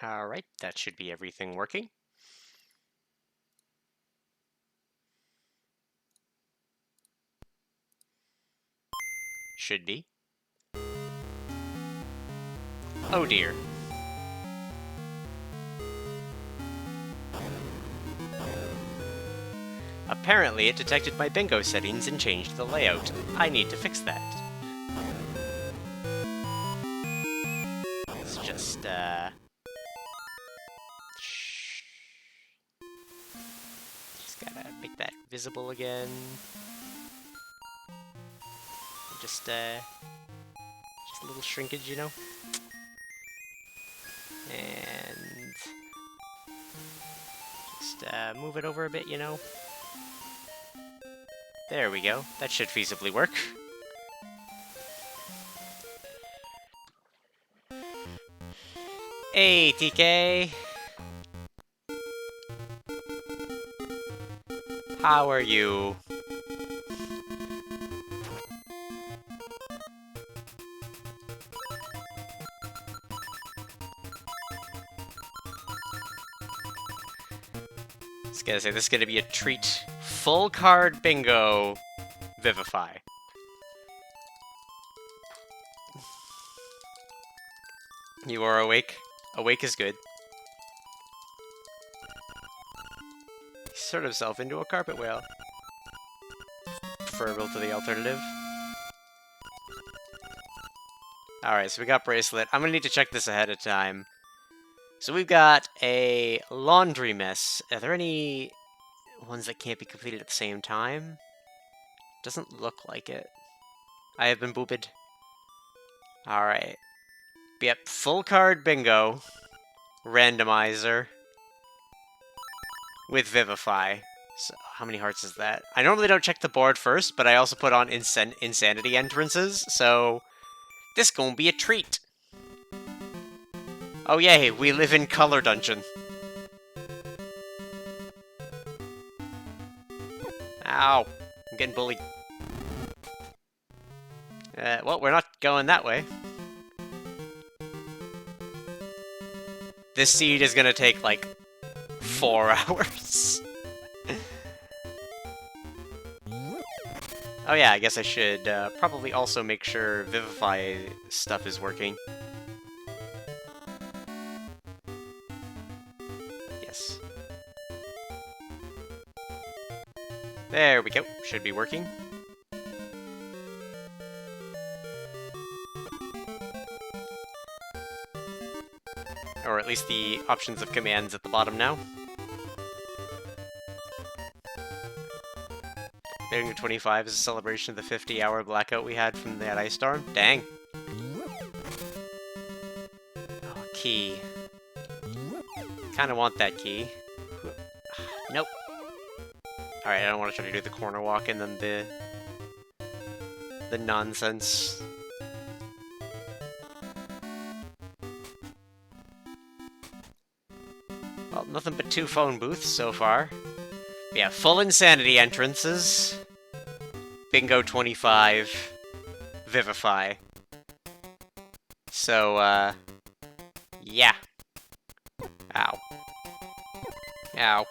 Alright, that should be everything working. Should be. Oh dear. Apparently it detected my bingo settings and changed the layout. I need to fix that. Let's just, just gotta make that visible again. Just a little shrinkage, you know? And just move it over a bit, you know? There we go. That should feasibly work. Hey, TK! How are you? I was gonna say, this is gonna be a treat. Full card bingo! Vivify. You are awake? Awake is good. Sort himself into a carpet whale. Preferable to the alternative. Alright, so we got bracelet. I'm gonna need to check this ahead of time. So we've got a laundry mess. Are there any ones that can't be completed at the same time? Doesn't look like it. I have been booped. Alright. Yep, full card bingo. Randomizer. With Vivify. So, how many hearts is that? I normally don't check the board first, but I also put on insanity entrances, so this gonna be a treat. Oh yay, we live in Color Dungeon. Ow, I'm getting bullied. Well, we're not going that way. This seed is gonna take, like, 4 hours. Oh yeah, I guess I should probably also make sure Vivify stuff is working. Yes. There we go. Should be working. Or at least the options of commands at the bottom now. Getting to 25 is a celebration of the 50-hour blackout we had from that ice storm. Dang. Oh, key. Kinda want that key. Nope. Alright, I don't want to try to do the corner walk and then the nonsense. Well, nothing but 2 phone booths so far. Yeah, full insanity entrances. Bingo 25. Vivify. So, yeah. Ow. Ow.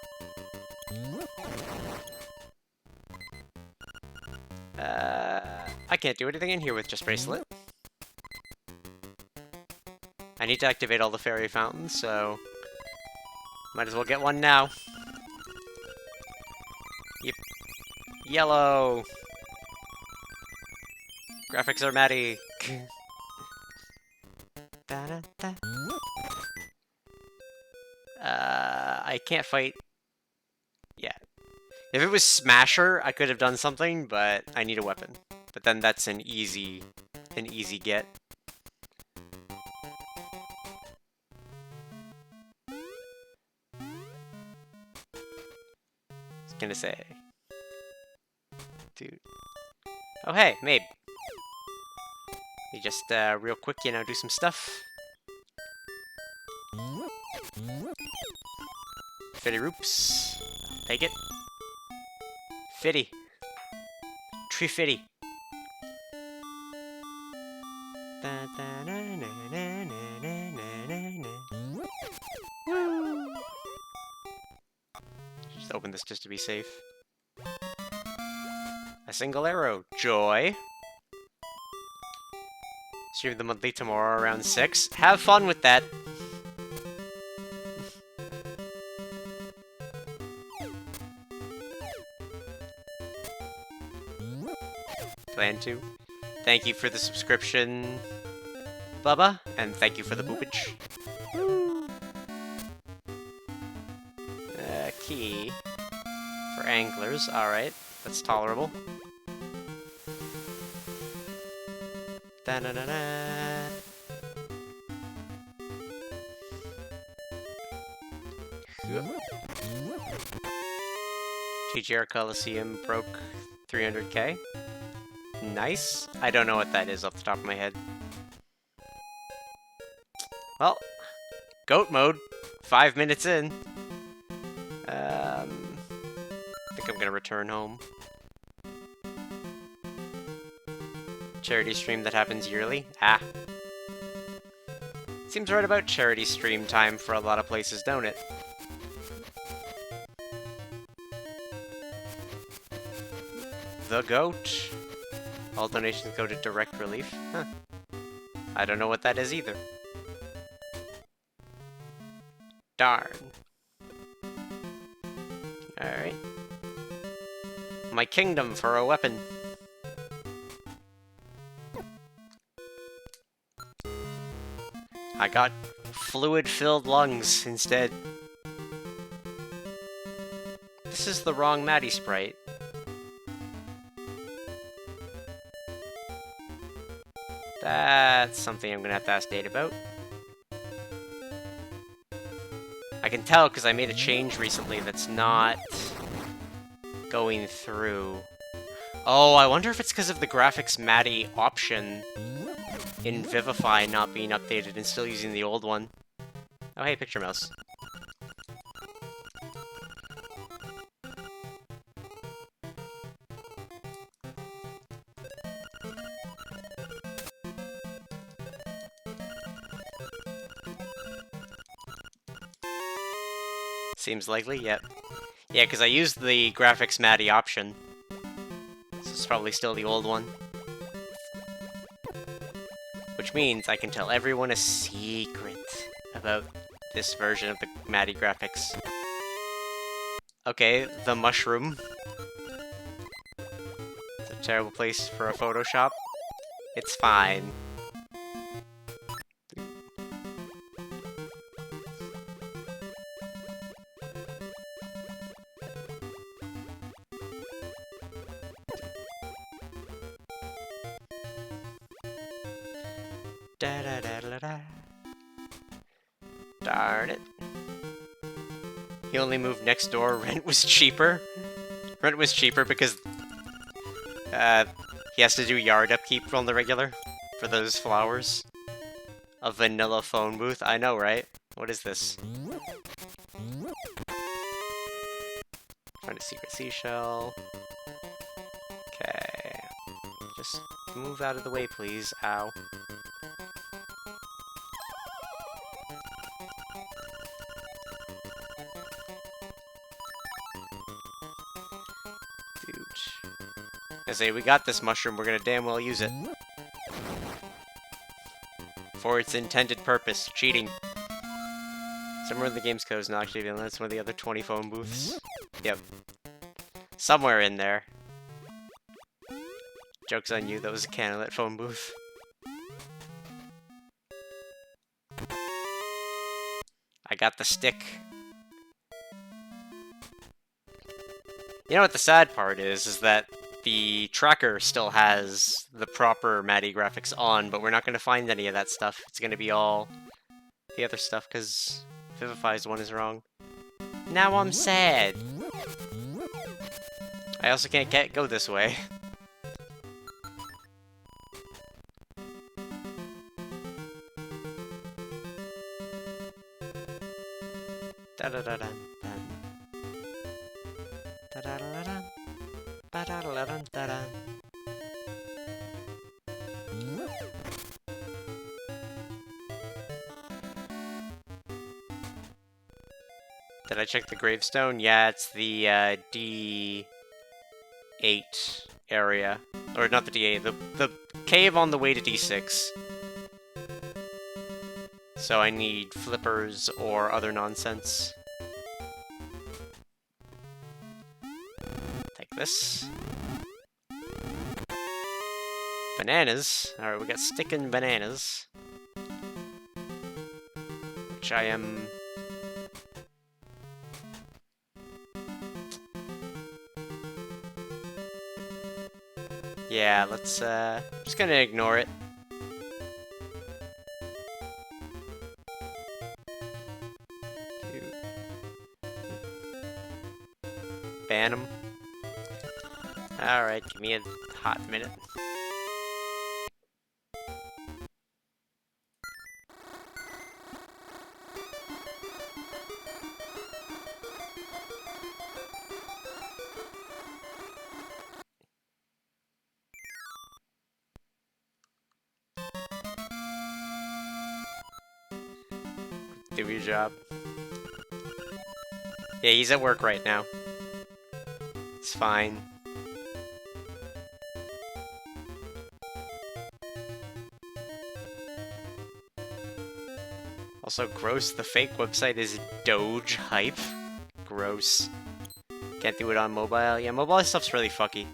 I can't do anything in here with just bracelet. I need to activate all the fairy fountains, so might as well get one now. Yep. Yellow! Graphics are matty. I can't fight. Yeah. If it was Smasher, I could have done something, but I need a weapon. But then that's an easy get. Gonna say, dude. Oh hey, Mabe. You just real quick, you know, do some stuff. Fitty Roops. Take it. Fitty. Tree Fitty. open this just to be safe. A single arrow. Joy. Stream the monthly tomorrow around 6. Have fun with that. Plan to. Thank you for the subscription, Bubba, and thank you for the boopage. Key for anglers. Alright, that's tolerable. Da-na-na-na. TGR Coliseum broke 300k. Nice. I don't know what that is off the top of my head. Well, goat mode. 5 minutes in. I think I'm gonna return home. Charity stream that happens yearly? Ah. Seems right about charity stream time for a lot of places, don't it? The goat. All donations go to direct relief. Huh. I don't know what that is either. Darn. Alright. My kingdom for a weapon. I got fluid-filled lungs instead. This is the wrong Maddie sprite. That's something I'm gonna have to ask Date about. I can tell because I made a change recently that's not going through. Oh, I wonder if it's because of the graphics Maddie option in Vivify not being updated and still using the old one. Oh hey, Picture Mouse. Seems likely, yep. Yeah, because I used the graphics Maddie option. This is probably still the old one. Which means I can tell everyone a secret about this version of the Maddie graphics. Okay, the mushroom. It's a terrible place for a Photoshop. It's fine. Da-da-da-da-da. Darn it. He only moved next door. Rent was cheaper. Rent was cheaper because he has to do yard upkeep on the regular for those flowers. A vanilla phone booth. I know, right? What is this? Find a secret seashell. Okay. Just move out of the way, please. Ow. I say, we got this mushroom, we're gonna damn well use it. For its intended purpose, cheating. Somewhere in the game's code is not actually even that's one of the other 20 phone booths. Yep. Somewhere in there. Joke's on you, that was a Canalet phone booth. I got the stick. You know what the sad part is that the tracker still has the proper Maddie graphics on, but we're not going to find any of that stuff. It's going to be all the other stuff, because Vivify's one is wrong. Now I'm sad! I also can't go this way. Da-da-da-da. Da-da-da-da. Ba-da-da-da-da-da. Did I check the gravestone? Yeah, it's the D8 area. Or not the D8, the cave on the way to D6. So I need flippers or other nonsense. Take this. Bananas. Alright, we got sticking bananas. Which I am... Yeah, let's, just gonna ignore it. Ban him. Alright, give me a hot minute. Do your job. Yeah, he's at work right now. It's fine. Also, gross, the fake website is Doge Hype. Gross. Can't do it on mobile. Yeah, mobile stuff's really fucky.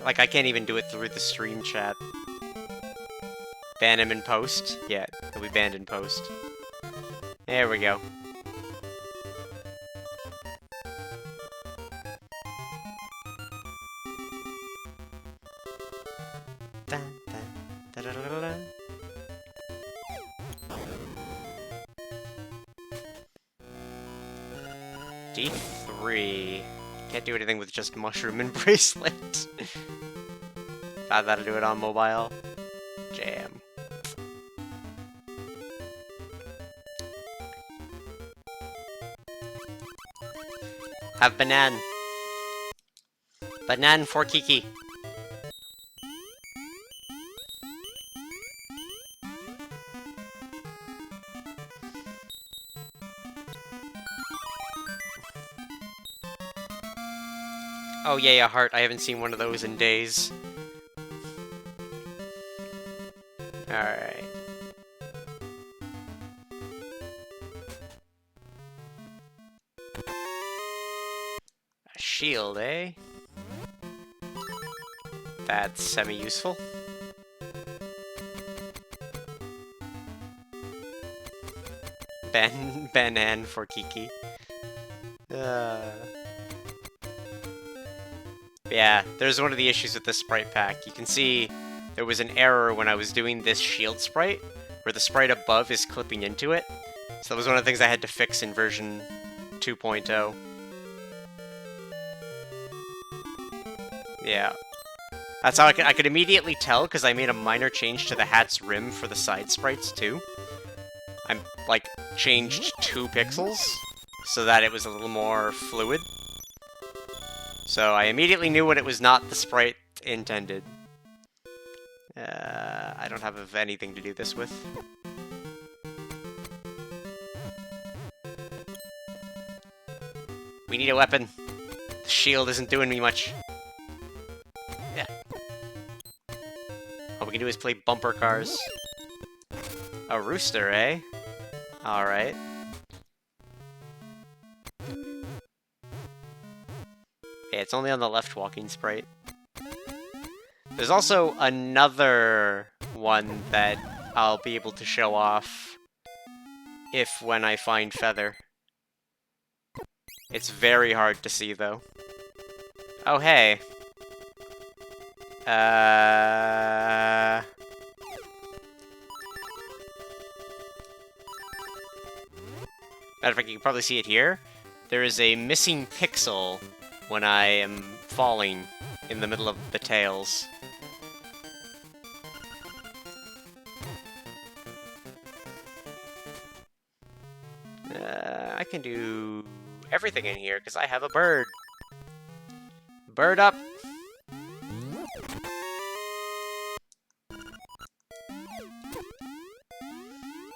Like, I can't even do it through the stream chat. Ban him in post? Yeah, he'll be banned in post. There we go. D3. Can't do anything with just mushroom and bracelet. Thought that'll do it on mobile. Jam. Have banan. Banan for Kiki. Oh yeah, a heart. I haven't seen one of those in days. Alright. A shield, eh? That's semi-useful. Banan for Kiki. Yeah, there's one of the issues with this sprite pack. You can see there was an error when I was doing this shield sprite, where the sprite above is clipping into it. So that was one of the things I had to fix in version 2.0. Yeah. That's how I could immediately tell, because I made a minor change to the hat's rim for the side sprites, too. I'm, like, changed 2 pixels, so that it was a little more fluid. So I immediately knew when it was not the sprite intended. I don't have anything to do this with. We need a weapon. The shield isn't doing me much. Yeah. All we can do is play bumper cars. A rooster, eh? Alright. Yeah, it's only on the left walking sprite. There's also another one that I'll be able to show off when I find Feather. It's very hard to see, though. Oh, hey. Matter of fact, you can probably see it here. There is a missing pixel when I am falling in the middle of the tails. I can do everything in here, because I have a bird. Bird up!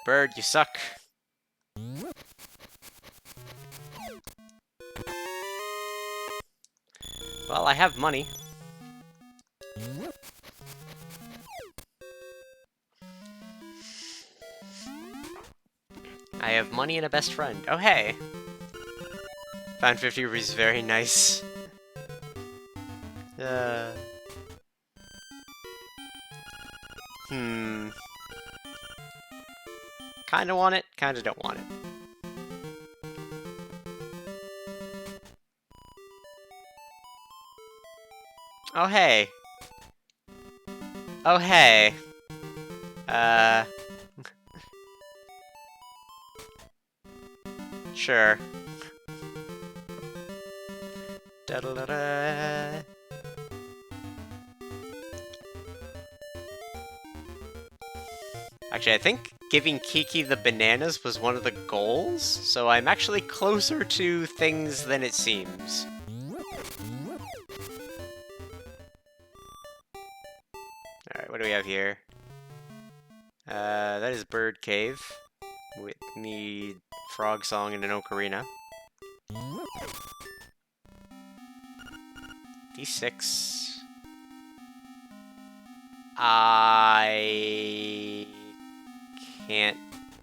Bird, you suck. Well, I have money. I have money and a best friend. Oh, hey! Found 50 rupees, very nice. Kinda want it, kinda don't want it. Oh, hey. Oh, hey. Sure. Da-da-da-da. Actually, I think giving Kiki the bananas was one of the goals, so I'm actually closer to things than it seems. Alright, what do we have here? That is Bird Cave. With me Frog Song and an Ocarina. D6. I can't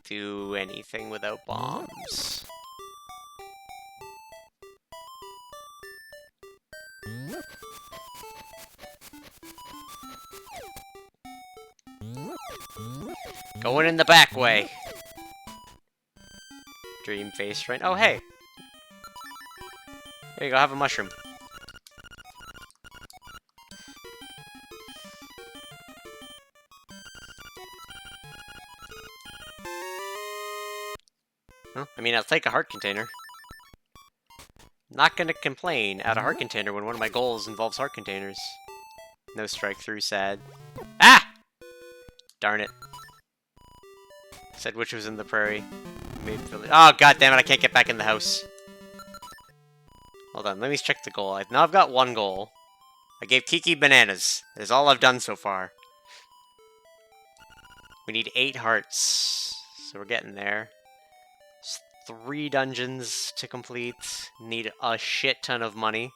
do anything without bombs. Going in the back way. Dream face right. Oh, hey. There you go, have a mushroom. Huh? I mean, I'll take a heart container. Not gonna complain at a heart container when one of my goals involves heart containers. No strike through, sad. Ah! Darn it. Said which was in the prairie. Maybe oh, god damn it, I can't get back in the house. Hold on, let me check the goal. Now I've got one goal. I gave Kiki bananas. That is all I've done so far. We need 8 hearts. So we're getting there. There's 3 dungeons to complete. Need a shit ton of money.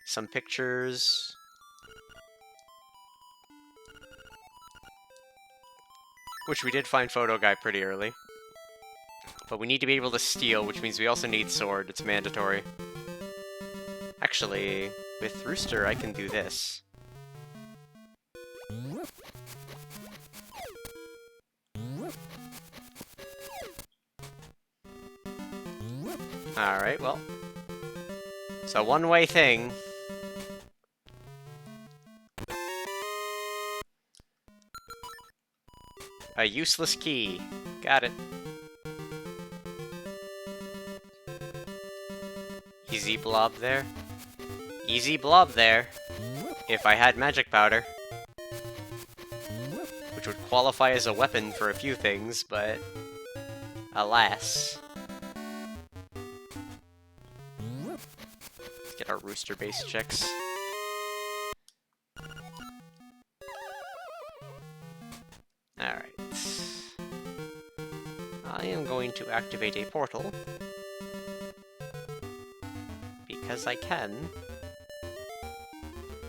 Some pictures. Which we did find Photo Guy pretty early. But we need to be able to steal, which means we also need sword. It's mandatory. Actually, with Rooster, I can do this. Alright, well. It's a one-way thing. A useless key. Got it. Easy blob there. Easy blob there. If I had magic powder. Which would qualify as a weapon for a few things, but alas. Let's get our Rooster base checks. Alright. I am going to activate a portal. Because I can.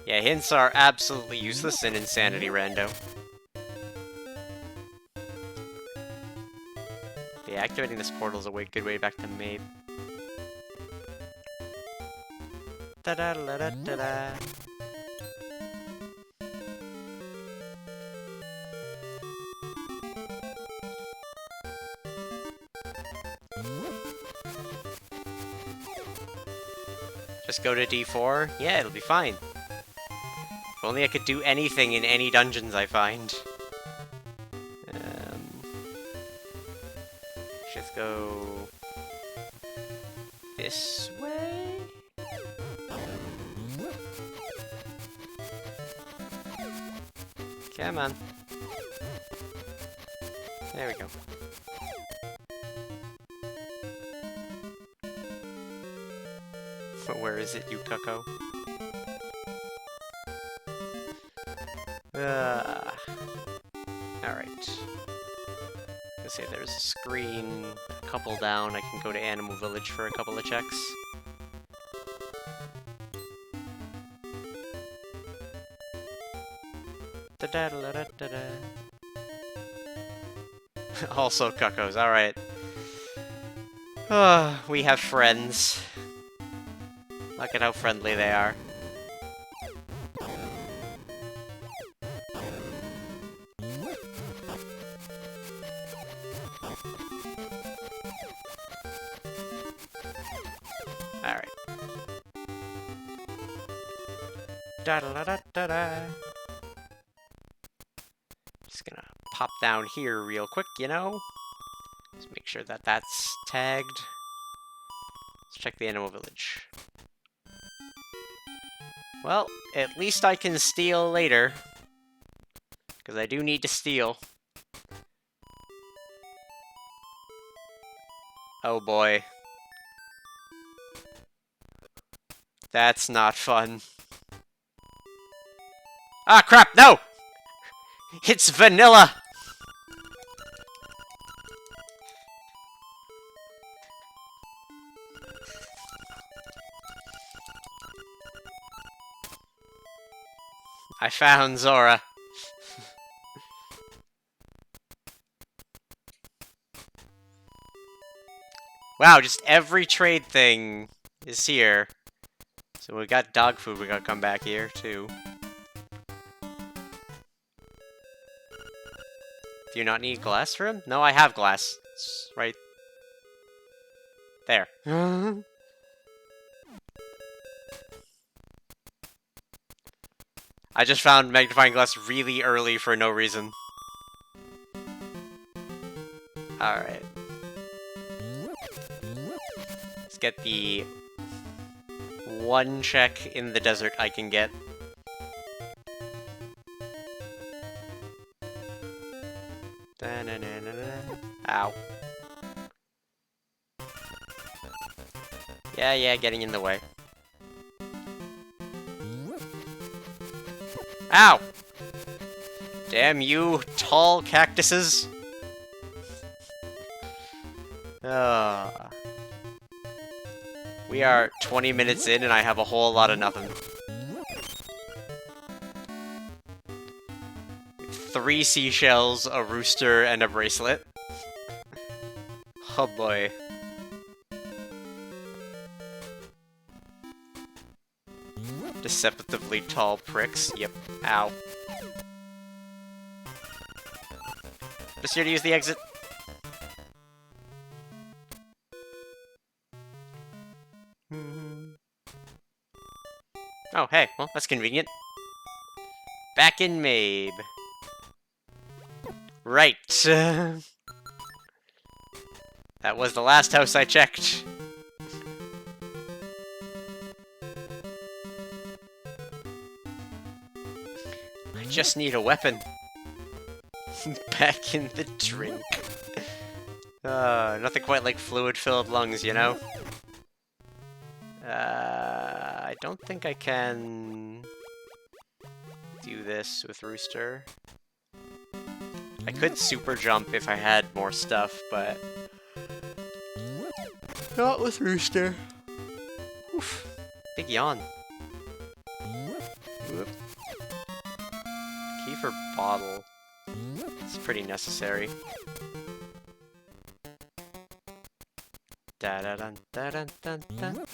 Yeah, hints are absolutely useless in Insanity Rando. Yeah, activating this portal is a good way back to Mabe. Da-da-da-da-da-da. Just go to D4? Yeah, it'll be fine. If only I could do anything in any dungeons I find. Let's go this way? Come on. There we go. But where is it, you cucko? Alright. gonna say there's a screen a couple down. I can go to Animal Village for a couple of checks. Also cuckoos, alright. We have friends. Look at how friendly they are. Alright. Da-da-da-da-da-da. Just gonna pop down here real quick, you know? Just make sure that that's tagged. Let's check the Animal Village. Well, at least I can steal later. Because I do need to steal. Oh boy. That's not fun. Ah, crap, no! It's vanilla! I found Zora. Wow, just every trade thing is here. So we got dog food, we gotta come back here, too. Do you not need glass for him? No, I have glass. It's right there. I just found magnifying glass really early for no reason. Alright. Let's get the one check in the desert I can get. Ow. Yeah, getting in the way. Ow! Damn you, tall cactuses! We are 20 minutes in and I have a whole lot of nothing. 3 seashells, a rooster, and a bracelet. Oh boy. Deceptively tall pricks. Yep. Ow. Just here to use the exit. Oh, hey. Well, that's convenient. Back in Mabe. Right. That was the last house I checked. I just need a weapon. Back in the drink. Nothing quite like fluid-filled lungs, you know? I don't think I can do this with Rooster. I could super jump if I had more stuff, but not with Rooster. Oof. Big yawn. Whoop. Key for bottle. It's pretty necessary. Da da dun da dun dun dun.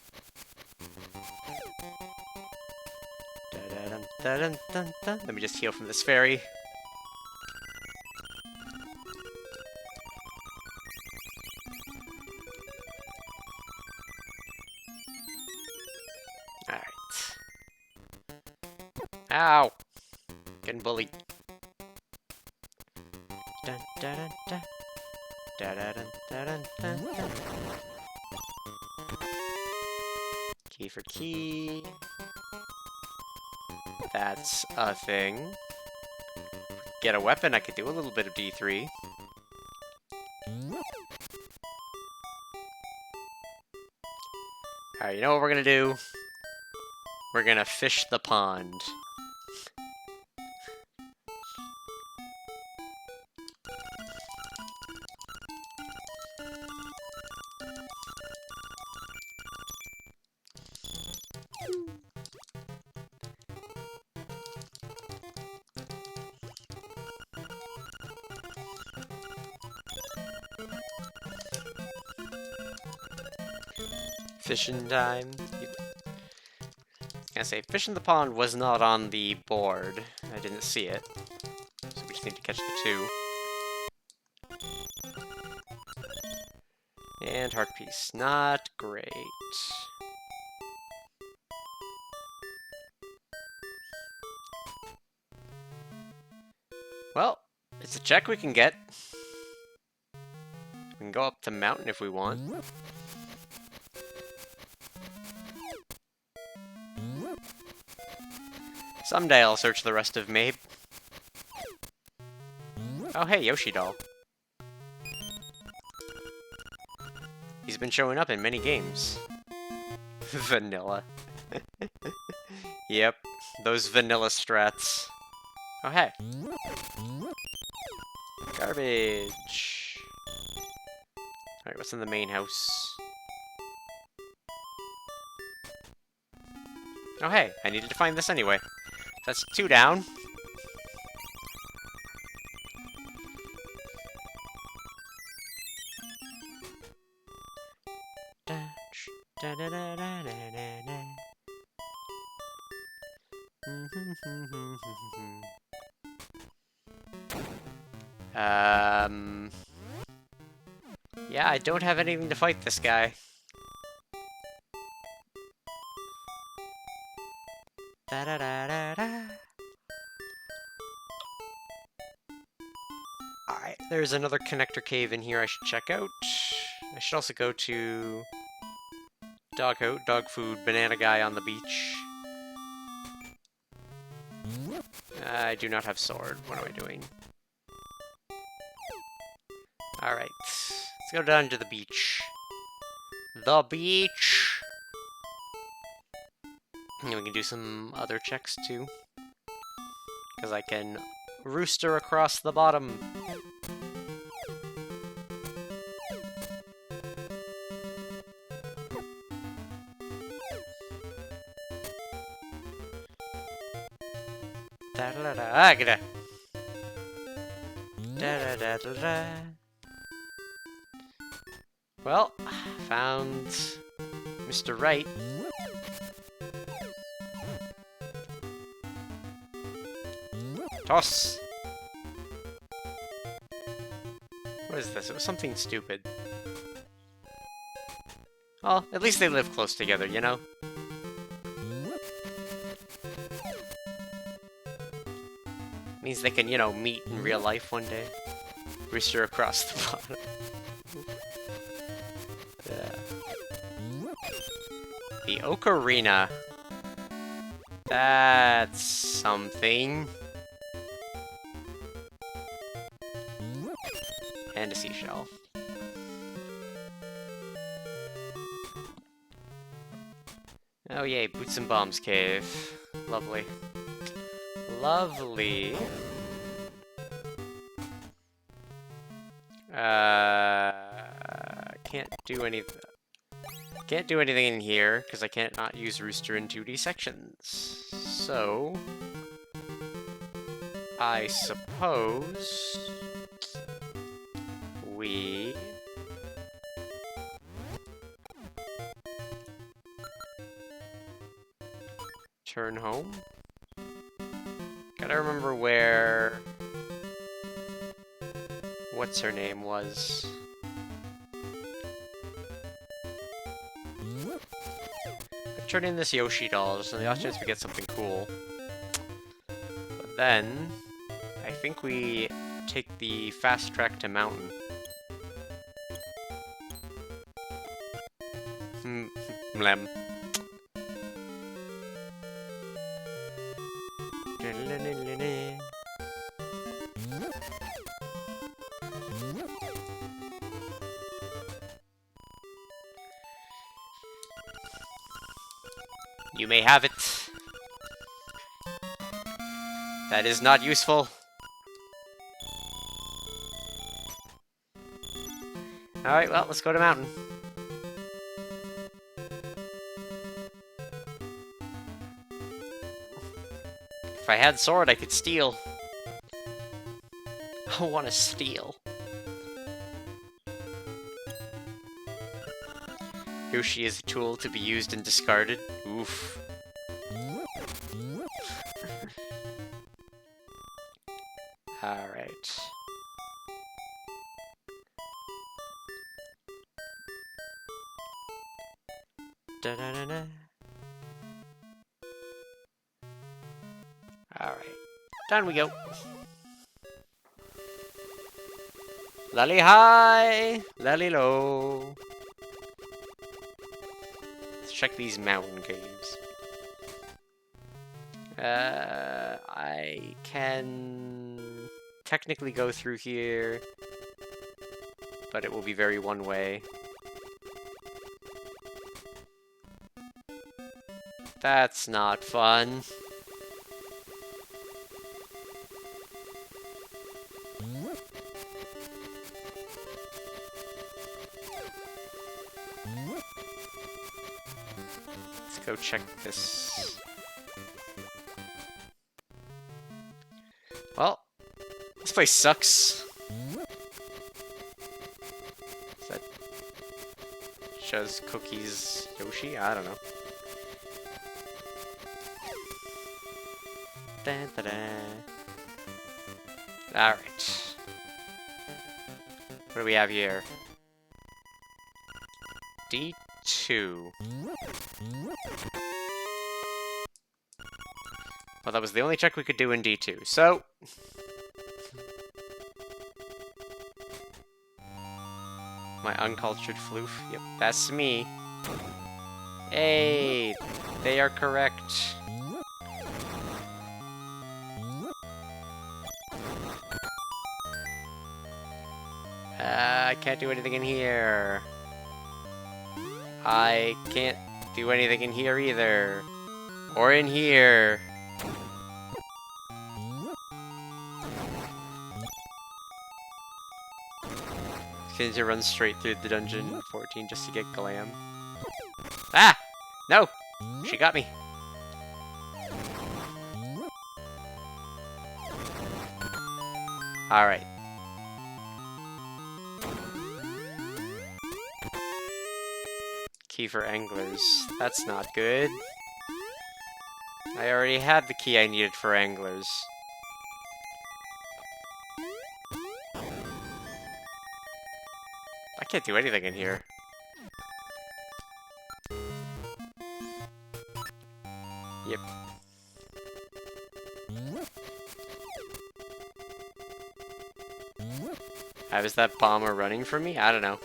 Da da dun da dun dun dun. Let me just heal from this fairy. Alright. Ow! Getting bullied. Dun dun dun dun. Da da dun da dun dun dun. Key for key. That's a thing. Get a weapon, I could do a little bit of D3. Alright, you know what we're gonna do? We're gonna fish the pond. Fishing time. I say, fish in the pond was not on the board. I didn't see it. So we just need to catch the two. And heart piece. Not great. Well, it's a check we can get. We can go up the mountain if we want. Someday I'll search the rest of Mabe. Oh hey, Yoshi doll. He's been showing up in many games. Vanilla. Yep, those vanilla strats. Oh hey. Garbage. Alright, what's in the main house? Oh hey, I needed to find this anyway. That's 2 down. Yeah, I don't have anything to fight this guy. Alright, there's another connector cave in here I should check out. I should also go to dog food, banana guy on the beach. I do not have sword. What am I doing? Alright, let's go down to the beach. The beach! And we can do some other checks too. Because I can rooster across the bottom. Da-da-da-da. Da-da-da-da-da. Well, found Mr. Right. Toss! What is this? It was something stupid. Well, at least they live close together, you know? Means they can, you know, meet in real life one day. Rooster across the bottom. The ocarina. That's something. And a seashell. Oh yay, Boots and Bombs Cave. Lovely. Lovely. Can't do anything in here because I can't not use Rooster in 2D sections. So I suppose we turn home. Gotta remember where what's her name was. Turn in this Yoshi doll, just on the off chance we get something cool. But then, I think we take the fast track to mountain. Mlem. You may have it. That is not useful. Alright, well, let's go to mountain. If I had sword, I could steal. I want to steal. Yoshi is a tool to be used and discarded. Oof. Alright. Da-da-da-da. Alright. Down we go. Lally high! Lally low. Let's check these mountain caves. I can technically go through here, but it will be very one way. That's not fun. Let's go check this. Well, this place sucks. Is that shows Cookie's Yoshi? I don't know. Dun, dun, dun. Alright. What do we have here? D2. Well, that was the only check we could do in D2, so... My uncultured floof. Yep, that's me. Hey, they are correct. I can't do anything in here. I can't do anything in here either. Or in here. Continue to run straight through the dungeon 14 just to get glam. Ah! No! She got me. Alright. Key for anglers. That's not good. I already had the key I needed for anglers. I can't do anything in here. Yep. How is that bomber running from me? I don't know.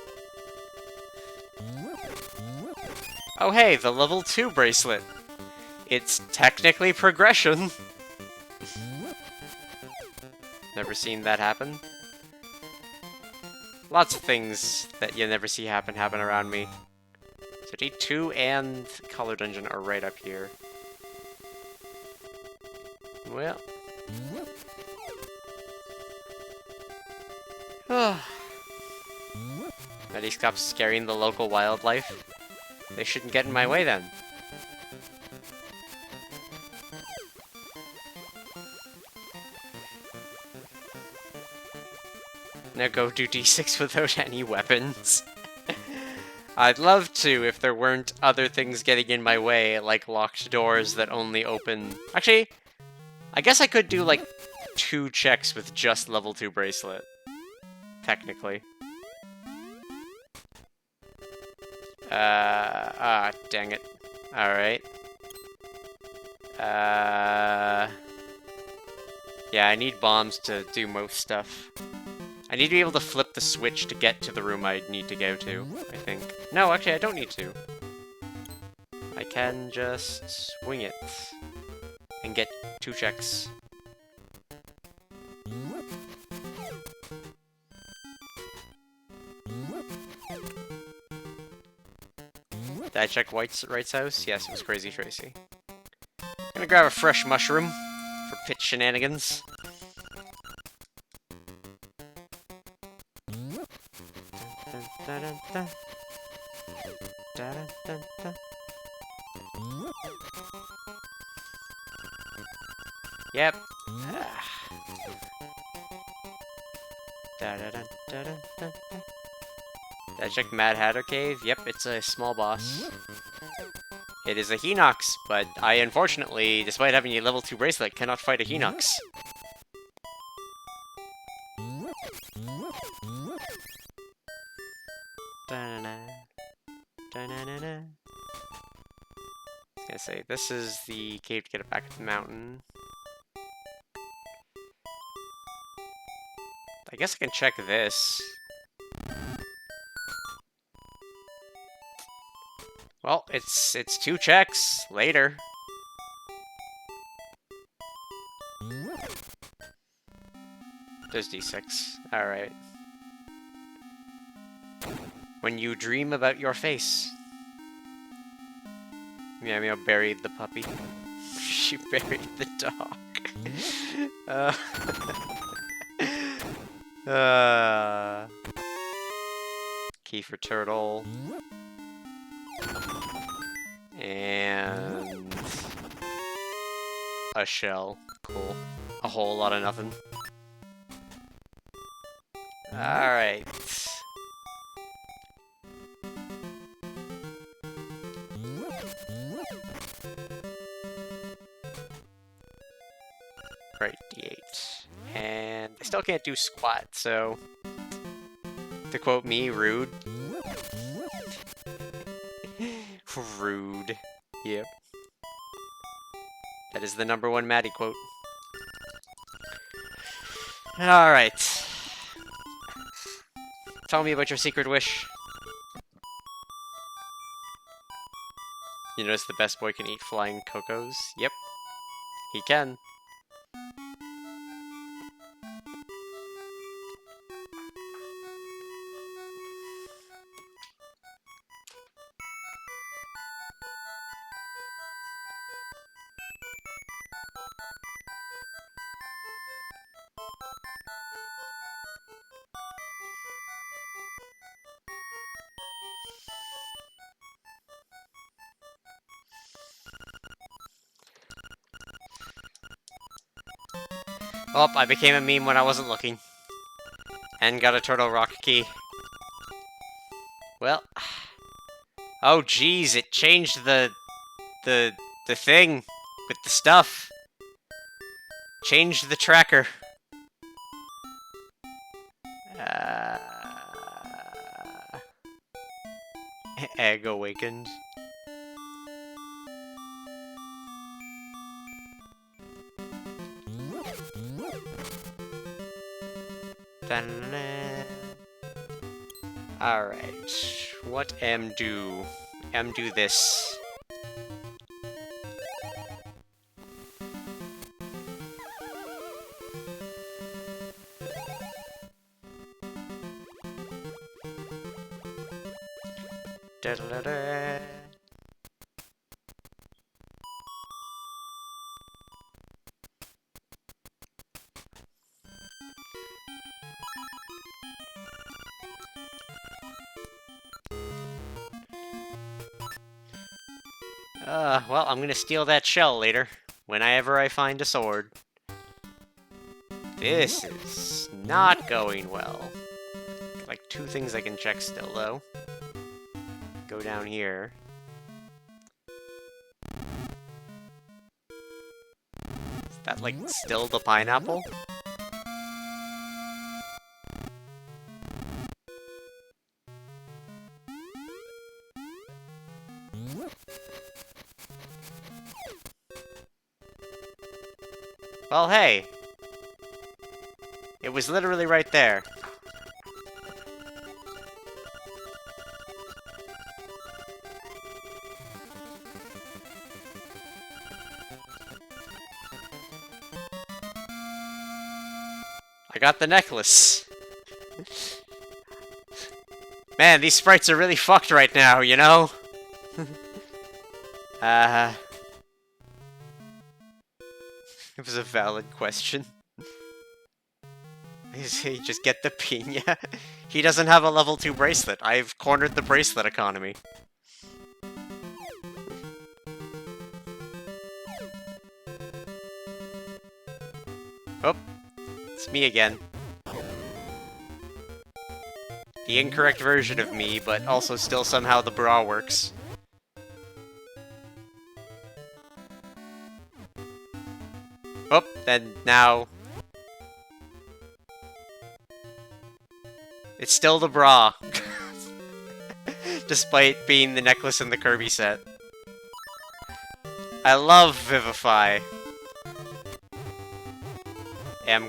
Oh hey, the level 2 bracelet. It's technically progression. Never seen that happen. Lots of things that you never see happen around me. So D2 and Color Dungeon are right up here. Well. At least stop scaring the local wildlife. They shouldn't get in my way then. Now go do D6 without any weapons. I'd love to if there weren't other things getting in my way, like locked doors that only open... Actually, I guess I could do like 2 checks with just level 2 bracelet. Technically. Dang it. Alright. Yeah, I need bombs to do most stuff. I need to be able to flip the switch to get to the room I need to go to, I think. No, actually, I don't need to. I can just wing it. And get 2 checks. Did I check Wright's house? Yes, it was Crazy Tracy. Gonna grab a fresh mushroom for pit shenanigans. Yep. Did I check Mad Hatter Cave? Yep, it's a small boss. It is a Hinox, but I unfortunately, despite having a level 2 bracelet, cannot fight a Hinox. Da-na-na. Da-na-na-na. I was gonna say, this is the cave to get it back up the mountain. I guess I can check this. Well, it's 2 checks later. There's D6. Alright. When you dream about your face. Yeah, Meow buried the puppy. She buried the dog. Key for turtle. And a shell. Cool. A whole lot of nothing. Alright. Right, D8. And I still can't do squat, so to quote me, rude. Rude. Yep. That is the #1 Maddie quote. Alright. Tell me about your secret wish. You notice the best boy can eat flying cocos? Yep. He can. Oh, I became a meme when I wasn't looking. And got a Turtle Rock key. Well. Oh, geez, it changed the thing with the stuff. Changed the tracker. Egg awakened. Alright, what am do? Am do this. Da-da-da-da. Well, I'm gonna steal that shell later, whenever I find a sword. This is not going well. Like 2 things I can check still, though. Go down here. Is that, like, still the pineapple? Well, hey. It was literally right there. I got the necklace. Man, these sprites are really fucked right now, you know? It was a valid question. He just get the piña? He doesn't have a level 2 bracelet. I've cornered the bracelet economy. Oh, it's me again. The incorrect version of me, but also still somehow the bra works. Oh, then now... It's still the bra. Despite being the necklace in the Kirby set. I love Vivify.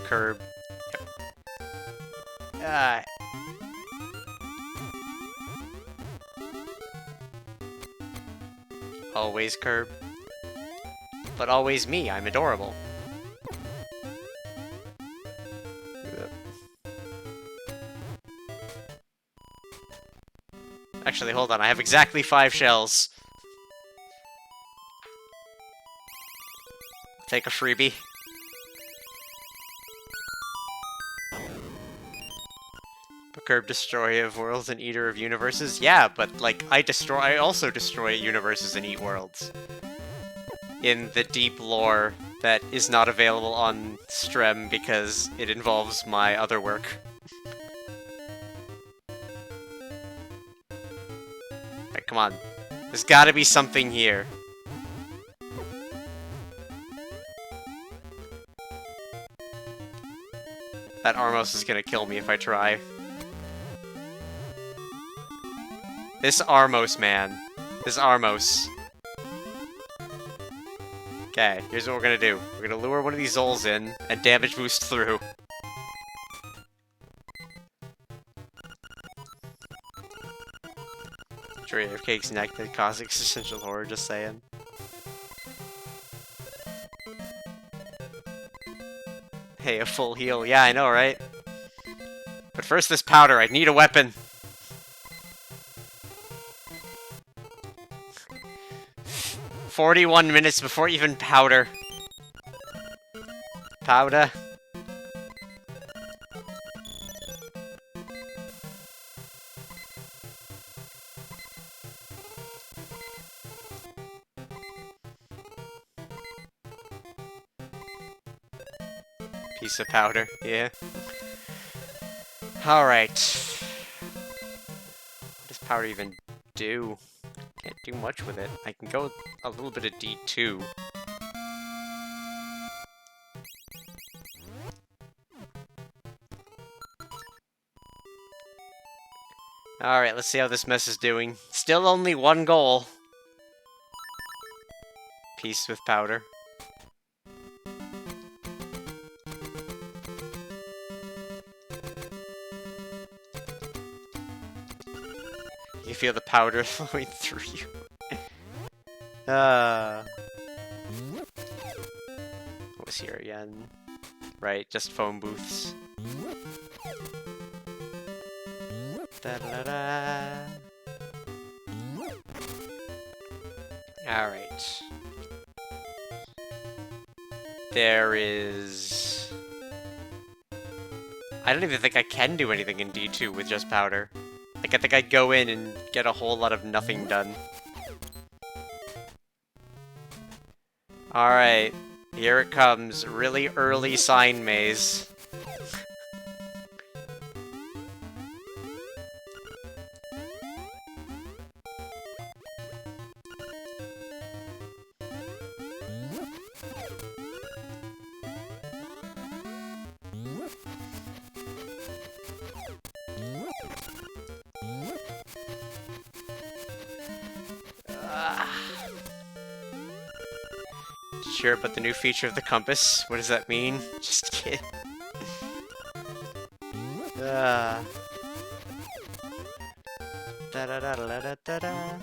Curb. Yep. Always Curb. But always me, I'm adorable. Actually, hold on, I have exactly 5 shells. Take a freebie. Curb, destroyer of worlds and eater of universes? Yeah, but, like, I also destroy universes and eat worlds. In the deep lore that is not available on Strem because it involves my other work. Right, come on. There's gotta be something here. That Armos is gonna kill me if I try. This Armos, man. This Armos. Okay, here's what we're gonna do. We're gonna lure one of these Zols in, and damage boost through. Tray of cakes neck that cause existential horror, just saying. Hey, a full heal. Yeah, I know, right? But first this powder, I need a weapon! 41 minutes before even powder. Powder. Piece of powder, yeah. Alright. What does powder even do? Can't do much with it. I can go a little bit of D2. Alright, let's see how this mess is doing. Still only one goal. Piece with powder. You feel the powder flowing through you. What was here again? Right, just phone booths. Da-da-da-da. Alright. There is... I don't even think I can do anything in D2 with just powder. Like, I think I'd go in and get a whole lot of nothing done. Alright, here it comes. Really early sign maze. Sure, but the new feature of the compass, what does that mean? Just kidding. Da da da da da da da.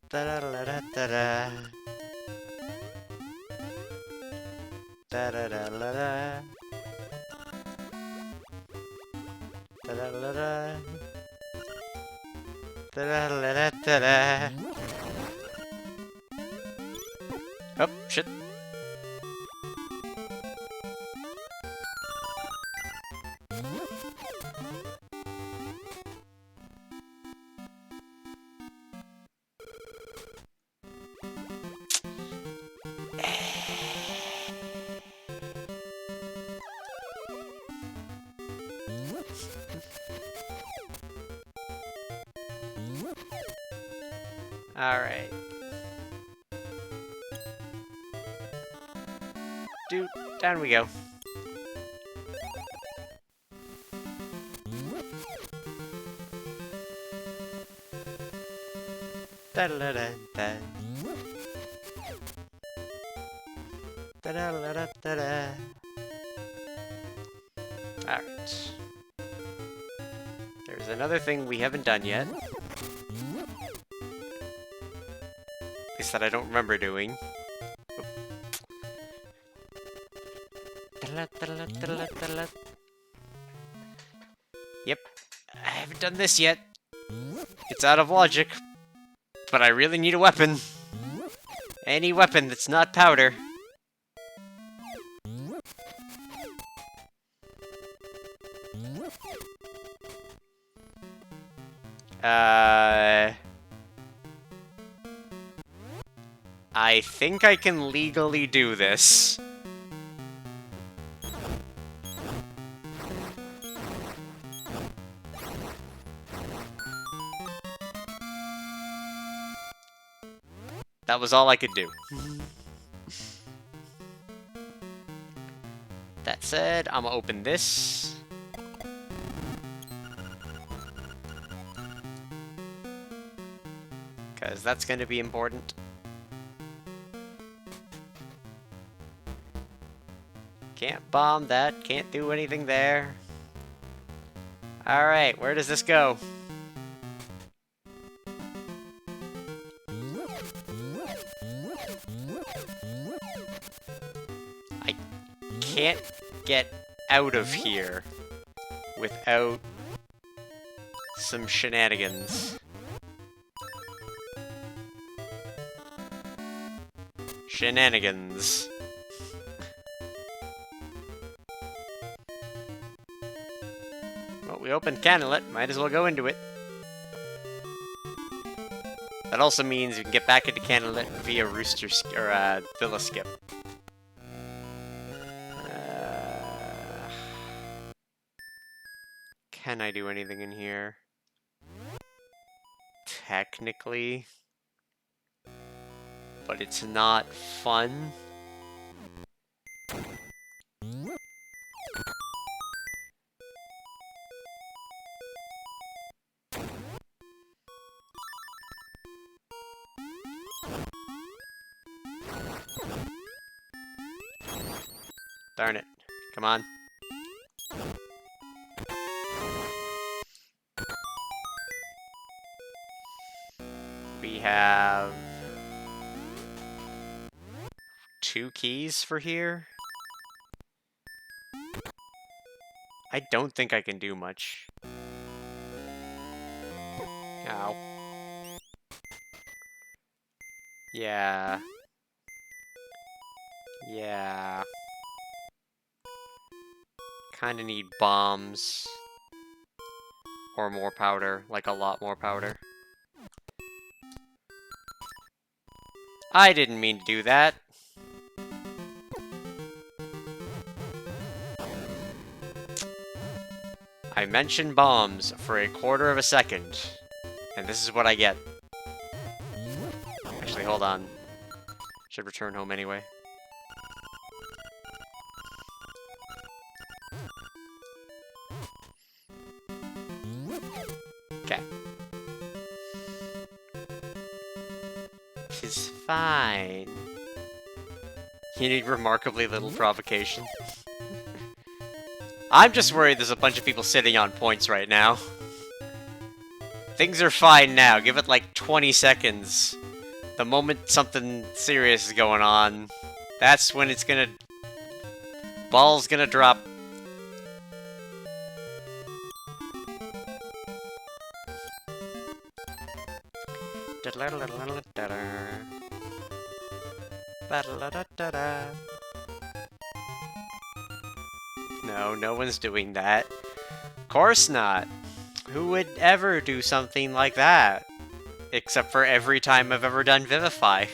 Da da da da da da. Da da da da da. Da da da da. Da-da-da-da-da-da. Oh, shit. Alright. Dude, down we go. Da-da-da-da-da. Da-da-da-da-da-da. Alright. There's another thing we haven't done yet. At least that I don't remember doing. Yep. I haven't done this yet. It's out of logic. But I really need a weapon. Any weapon that's not powder. I think I can legally do this. That was all I could do. That said, I'm gonna open this. Because that's gonna be important. Can't bomb that, can't do anything there. Alright, where does this go? I can't get out of here without some shenanigans. Shenanigans. Well, we opened Canalet, might as well go into it. That also means we can get back into Canalet via Rooster or Villa Skip. Can I do anything in here? Technically. But it's not fun. Darn it. Come on. We have 2 keys for here. I don't think I can do much. Ow. Yeah. Yeah. Kinda need bombs. Or more powder. Like a lot more powder. I didn't mean to do that. I mentioned bombs for a quarter of a second. And this is what I get. Actually, hold on. Should return home anyway. Okay. Tis fine. You need remarkably little provocation. I'm just worried there's a bunch of people sitting on points right now. Things are fine now. Give it like 20 seconds. The moment something serious is going on, that's when it's gonna... Ball's gonna drop. No, no one's doing that. Of course not. Who would ever do something like that? Except for every time I've ever done Vivify.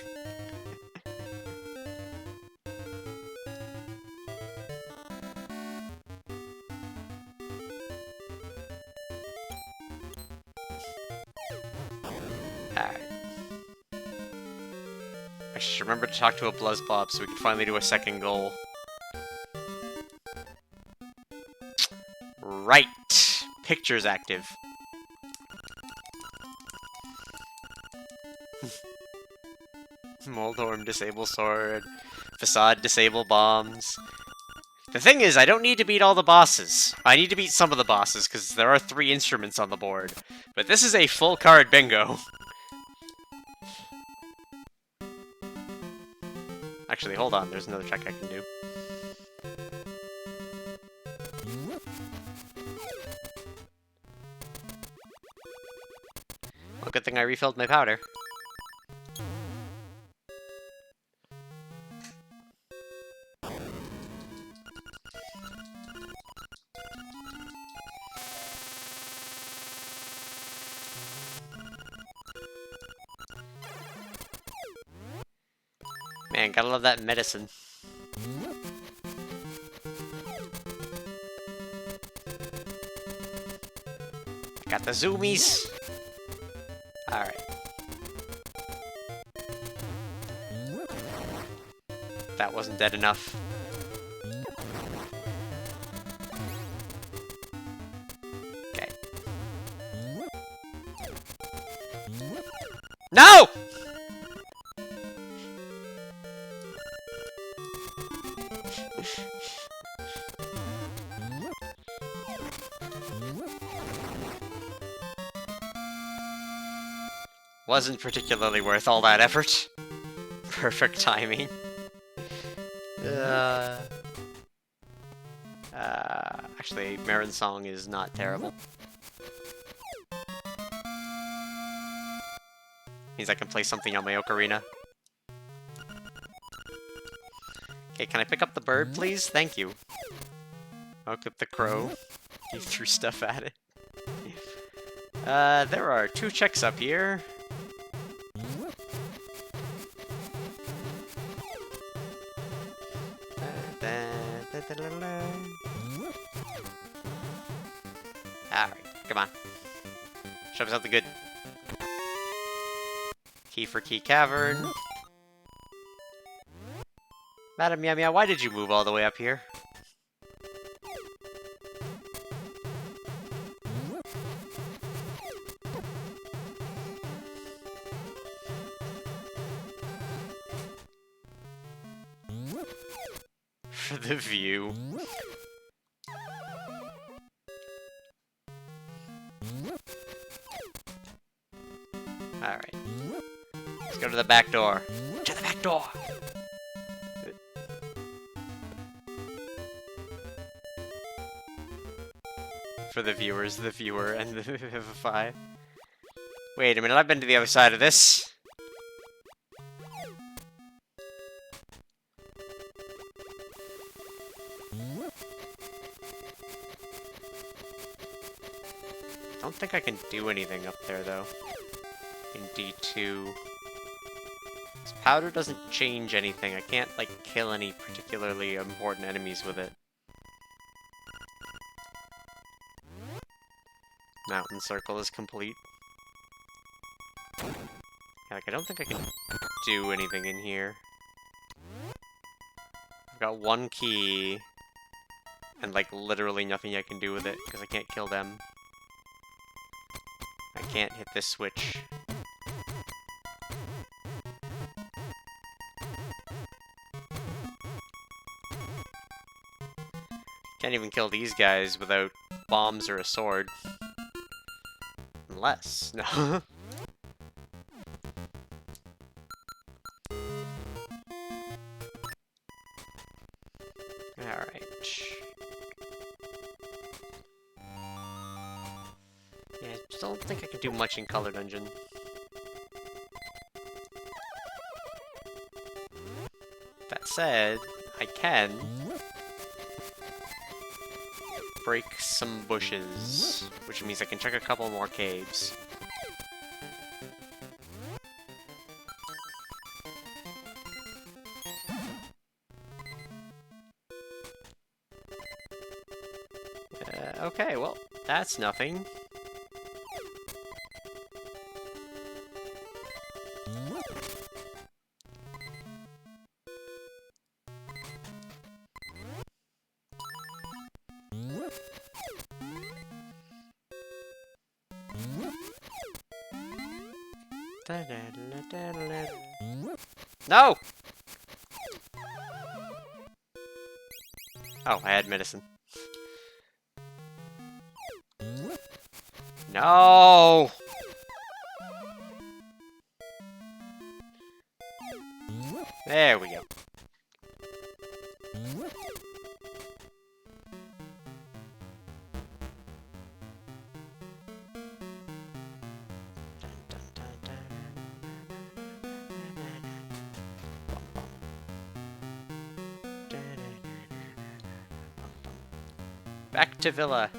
Alright. gosh, remember to talk to a Buzzbob so we can finally do a second goal. Right! Picture's active. Moldorm disable sword. Facade disable bombs. The thing is, I don't need to beat all the bosses. I need to beat some of the bosses, because there are 3 instruments on the board. But this is a full card bingo. Actually, hold on, there's another check I can do. Well, good thing I refilled my powder. Man, gotta love that medicine. Got the zoomies. Alright. That wasn't dead enough. Okay. No! Wasn't particularly worth all that effort. Perfect timing. Actually, Marin's song is not terrible. Means I can play something on my ocarina. Okay, can I pick up the bird, please? Thank you. I'll clip the crow. He threw stuff at it. There are 2 checks up here. Alright, come on. Show me something good. Key for Key Cavern. Madam Meow Meow, why did you move all the way up here? For the view. Alright. Let's go to the back door. To the back door! For the viewers, the viewer, and the Vivify. Wait a minute, I've been to the other side of this. I don't think I can do anything up there, though. In D2. This powder doesn't change anything. I can't, like, kill any particularly important enemies with it. Mountain circle is complete. Yeah, like, I don't think I can do anything in here. I've got 1 key, and, like, literally nothing I can do with it, because I can't kill them. I can't hit this switch. Can't even kill these guys without bombs or a sword. Unless, no. Alright. Yeah, I just don't think I can do much in Color Dungeon. That said, I can break some bushes, which means I can check a couple more caves. Okay, well, that's nothing. No! Oh, I had medicine. No! There we go. Back to Villa.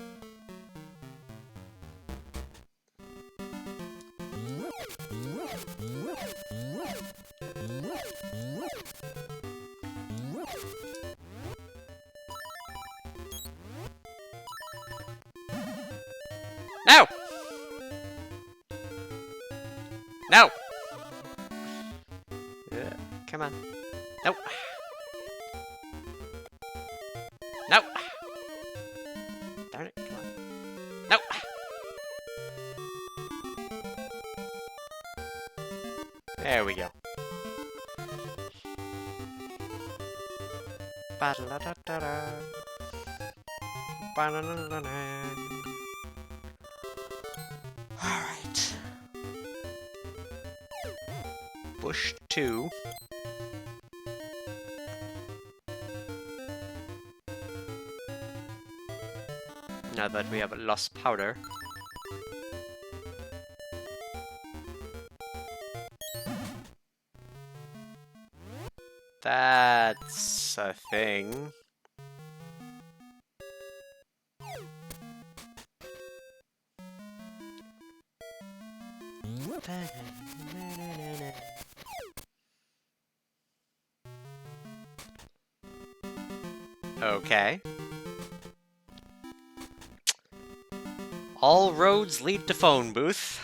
No! No! Come on. Nope. No! Darn it, come on. No! There we go. Ba-da-da-da-da-da. Ba-da-da-da-da. Alright. Bush 2. Now that we have lost powder. That's a thing. Okay. All roads lead to phone booth.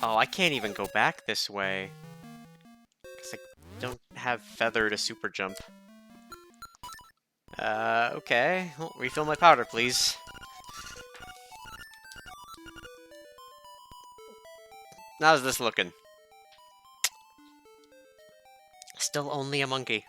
Oh, I can't even go back this way. Because I don't have feather to super jump. Okay. Well, refill my powder, please. How's this looking? Still only a monkey.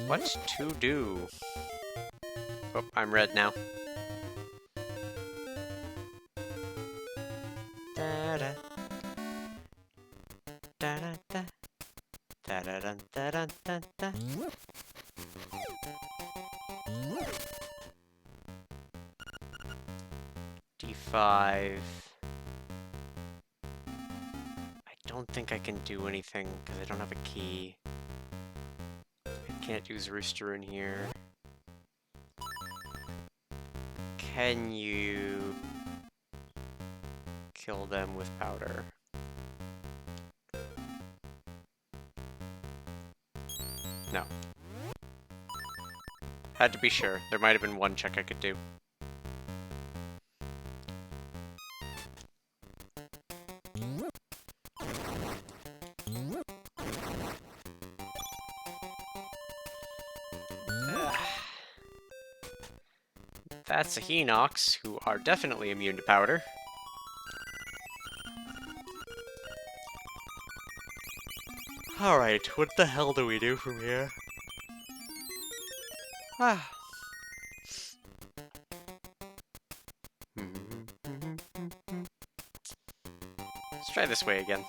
What to do? Oh, I'm red now. Da-da. Da-da-da. Da-da-da-da-da-da. D5. I don't think I can do anything because I don't have a key. I can't use Rooster in here. Can you kill them with powder? No. Had to be sure. There might have been one check I could do. That's a Hinox, who are definitely immune to powder. Alright, what the hell do we do from here? Ah. Let's try this way again.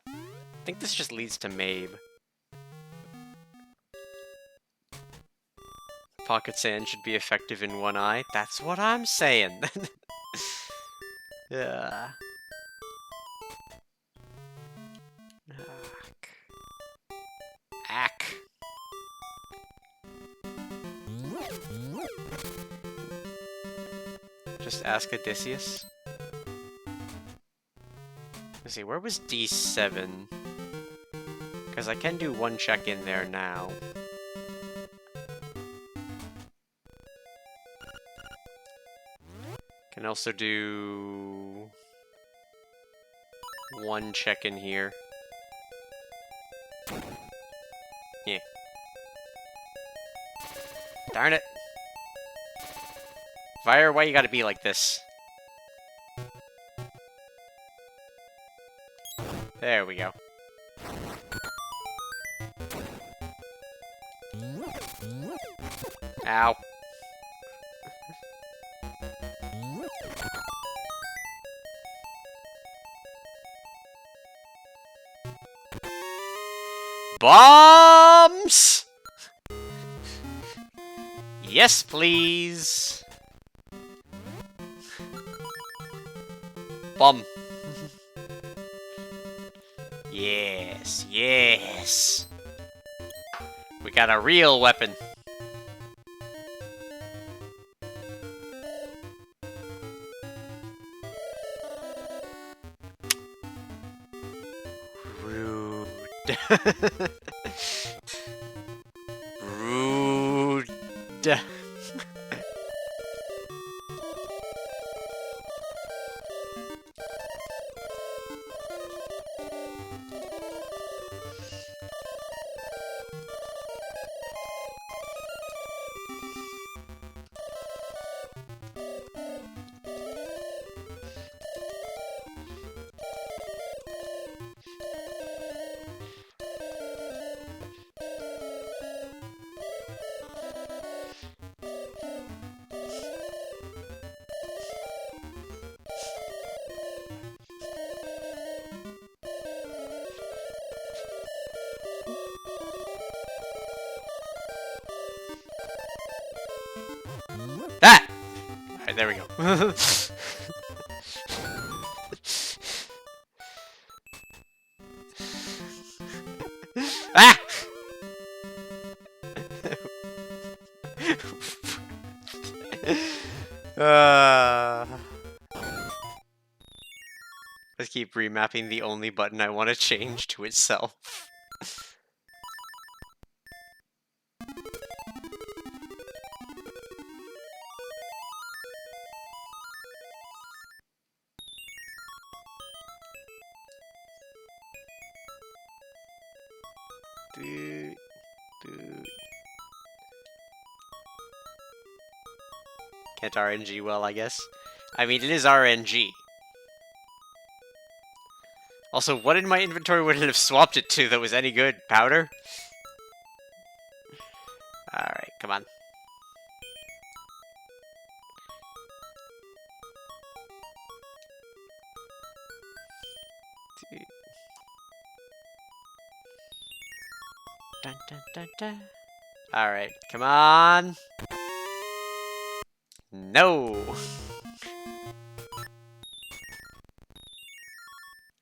I think this just leads to Mabe. Pocket Sand should be effective in one eye. That's what I'm saying. Yeah. Ack. Just ask Odysseus. Let's see, where was D7? Because I can do one check in there now. also do one check in here. Yeah. Darn it. Fire, why you gotta be like this? There we go. Ow. Bombs! Yes, please. Bomb. Yes, yes. We got a real weapon. Rude. Rude. Ah! Alright, there we go. Ah! Let's keep remapping the only button I want to change to itself. Can't RNG well, I guess. I mean, it is RNG. Also, what in my inventory would it have swapped it to that was any good? Powder? Alright, come on. Dun, dun, dun, dun. Alright, come on. No.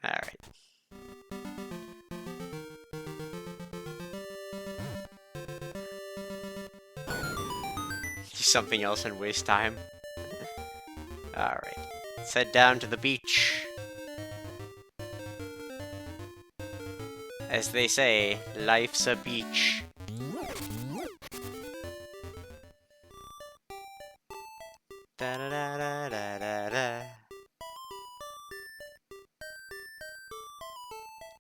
Alright. Do something else and waste time. Alright. Let's head down to the beach. As they say, life's a beach. Da da da da da da da.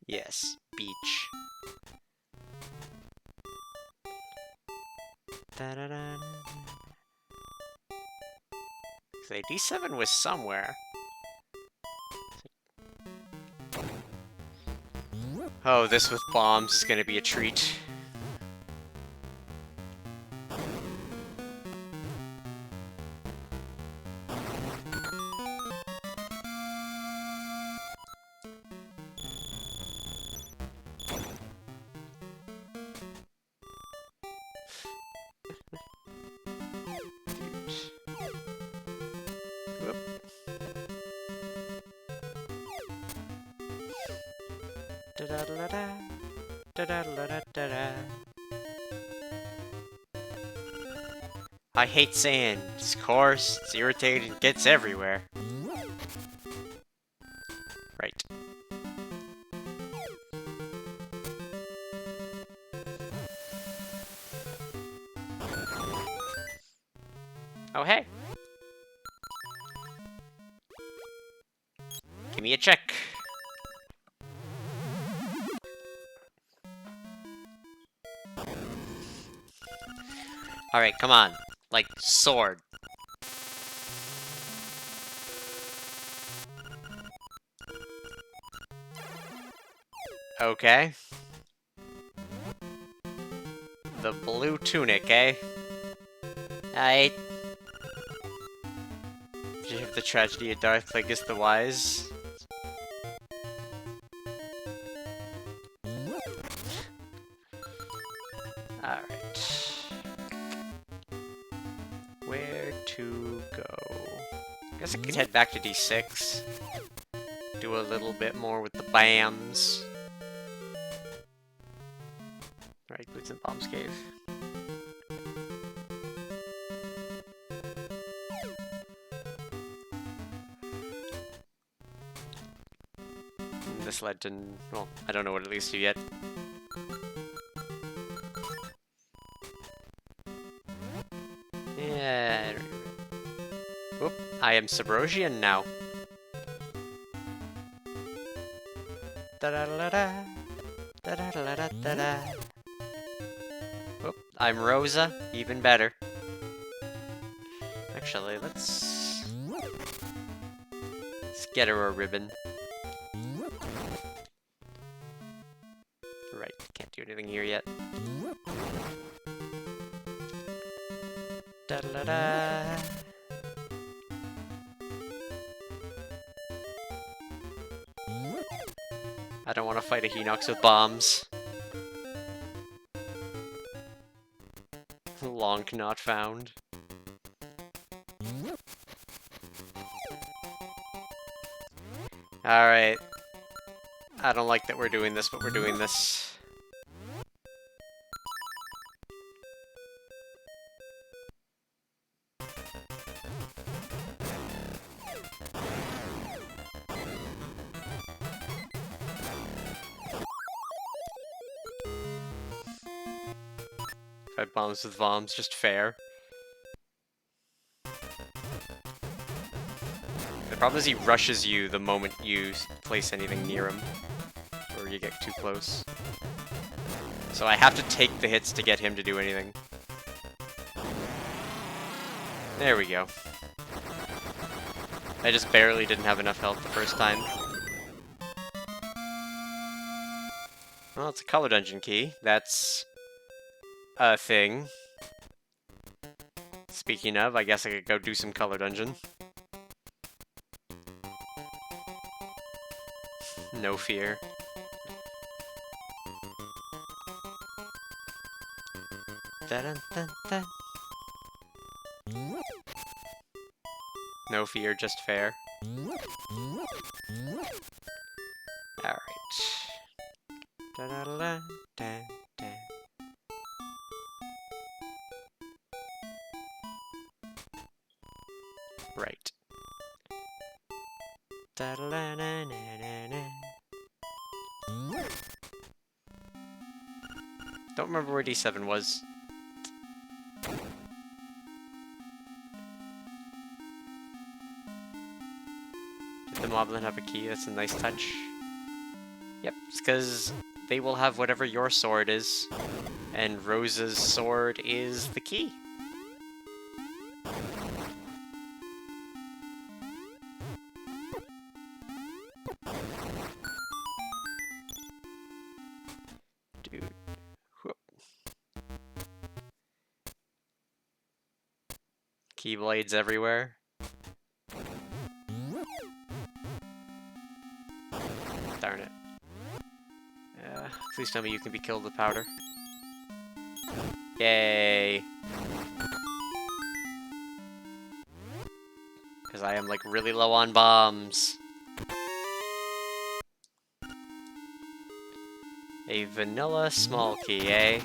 Yes, beach. Da da da da. Say D7 was somewhere. Oh, this with bombs is gonna be a treat. I hate sand. It's coarse, it's irritating, it gets everywhere. Right. Oh, hey. Give me a check. Alright, come on. Like, sword. Okay. The blue tunic, eh? Aight. Did you have the tragedy of Darth Plagueis the Wise? Alright. Where to go? I guess I could head back to D6. Do a little bit more with the BAMs. Alright, Boots and Bombs Cave. This led to... well, I don't know what it leads to yet. Yeah... Oop, I am Subrosian now. Da-da-da-da. Da-da-da-da-da-da. Oop, I'm Rosa. Even better. Actually, let's get her a ribbon. Right, can't do anything here yet. Da-da-da-da. I don't want to fight a Hinox with bombs. Long not found. Alright. I don't like that we're doing this, but we're doing this. Fight bombs with bombs, just fair. The problem is he rushes you the moment you place anything near him, or you get too close. So I have to take the hits to get him to do anything. There we go. I just barely didn't have enough health the first time. Well, it's a color dungeon key. That's a thing. Speaking of, I guess I could go do some color dungeon. No fear. Dun-dun-dun-dun. No fear, just fair. Alright. Da-da-da-da-da-da. Right. Da-da-da-da-da-da-da. Don't remember where D7 was. Did the Moblin have a key? That's a nice touch. Yep, it's because they will have whatever your sword is, and Rosa's sword is the key. Dude. Whoop. Keyblades everywhere. Darn it. Please tell me you can be killed with powder. Yay! Because I am, like, really low on bombs. A vanilla small key, eh?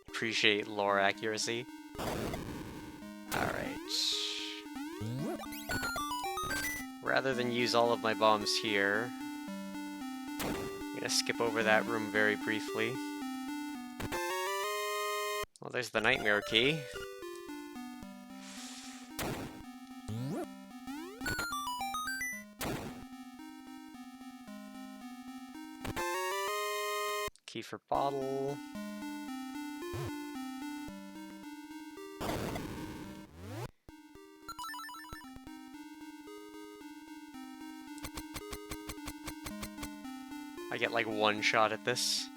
Appreciate lore accuracy. Alright. Rather than use all of my bombs here, I'm gonna skip over that room very briefly. Well, there's the nightmare key. Key for bottle. I get like one shot at this.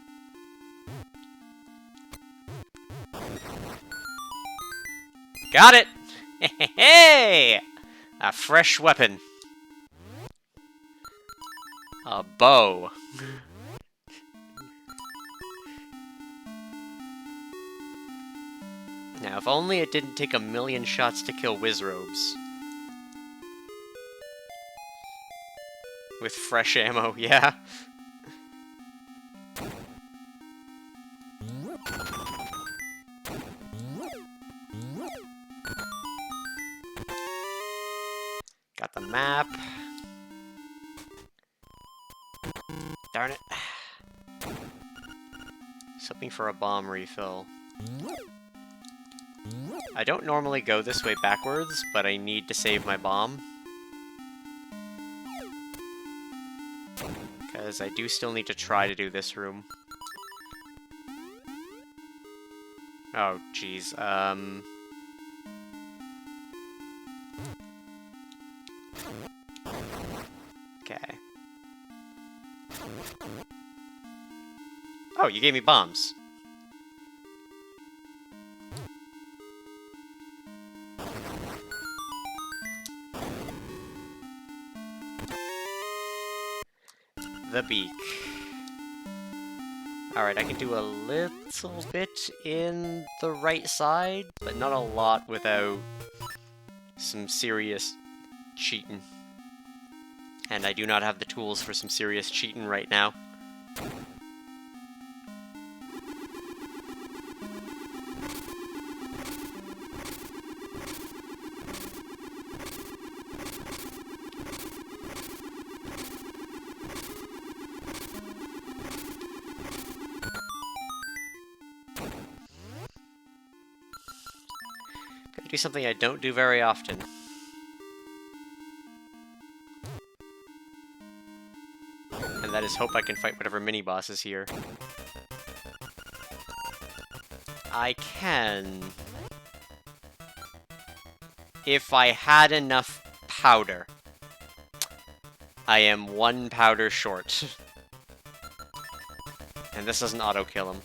Got it! Hey! A fresh weapon. A bow. Now, if only it didn't take 1,000,000 shots to kill Wizrobes. With fresh ammo, yeah. Got the map. Darn it. Just hoping for a bomb refill. I don't normally go this way backwards, but I need to save my bomb. Because I do still need to try to do this room. Oh, jeez. Okay. Oh, you gave me bombs. The beak. Alright, I can do a little bit in the right side, but not a lot without some serious cheating. And I do not have the tools for some serious cheating right now. Gotta do something I don't do very often. And that is hope I can fight whatever mini-boss is here. I can... if I had enough powder. I am 1 powder short. And this doesn't auto-kill him.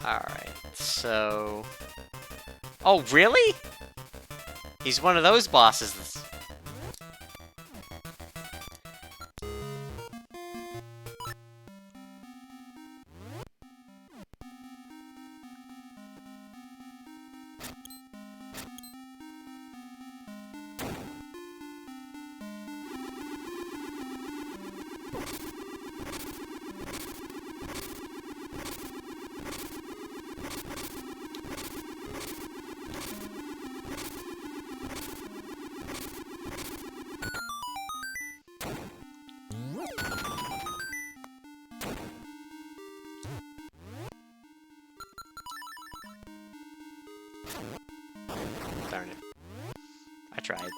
Alright, so... Oh, really? He's one of those bosses that's... Darn it. I tried.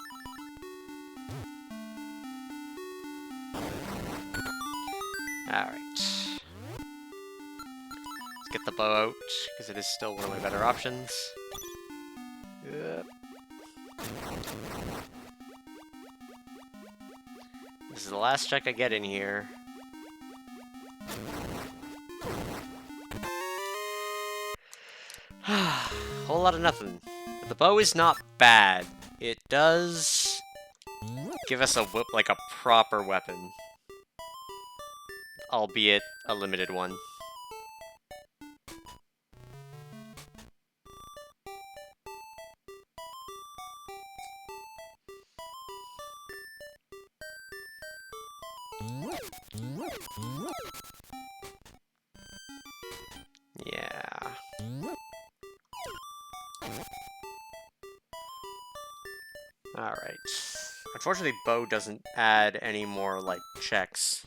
Alright. Let's get the bow out, because it is still one of my better options. Yep. This is the last check I get in here. Whole lot of nothing. But the bow is not bad. It does give us a whip, like a proper weapon. Albeit a limited one. Yeah. Alright. Unfortunately, Bo doesn't add any more, like, checks.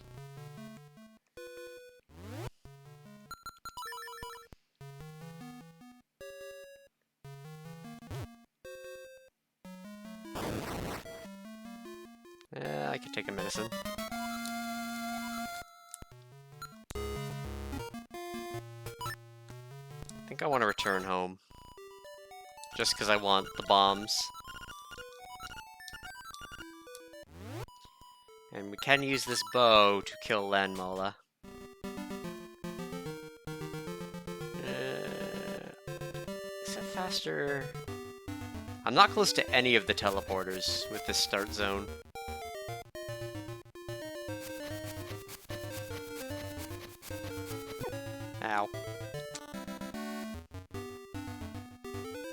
I could take a medicine. I think I want to return home. Just because I want the bombs. And we can use this bow to kill Landmola. Is that faster? I'm not close to any of the teleporters with this start zone. Ow.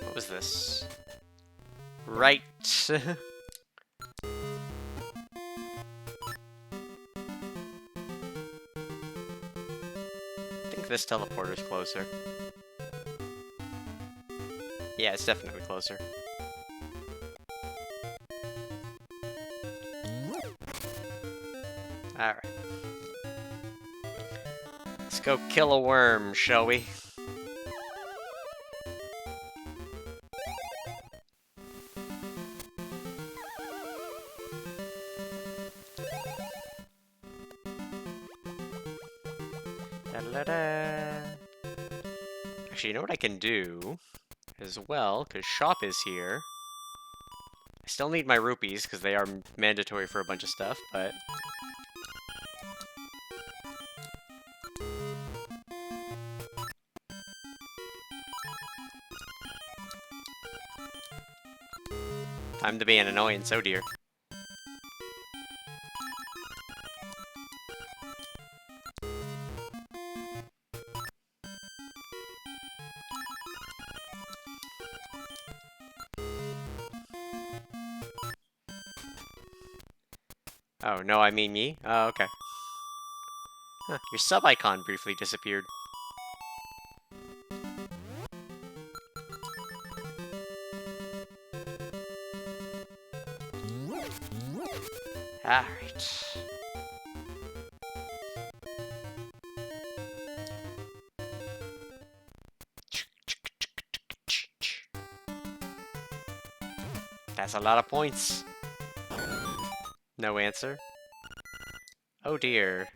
What was this? Right. I think this teleporter's closer. Yeah, it's definitely closer. Alright. Let's go kill a worm, shall we? Da-da-da-da. Actually, you know what I can do as well, because shop is here. I still need my rupees, because they are mandatory for a bunch of stuff, but... Time to be an annoyance, oh dear. Oh, no, I mean me? Oh, okay. Huh, your sub-icon briefly disappeared. Alright. That's a lot of points. No answer. Oh dear.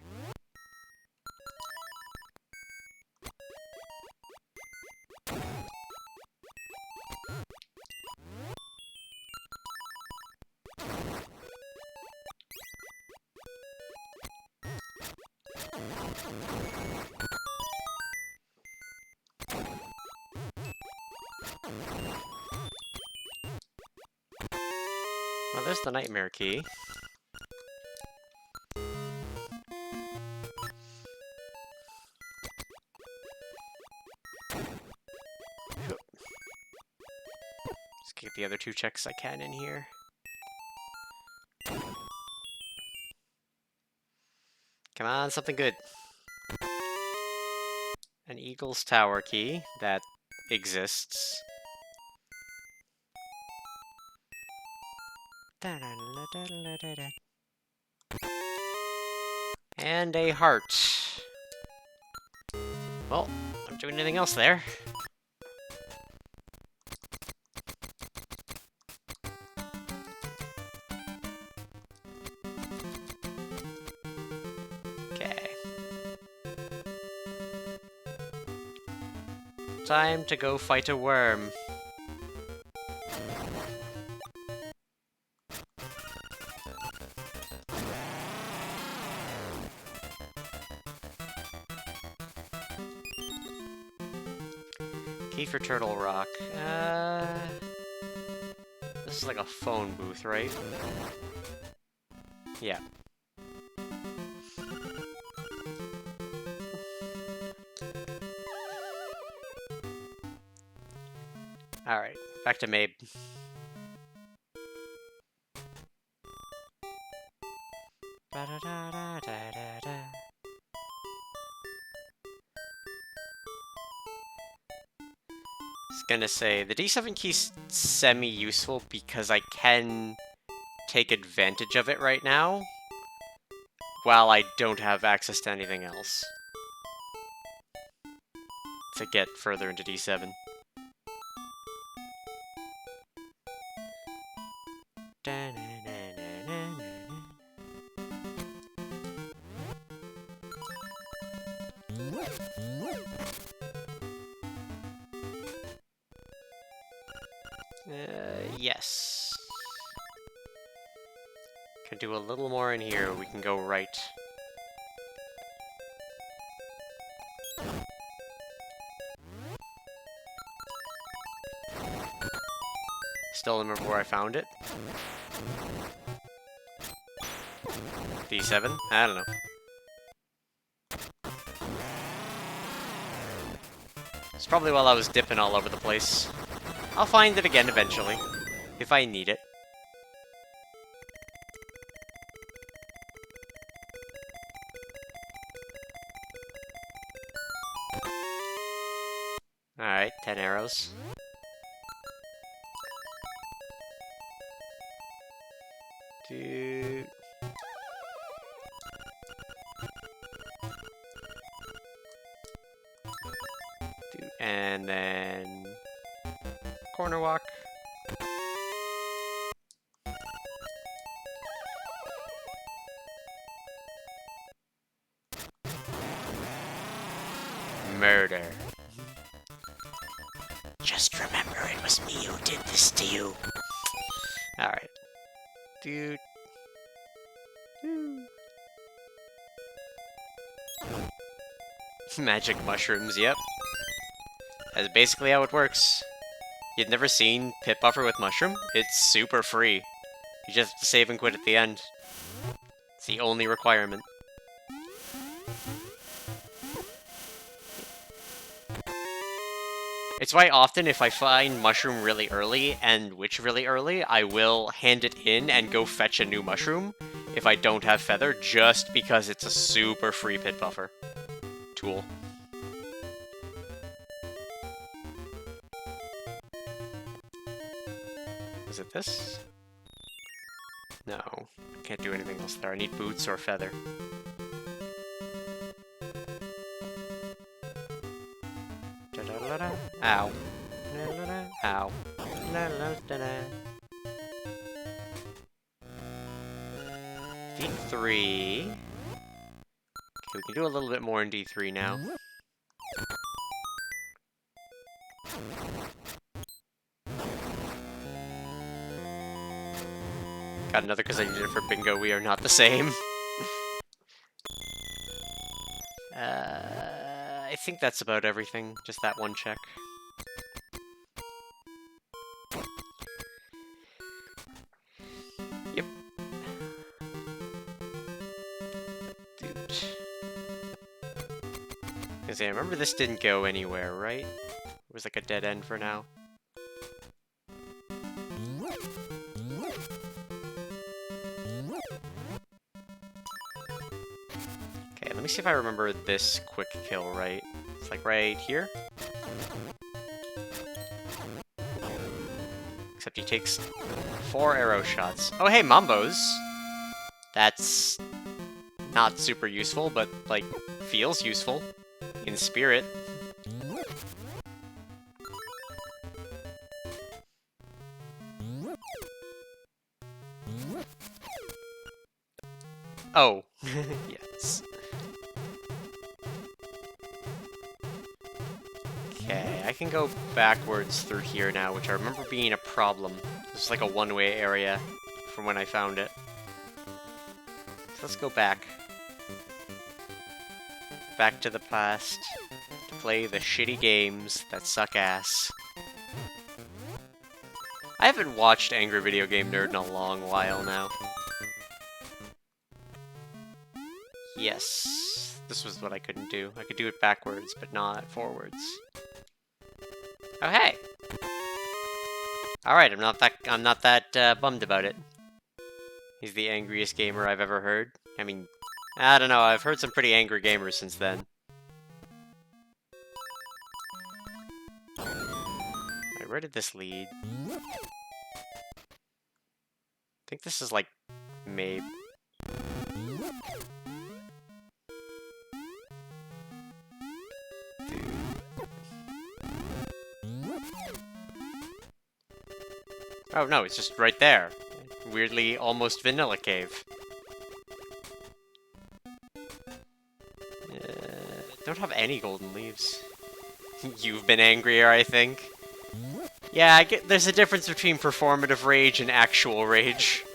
Well, there's the nightmare key. Let's get the other two checks I can in here. Come on, something good. An Eagle's Tower key that exists. And a heart. Well, not doing anything else there. Okay. Time to go fight a worm. Key for Turtle Rock. This is like a phone booth, right? Yeah. Alright, back to Mabe. Ba-da-da-da-da-da-da. was gonna say, the D7 key's semi-useful because I can take advantage of it right now, while I don't have access to anything else. To get further into D7. Yes. Can do a little more in here. We can go right. Still remember where I found it. D7? I don't know. It's probably while I was dipping all over the place. I'll find it again eventually, if I need it. Alright, 10 arrows. Dude. And then... corner walk. Murder. Just remember it was me who did this to you. Alright. Dude. Magic mushrooms, yep. That's basically how it works. You've never seen Pit Buffer with mushroom? It's super free. You just have to save and quit at the end. It's the only requirement. It's why often if I find mushroom really early and witch really early, I will hand it in and go fetch a new mushroom if I don't have feather, just because it's a super free Pit Buffer tool. Is it this? No, can't do anything else there. I need boots or feather. Ow. Ow. D3. Okay, we can do a little bit more in D3 now. Got another because I needed it for bingo. We are not the same. I think that's about everything. Just that one check. Yep. Dude. Because I remember this didn't go anywhere, right? It was like a dead end for now. Okay, let me see if I remember this quick kill right. It's like right here. Except he takes 4 arrow shots. Oh hey, Mambos! That's not super useful, but like, feels useful. In spirit. Oh. Yes. Okay, I can go backwards through here now, which I remember being a problem. It's like a one-way area from when I found it. So let's go back. Back to the past. To play the shitty games that suck ass. I haven't watched Angry Video Game Nerd in a long while now. Yes. This was what I couldn't do. I could do it backwards, but not forwards. Oh hey! Alright, I'm not that bummed about it. He's the angriest gamer I've ever heard. I mean, I don't know, I've heard some pretty angry gamers since then. Wait, where did this lead? I think this is like maybe. Oh no, it's just right there. Weirdly, almost vanilla cave. Don't have any golden leaves. You've been angrier, I think. Yeah, I get there's a difference between performative rage and actual rage.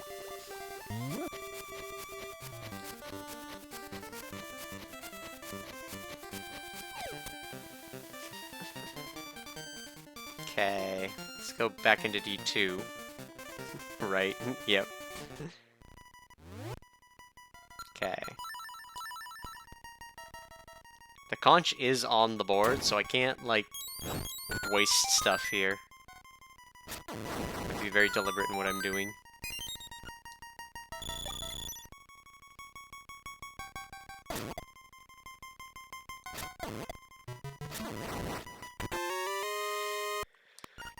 Okay, let's go back into D2. Right, yep. Okay. The conch is on the board, so I can't, like, waste stuff here. I have to be very deliberate in what I'm doing.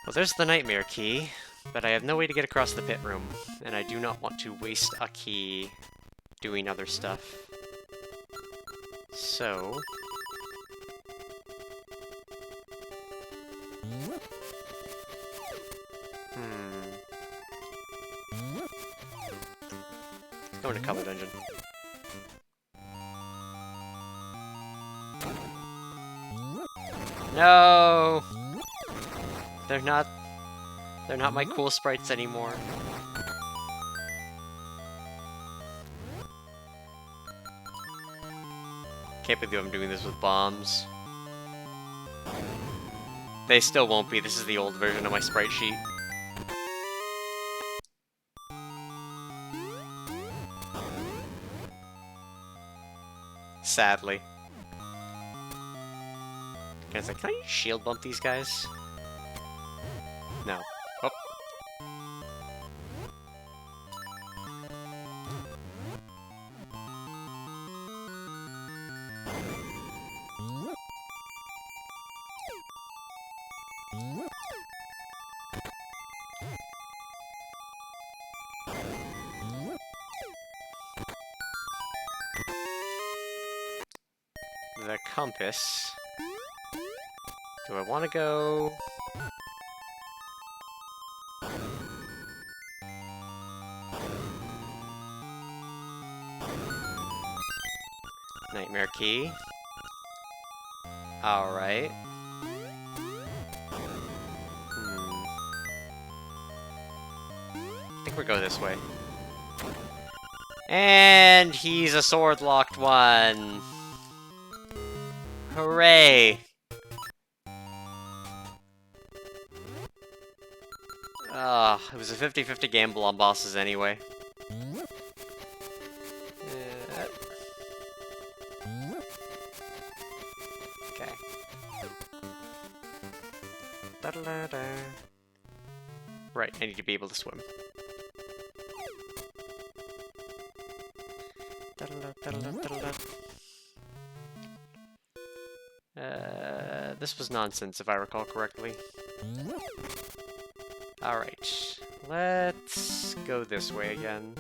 Well, there's the nightmare key, but I have no way to get across the pit room, and I do not want to waste a key doing other stuff. So... Let's go into Color Dungeon. No! They're not my cool sprites anymore. Can't believe I'm doing this with bombs. They still won't be. This is the old version of my sprite sheet. Sadly. Can I shield bump these guys? No. Oh. The compass. Do I want to go... Nightmare key. Alright. I think we'll go this way. And he's a sword-locked one. Hooray! It was a 50-50 gamble on bosses anyway. Okay. Da-da-da-da. Right, I need to be able to swim. This was nonsense, if I recall correctly. Alright, let's go this way again.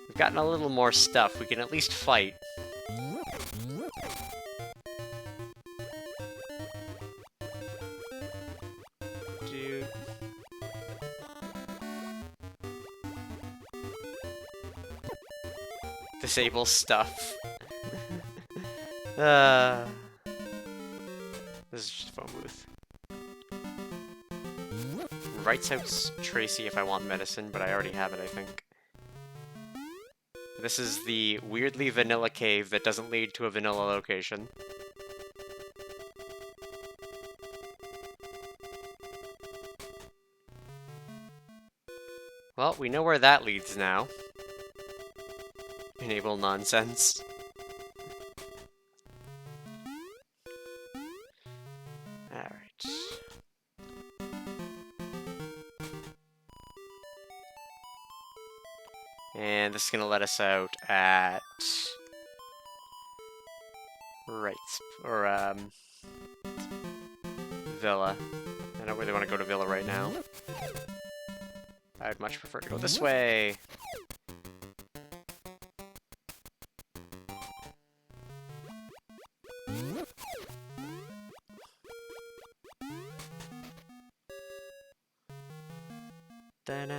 We've gotten a little more stuff, we can at least fight. Dude. Disable stuff. This is just a phone booth. Writes out Tracy if I want medicine, but I already have it, I think. This is the weirdly vanilla cave that doesn't lead to a vanilla location. Well, we know where that leads now. Enable nonsense. Alright. And this is gonna let us out at... Right. Or, Villa. I don't really want to go to Villa right now. I would much prefer to go this way. Da-da.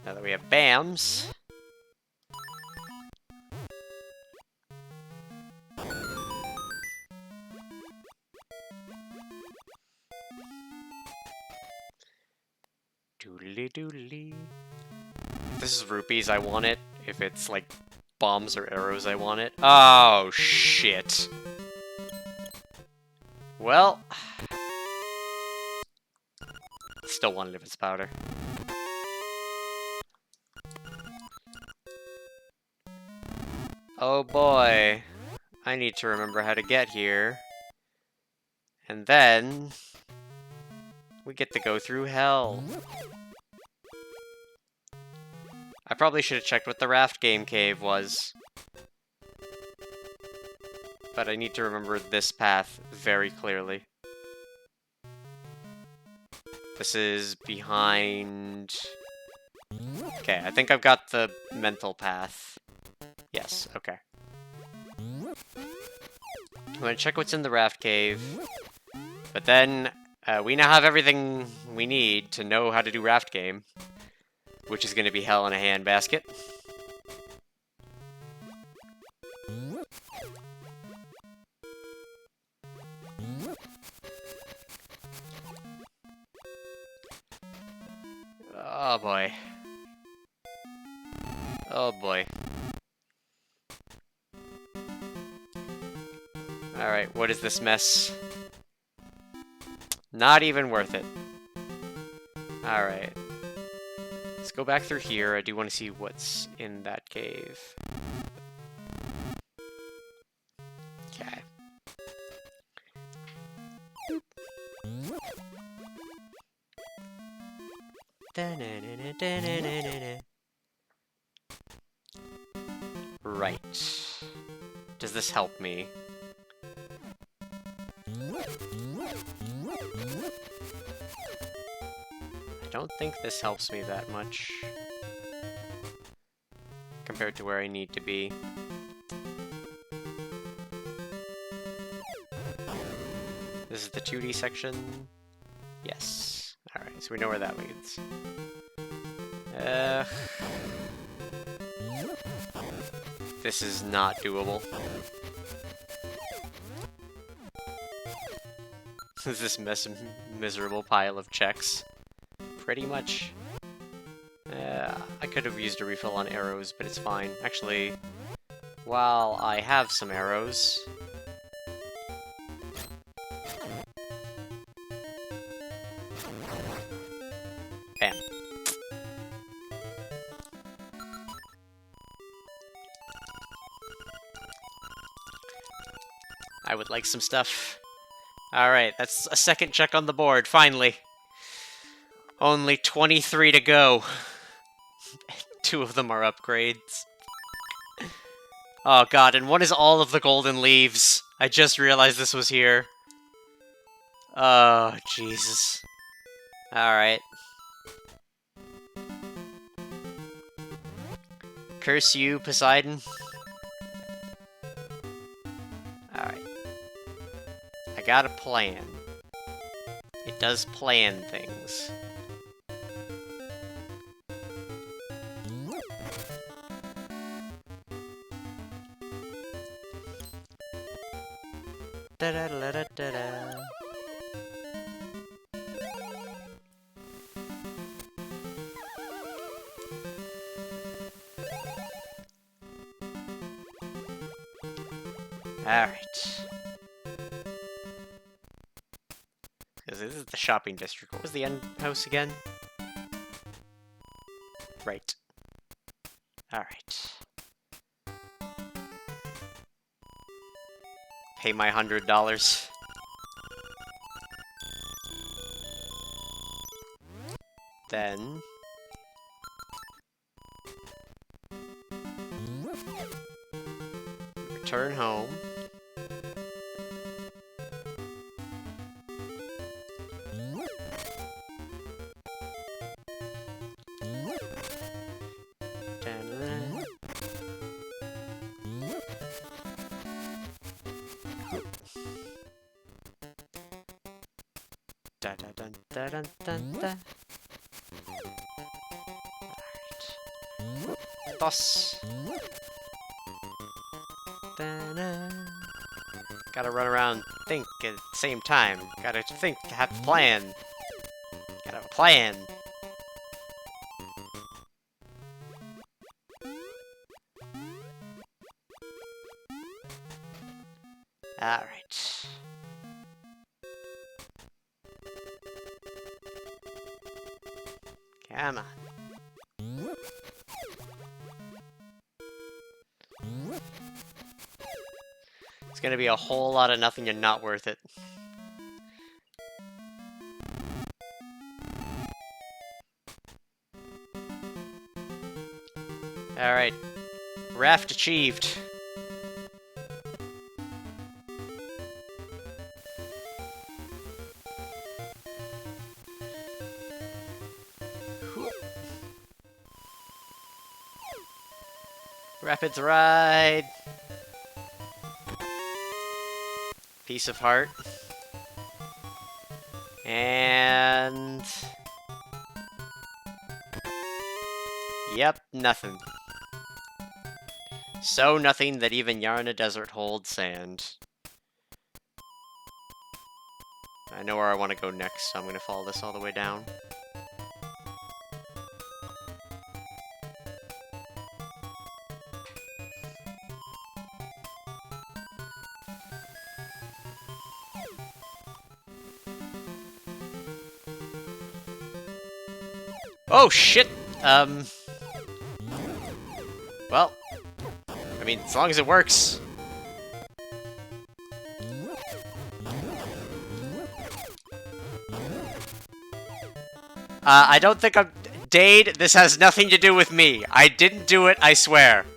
Now that we have BAMs. Doodly doodly. If this is rupees, I want it. If it's like bombs or arrows, I want it. Oh, shit. Well. Still want it if it's powder. Oh boy. I need to remember how to get here. And then we get to go through hell. I probably should have checked what the raft game cave was. But I need to remember this path very clearly. This is behind... Okay, I think I've got the mental path. Yes, okay. I'm gonna check what's in the raft cave. But then, we now have everything we need to know how to do raft game. Which is gonna be hell in a handbasket. Oh boy. Oh boy. Alright, what is this mess? Not even worth it. Alright. Let's go back through here. I do want to see what's in that cave. Okay. Right. Does this help me? I don't think this helps me that much. Compared to where I need to be. This is the 2D section. Yes. Alright, so we know where that leads. This is not doable. This miserable pile of checks. Pretty much. I could have used a refill on arrows, but it's fine. Actually, while I have some arrows... Bam. I would like some stuff. Alright, that's a second check on the board, finally. Only 23 to go. 2 of them are upgrades. Oh god, and one is all of the golden leaves. I just realized this was here. Oh, Jesus. Alright. Curse you, Poseidon. Alright. I got a plan. It does plan things. Da-da-da-da-da-da. Alright. Because this is the shopping district. What was the end house again? Right. Alright. Pay my $100. Then... Return home. Da da dun da dun dun da. Alright. Boss. Da-na. Gotta run around, think at the same time. Gotta think, have a plan. Gotta have a plan. Alright. Come on. It's gonna be a whole lot of nothing and not worth it. Alright. Raft achieved. Rapids ride. Piece of heart. And... Yep, nothing. So nothing that even Yarna Desert holds sand. I know where I want to go next, so I'm going to follow this all the way down. Oh, shit! Well, I mean, as long as it works. I don't think I'm... Dade, this has nothing to do with me. I didn't do it, I swear.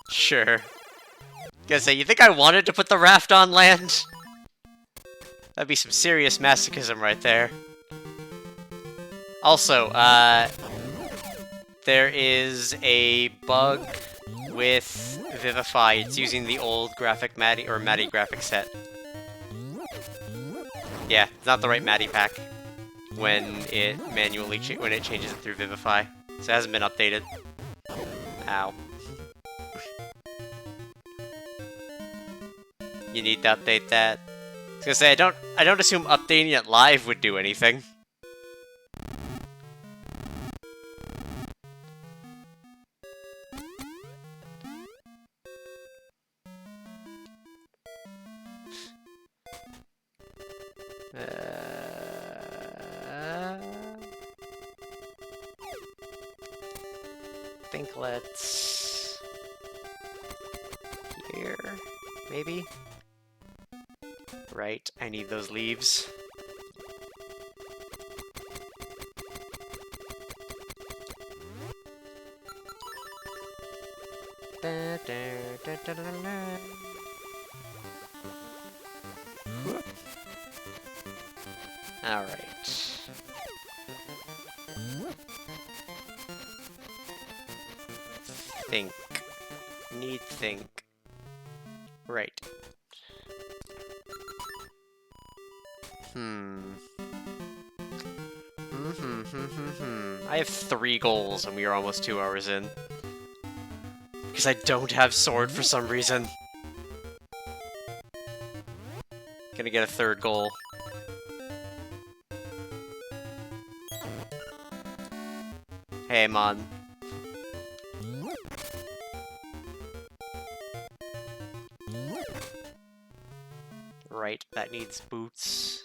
Sure. Gonna say, you think I wanted to put the raft on land? That'd be some serious masochism right there. Also, there is a bug with Vivify. It's using the old graphic Maddie or Maddie graphic set. Yeah, it's not the right Maddie pack when it manually when it changes it through Vivify. So it hasn't been updated. Ow. You need to update that. I was gonna say, I don't assume updating it live would do anything. I think let's... Here, maybe? Right, I need those leaves. Da, da, da, da, da, da. Alright. Think. Need think. Right. I have 3 goals and we are almost 2 hours in. Because I don't have sword for some reason. Gonna get a 3rd goal. Hey, Mon. Right, that needs boots.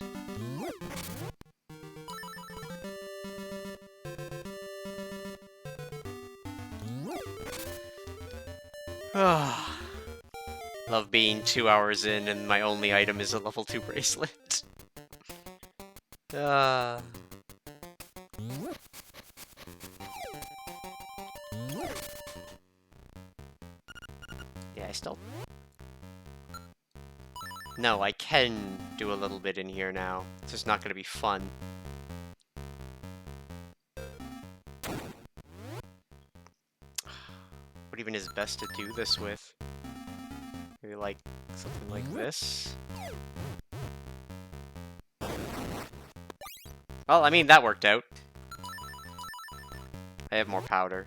Love being 2 hours in and my only item is a level 2 bracelet. Yeah, I still... No, I can do a little bit in here now. It's just not gonna be fun. What even is best to do this with? Maybe like something like this? Well, I mean, that worked out. I have more powder.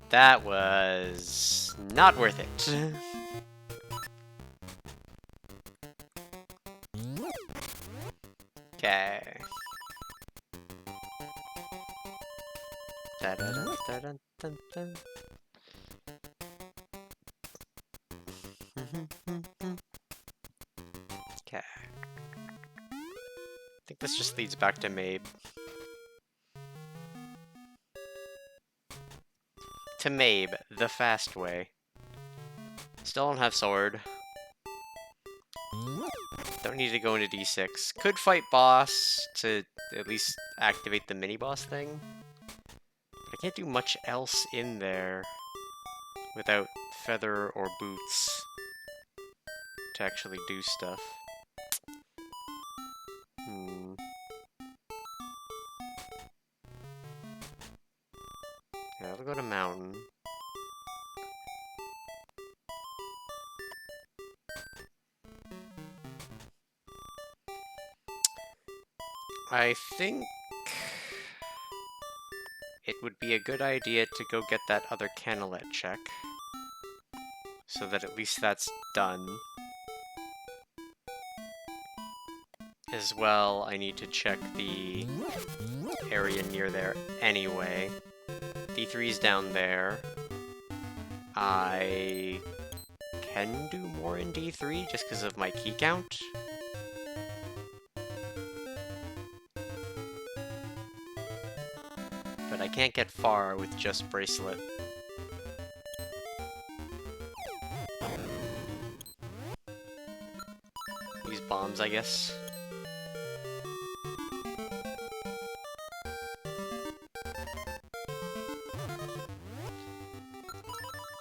That was not worth it. Okay. Okay. I think this just leads back to Mabe. To Mabe, the fast way. Still don't have sword. Don't need to go into D6. Could fight boss to at least activate the mini-boss thing. But I can't do much else in there without feather or boots to actually do stuff. Yeah, I'll go to mountain. I think it would be a good idea to go get that other Canalet check, so that at least that's done. As well, I need to check the area near there anyway. D3's down there. I can do more in D3 just because of my key count. But I can't get far with just bracelet. Use bombs, I guess.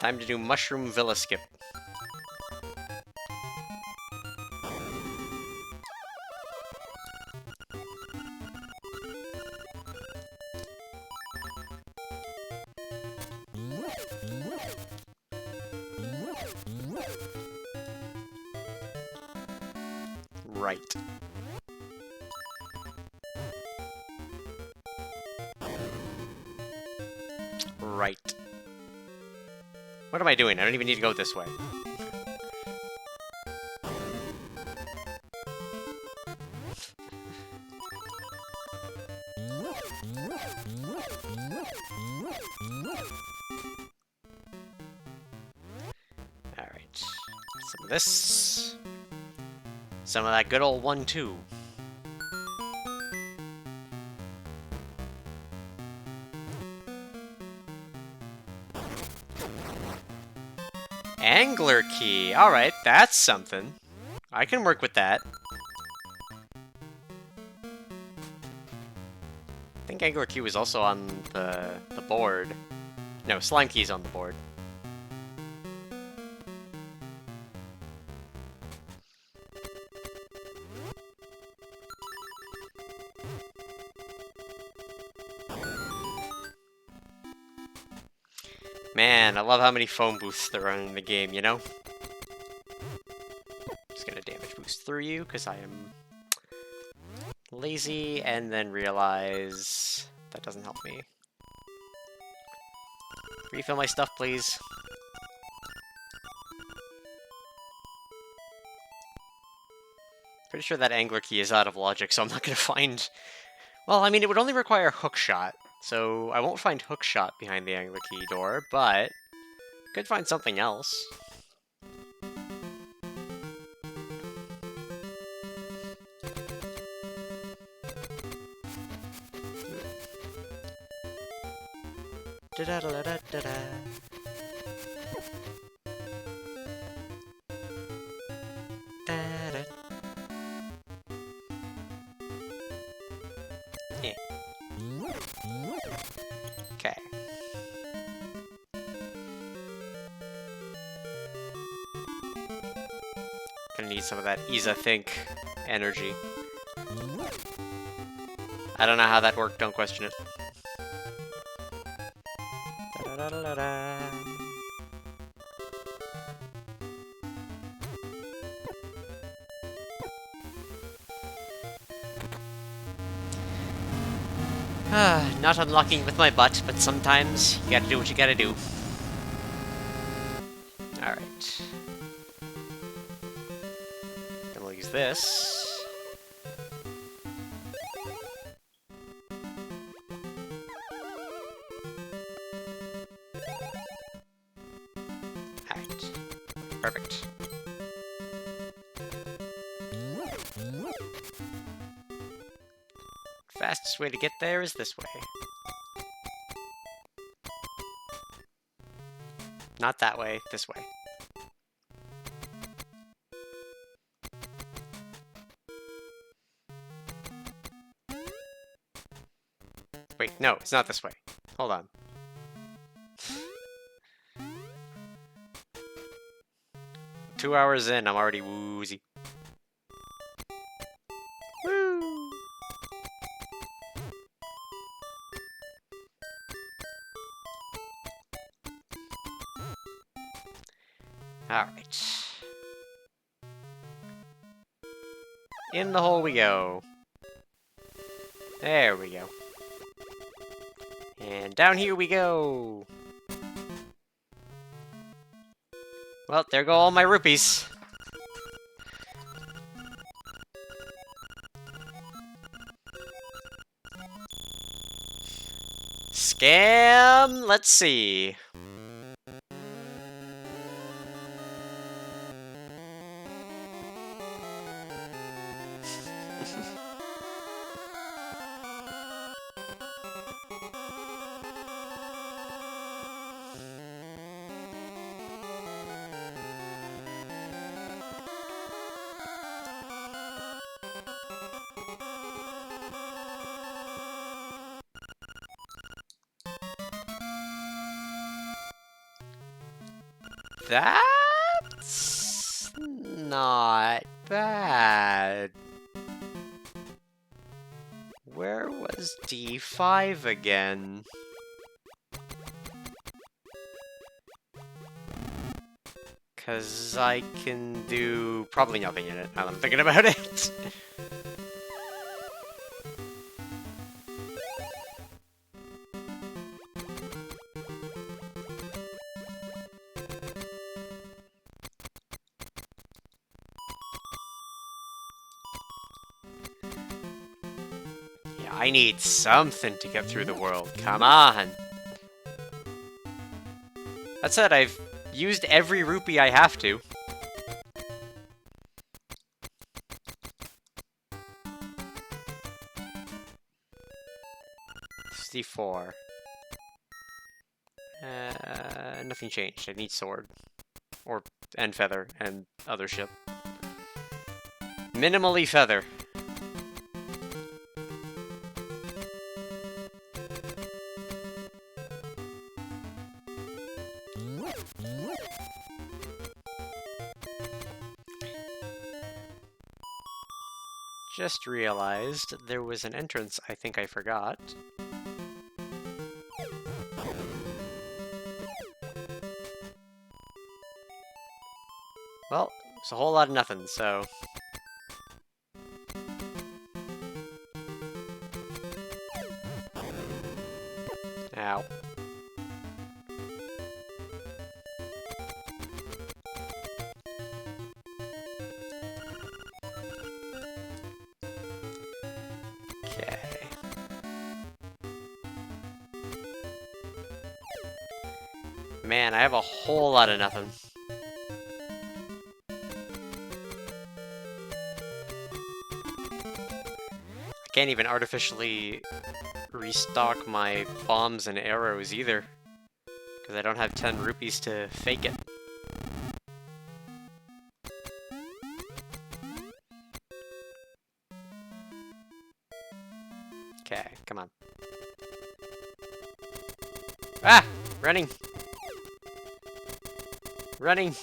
Time to do Mushroom Villa Skip. Right. Right. What am I doing? I don't even need to go this way. Alright. Some of this. Some of that good old 1-2. Angler key. Alright, that's something. I can work with that. I think Angler key was also on the board. No, Slime key's on the board. Man, I love how many foam boosts there are in the game, you know? Just gonna damage boost through you, because I am lazy, and then realize that doesn't help me. Refill my stuff, please. Pretty sure that Angler key is out of logic, so I'm not gonna find... Well, I mean, it would only require hook shot, So I won't find hookshot behind the angler key door, but could find something else. Da-da-da-da-da-da. Da-da. Yeah. Okay. Gonna need some of that Isa Think energy. I don't know how that worked, don't question it. Da-da-da-da-da. Not unlocking with my butt, but sometimes you gotta do what you gotta do. Alright. Then we'll use this. Alright. Perfect. Fastest way to get there is this way. Not that way, this way. Wait, no, it's not this way. Hold on. Two hours in, I'm already woozy. Woo! Alright. In the hole we go. There we go. And down here we go! Well, there go all my rupees. Scam! Let's see. That's not bad. Where was D5 again? Cause I can do probably nothing in it now that I'm thinking about it. I need something to get through the world. Come on! That said, I've used every rupee I have to. D4. Nothing changed. I need sword. And feather. And other ship. Minimally feather. Just realized there was an entrance I think I forgot. Well, it's a whole lot of nothing, so... Ow. Okay. Man, I have a whole lot of nothing. I can't even artificially restock my bombs and arrows either, because I don't have 10 rupees to fake it. Okay, come on. Ah! Running! Running!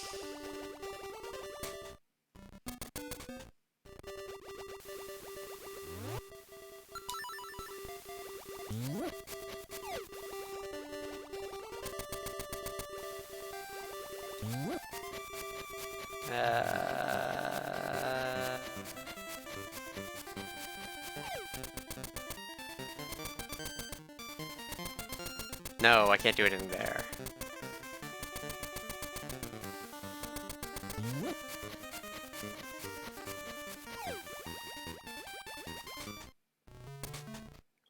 No, I can't do anything there.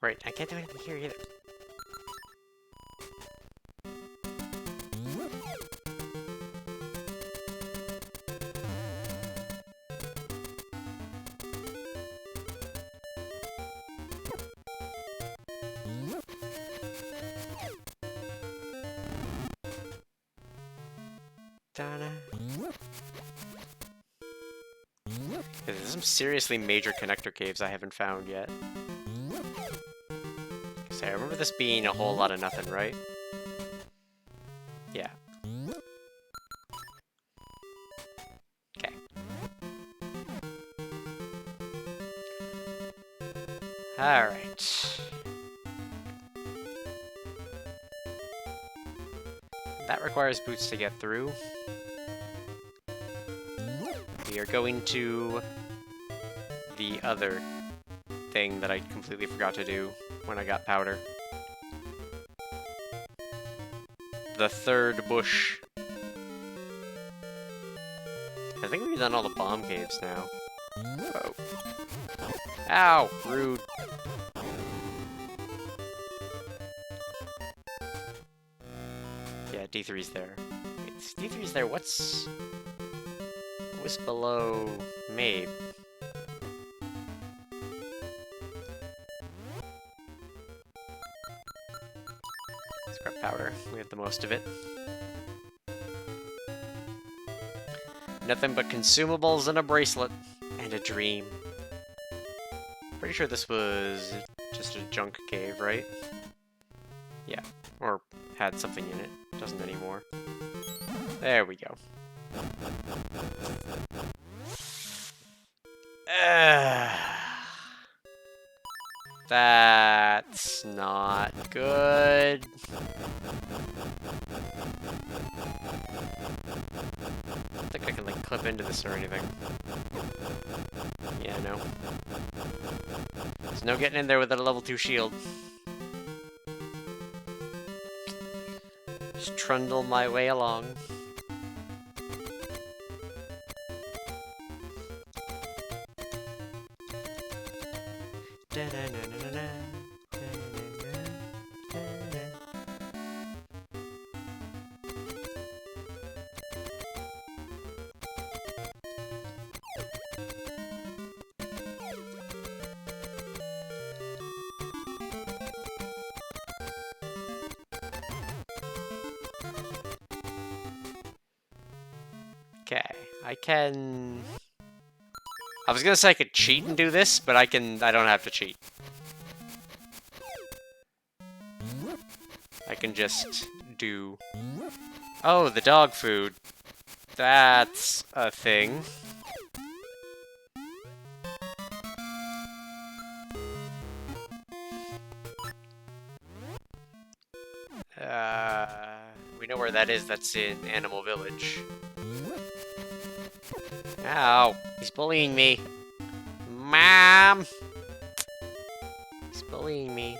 Right, I can't do anything here either. There's some seriously major connector caves I haven't found yet. So I remember this being a whole lot of nothing, right? Yeah. Okay. Alright. That requires boots to get through. We are going to the other thing that I completely forgot to do when I got powder. The third bush. I think we've done all the bomb caves now. Oh. Ow! Rude. Yeah, D3's there. Wait, D3's there. What's below Mabe? Scrap powder. We have the most of it. Nothing but consumables and a bracelet. And a dream. Pretty sure this was just a junk cave, right? Yeah. Or had something in it. Doesn't anymore. There we go. That's not good. I don't think I can, like, clip into this or anything. Yeah, no. There's no getting in there without a level 2 shield. Just trundle my way along. Okay, I can... I was gonna say I could cheat and do this, but I don't have to cheat. I can just do... Oh, the dog food. That's a thing. We know where that is. That's in Animal Village. Ow! He's bullying me. Mom! He's bullying me.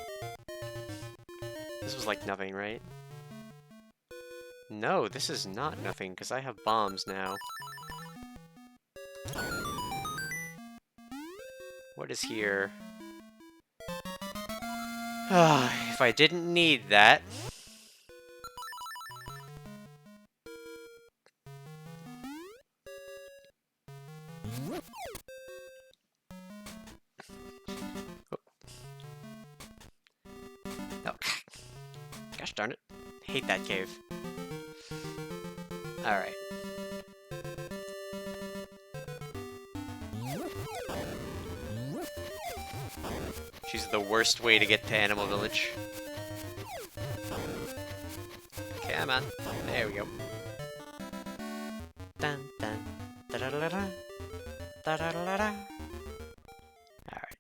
This was like nothing, right? No, this is not nothing, because I have bombs now. What is here? If I didn't need that... Gosh darn it. Hate that cave. Alright. She's the worst way to get to Animal Village. Come on. There we go. Dun dun. Da da da da. Da da da da. Alright.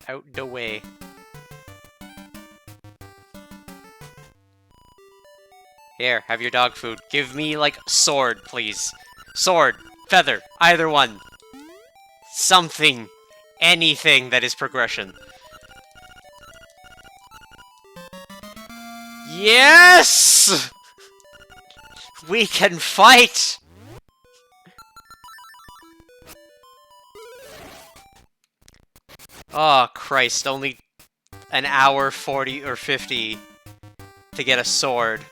Out the way. Here, have your dog food. Give me, like, sword, please. Sword, feather, either one. Something. Anything that is progression. Yes! We can fight! Oh, Christ, only an hour 40 or 50 to get a sword.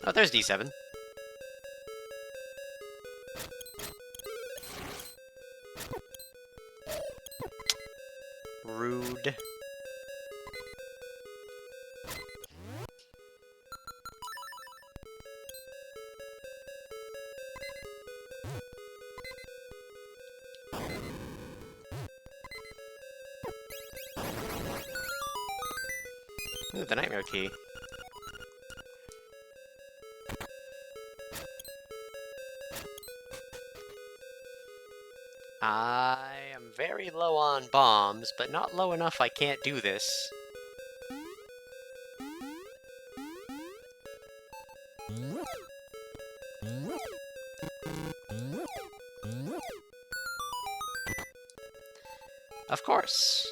Oh, there's D7. Rude. Ooh, the Nightmare Key. I am very low on bombs, but not low enough I can't do this. Of course.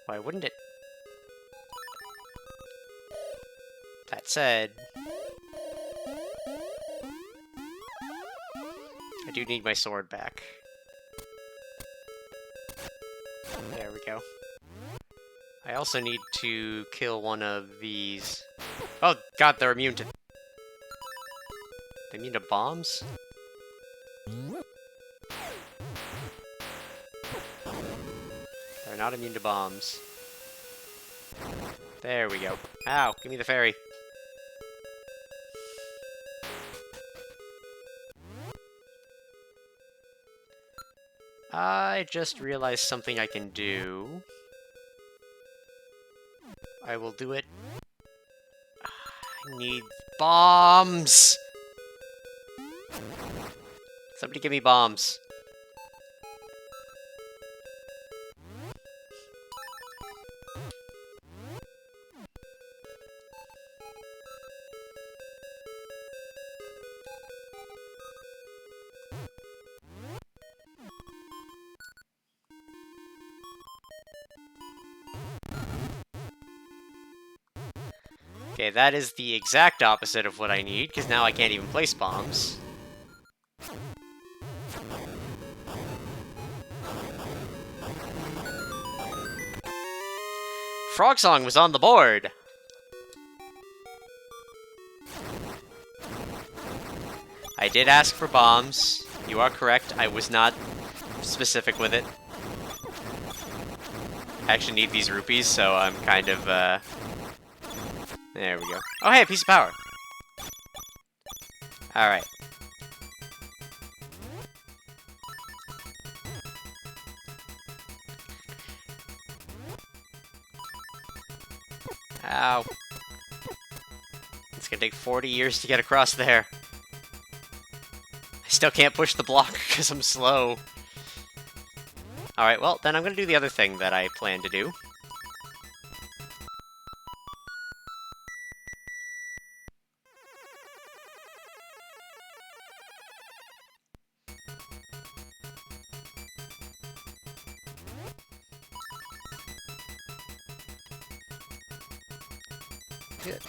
Why wouldn't it? That said, I do need my sword back. There we go. I also need to kill one of these. Oh god, they're immune to... They immune to bombs? They're not immune to bombs. There we go. Ow, give me the fairy. I just realized something I can do. I will do it. I need bombs! Somebody give me bombs. Okay, that is the exact opposite of what I need, because now I can't even place bombs. Frog Song was on the board! I did ask for bombs. You are correct, I was not specific with it. I actually need these rupees, so I'm kind of, There we go. Oh, hey, a piece of power. Alright. Ow. It's gonna take 40 years to get across there. I still can't push the block because I'm slow. Alright, well, then I'm gonna do the other thing that I plan to do. Good.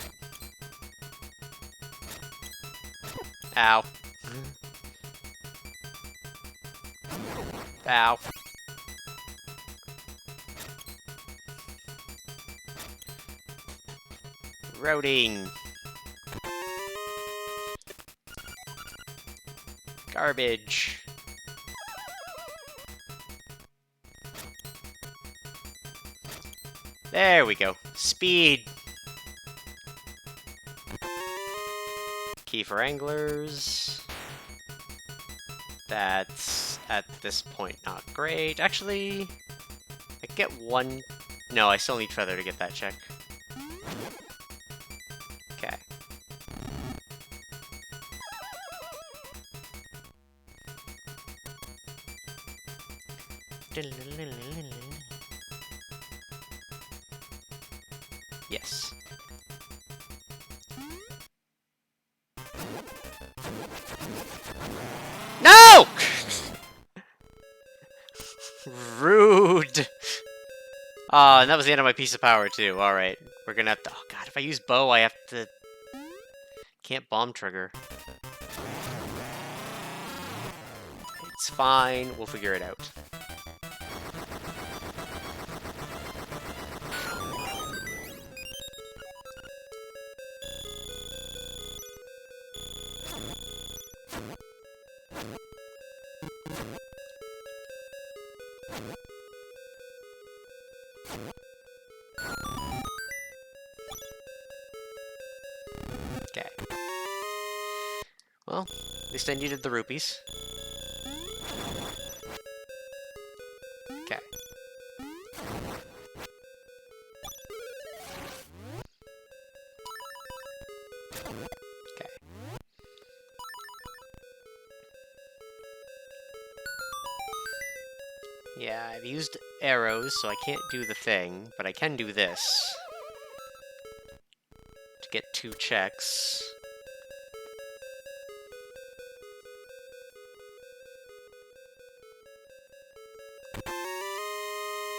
Ow. Ow. Roading. Garbage. There we go. Speed! Key for anglers. That's, at this point, not great. Actually, I get one... No, I still need feather to get that check. Okay. Yes. No! Rude! And that was the end of my piece of power, too. Alright. We're gonna have to... Oh, God. If I use bow, I have to... Can't bomb trigger. It's fine. We'll figure it out. Okay. Well, at least I needed the rupees. Okay. Okay. Yeah, I've used arrows, so I can't do the thing, but I can do this. To get 2 checks.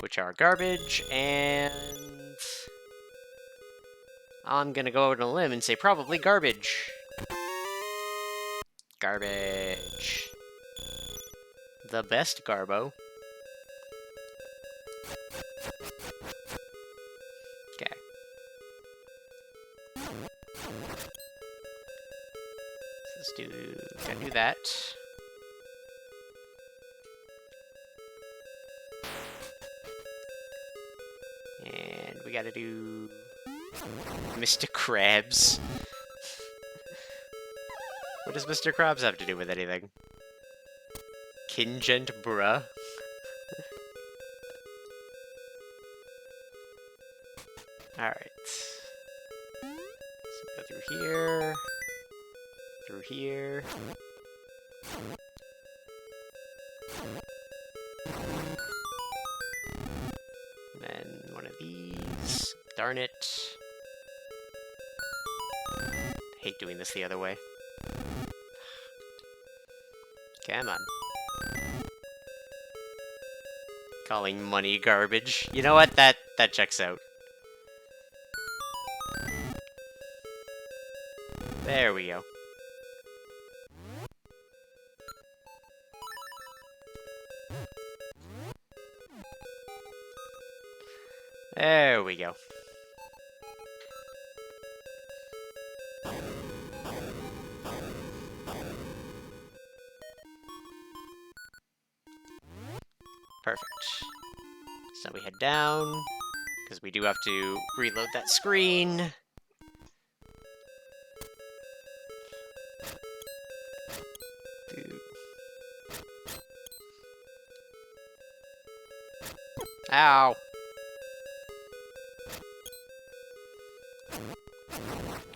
Which are garbage, and... I'm gonna go out on a limb and say probably garbage. Garbage. The best Garbo. Okay. Let's gotta do that. And we gotta do... Mr. Krabs. What does Mr. Krabs have to do with anything? Kingent bruh. Alright. So go through here. Through here. And then one of these. Darn it. Hate doing this the other way. Come on. Calling money garbage. You know what? That checks out. There we go. There we go. Perfect. So we head down, because we do have to reload that screen. Ow.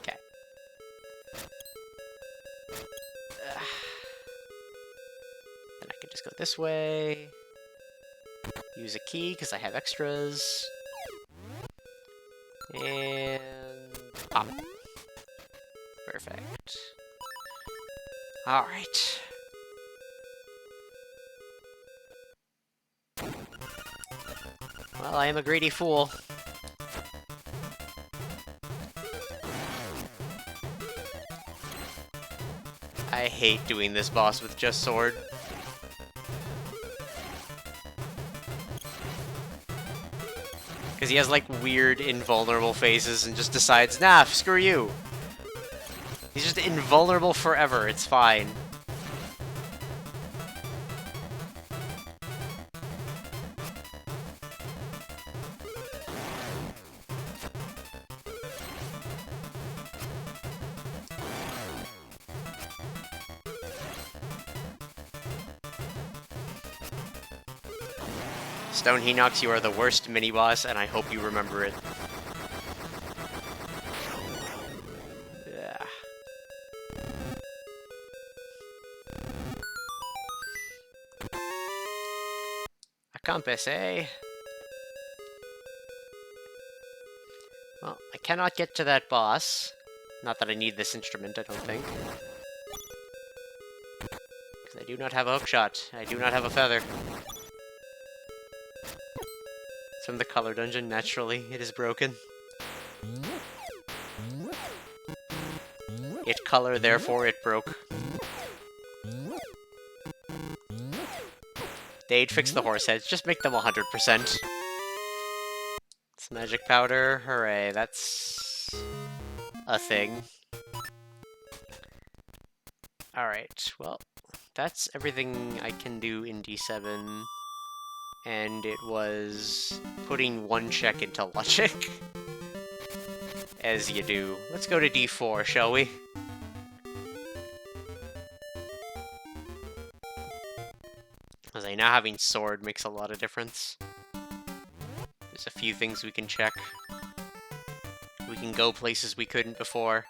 Okay. Then I can just go this way. Use a key, because I have extras. And... pop. Perfect. Alright. Well, I am a greedy fool. I hate doing this boss with just sword. Because he has, like, weird, invulnerable phases and just decides, nah, screw you. He's just invulnerable forever, it's fine. Stone Hinox, you are the worst mini-boss, and I hope you remember it. Yeah. A compass, eh? Well, I cannot get to that boss. Not that I need this instrument, I don't think. Because I do not have a hookshot. I do not have a feather. It's from the color dungeon, naturally. It is broken. It color, therefore it broke. They'd fix the horse heads, just make them 100%. It's magic powder, hooray, that's a thing. Alright, well, that's everything I can do in D7. And it was putting one check into logic. As you do. Let's go to D4, shall we? As I now having sword makes a lot of difference. There's a few things we can check. We can go places we couldn't before.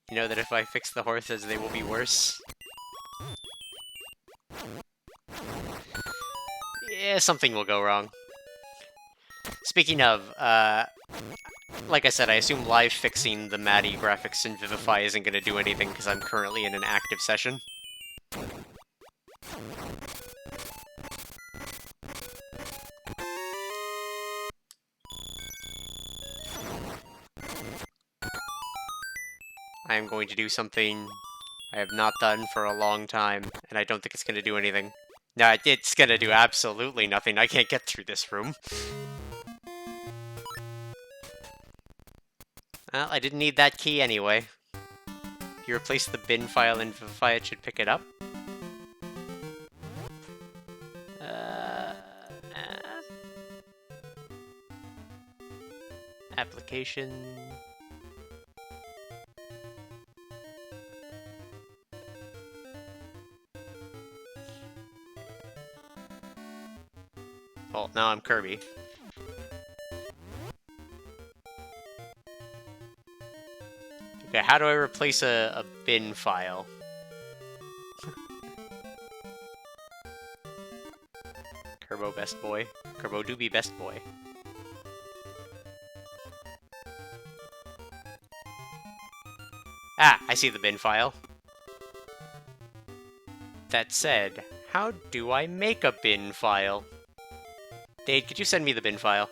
You know that if I fix the horses, they will be worse. Yeah, something will go wrong. Speaking of, like I said, I assume live fixing the Maddie graphics in Vivify isn't going to do anything because I'm currently in an active session. I am going to do something I have not done for a long time, and I don't think it's going to do anything. No, it's going to do absolutely nothing. I can't get through this room. Well, I didn't need that key anyway. If you replace the bin file in Vivify, it should pick it up. Application... Well, now I'm Kirby. Okay, how do I replace a bin file? Kerbo best boy. Kerbo do be best boy. Ah, I see the bin file. That said, how do I make a bin file? Dade, could you send me the bin file?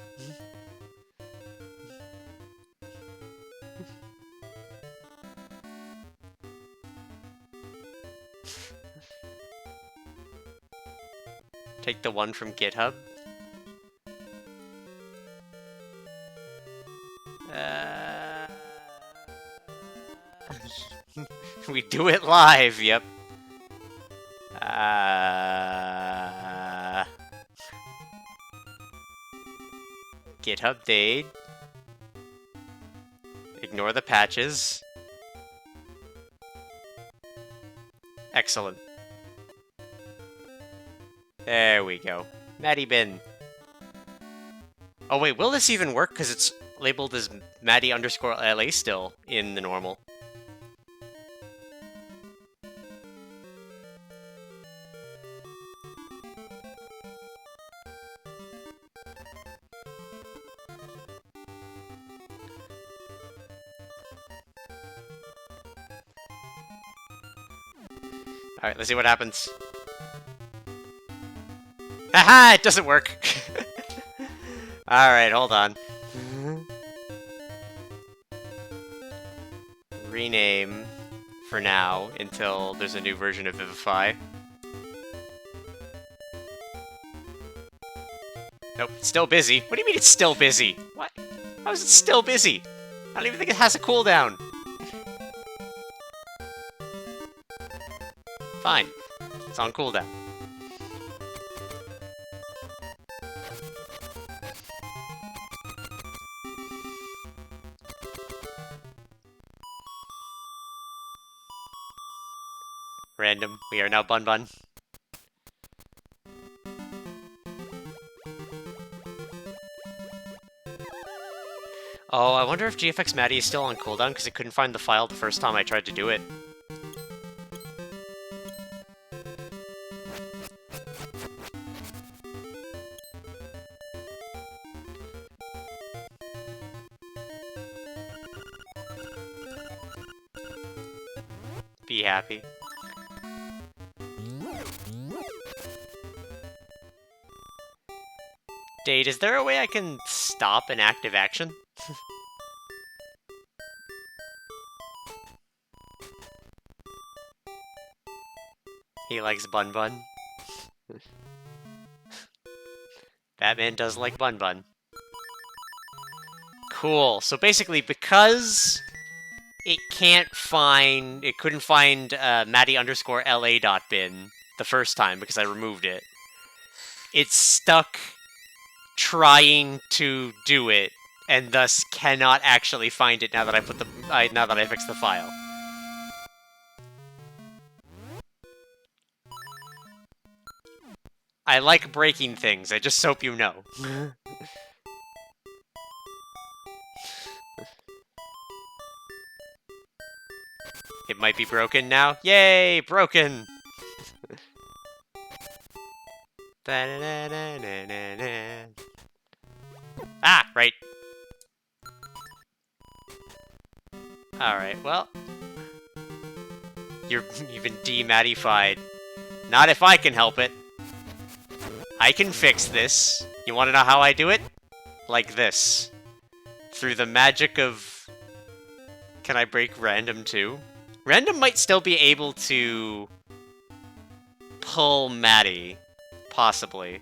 Take the one from GitHub. We do it live, yep. GitHub Dade. Ignore the patches. Excellent. There we go. Maddie bin. Oh wait, will this even work? Because it's labeled as Maddie_LA still in the normal. Alright, let's see what happens. Haha, it doesn't work! Alright, hold on. Rename for now until there's a new version of Vivify. Nope, it's still busy. What do you mean it's still busy? What? How is it still busy? I don't even think it has a cooldown. Fine. It's on cooldown. Random. We are now Bun Bun. Oh, I wonder if GFX Maddie is still on cooldown because it couldn't find the file the first time I tried to do it. Be happy. Dade, is there a way I can stop an active action? He likes Bun Bun. Batman does like Bun Bun. Cool. So basically, because it couldn't find Maddie_LA.bin the first time because I removed it. It's stuck trying to do it, and thus cannot actually find it now that I fixed the file. I like breaking things, I just hope you know. It might be broken now. Yay! Broken! Ah! Right. Alright, well. You've been de-mattified. Not if I can help it. I can fix this. You want to know how I do it? Like this. Through the magic of... Can I break Random too? Random might still be able to... pull Maddie. Possibly.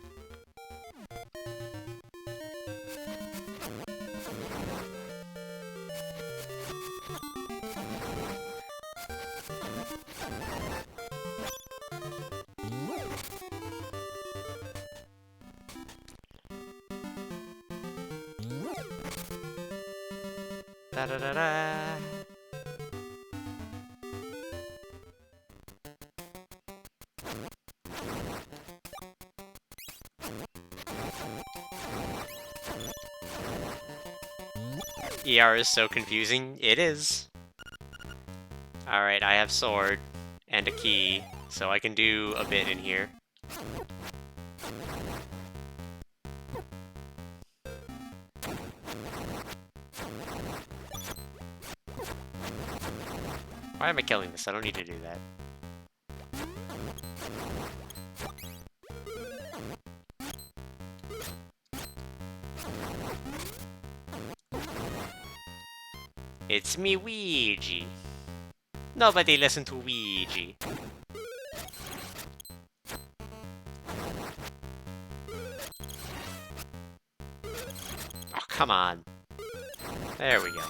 Da-da-da-da. ER is so confusing. It is. Alright, I have sword and a key, so I can do a bit in here. Why am I killing this? I don't need to do that. It's me, Ouija. Nobody listen to Ouija. Oh, come on. There we go.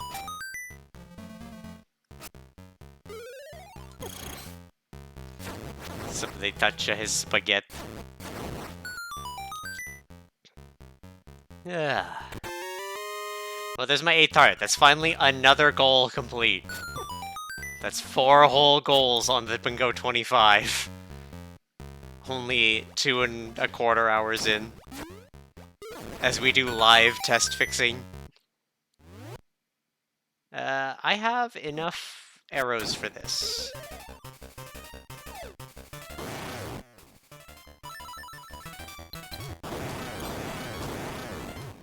Somebody touch his spaghetti. Yeah. Well, there's my 8th target. That's finally another goal complete. That's 4 whole goals on the Bingo 25. Only 2¼ hours in. As we do live test fixing. I have enough arrows for this.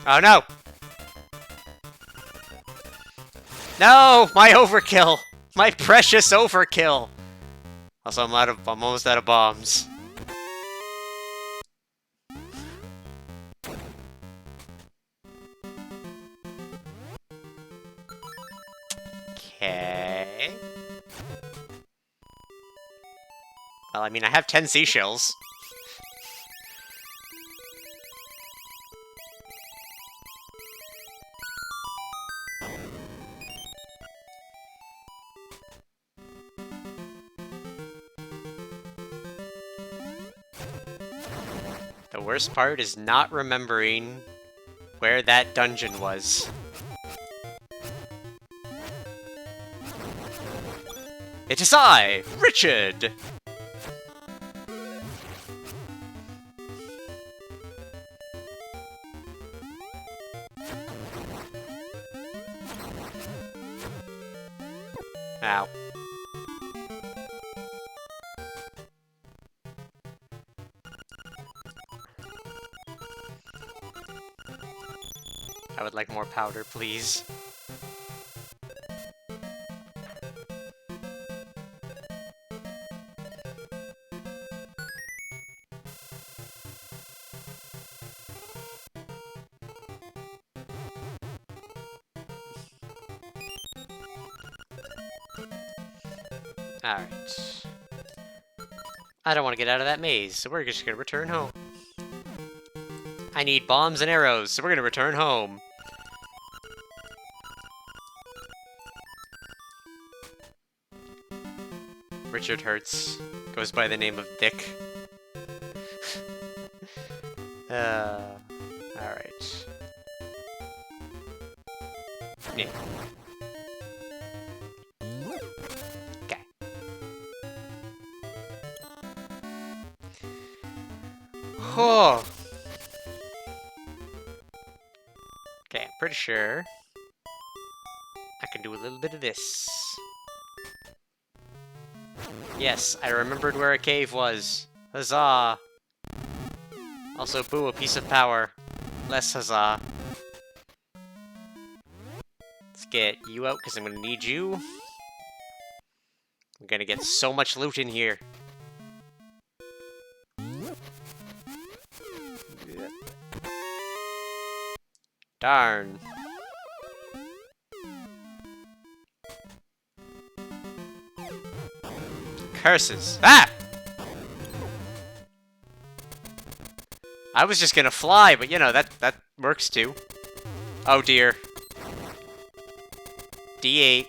Oh no! No! My overkill! My precious overkill! Also, I'm almost out of bombs. Okay. Well, I mean, I have 10 seashells. The worst part is not remembering where that dungeon was. It is I, Richard! I would like more powder, please. Alright. I don't want to get out of that maze, so we're just gonna return home. I need bombs and arrows, so we're gonna return home. Richard Hertz goes by the name of Dick. Alright. Yeah. Okay. Oh. Okay, I'm pretty sure I can do a little bit of this. Yes, I remembered where a cave was. Huzzah! Also, boo, a piece of power. Less huzzah. Let's get you out, because I'm going to need you. I'm going to get so much loot in here. Darn. Curses. Ah! I was just gonna fly, but you know, that works too. Oh dear. D8.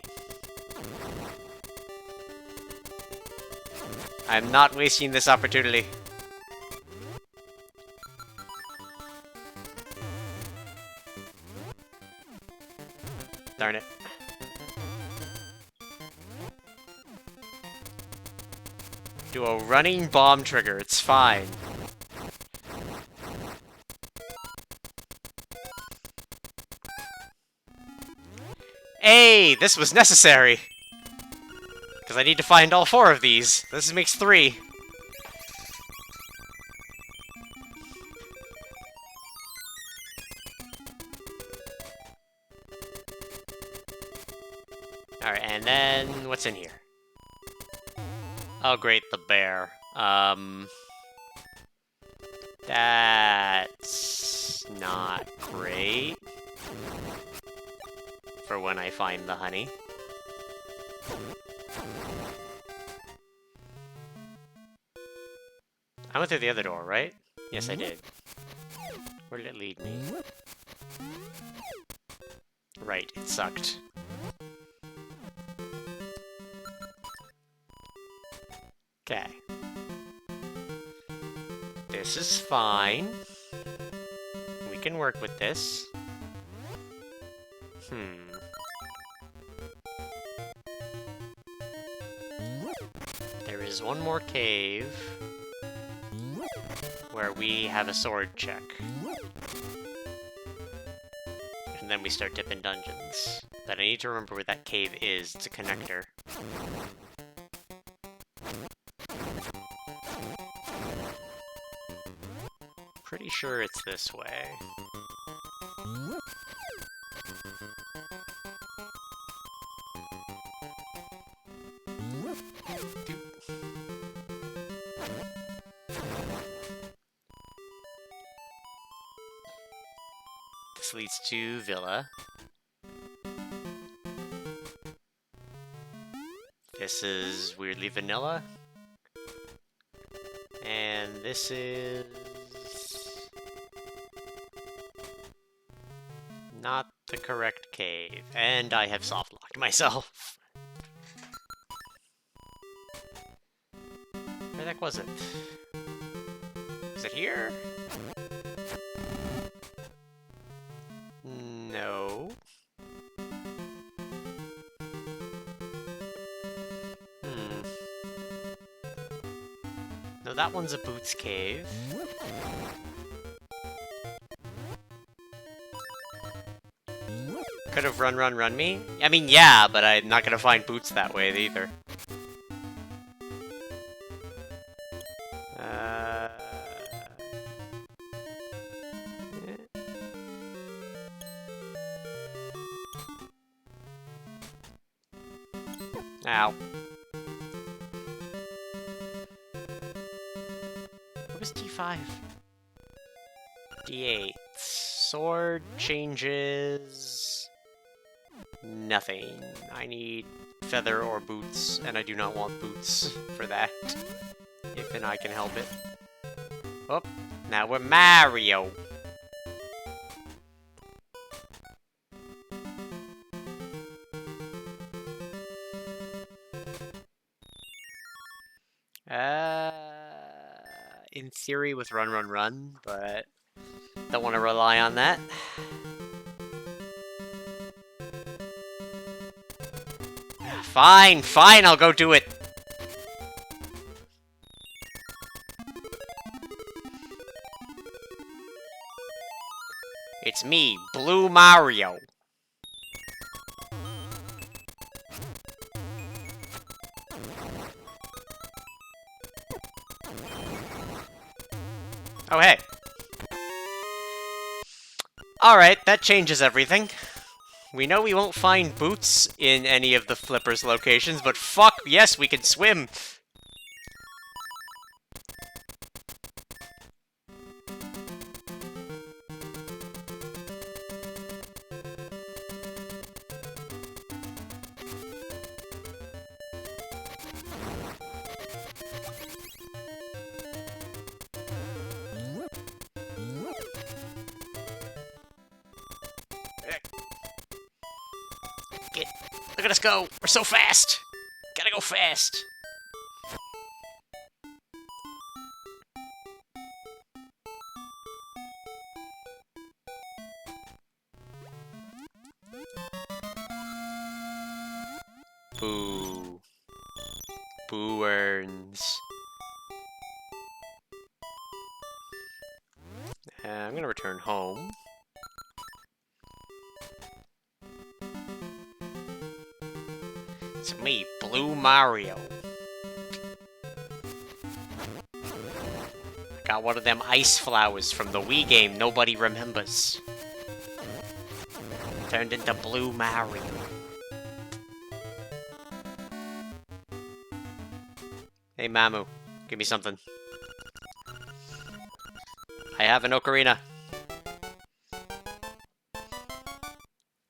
I'm not wasting this opportunity. Darn it. Do a running bomb trigger, it's fine. Hey, this was necessary! Because I need to find all 4 of these. This makes 3. Alright, and then what's in here? Oh great, the bear. That's not great for when I find the honey. I went through the other door, right? Yes, I did. Where did it lead me? Right, it sucked. Okay. This is fine. We can work with this. There is one more cave where we have a sword check. And then we start dipping dungeons. But I need to remember where that cave is. It's a connector. Pretty sure it's this way. This leads to Villa. This is weirdly vanilla. And this is not the correct cave. And I have soft locked myself. Where the heck was it? Is it here? No. No, that one's a Boots cave. Could have run me? I mean, yeah, but I'm not gonna find Boots that way either. Ow. What was D5? D8. Sword changes... nothing. I need feather or boots, and I do not want boots for that. If and I can help it. Oh, now we're Mario! In theory with Run Run Run, but don't want to rely on that. Fine, fine, I'll go do it! It's me, Blue Mario. Oh, hey. Alright, that changes everything. We know we won't find boots in any of the Flippers locations, but fuck, yes, we can swim! Look at us go! We're so fast! Gotta go fast! Boo. Boo earns. I'm gonna return home. It's me, Blue Mario. I got one of them ice flowers from the Wii game nobody remembers. Turned into Blue Mario. Hey Mamu, give me something. I have an ocarina.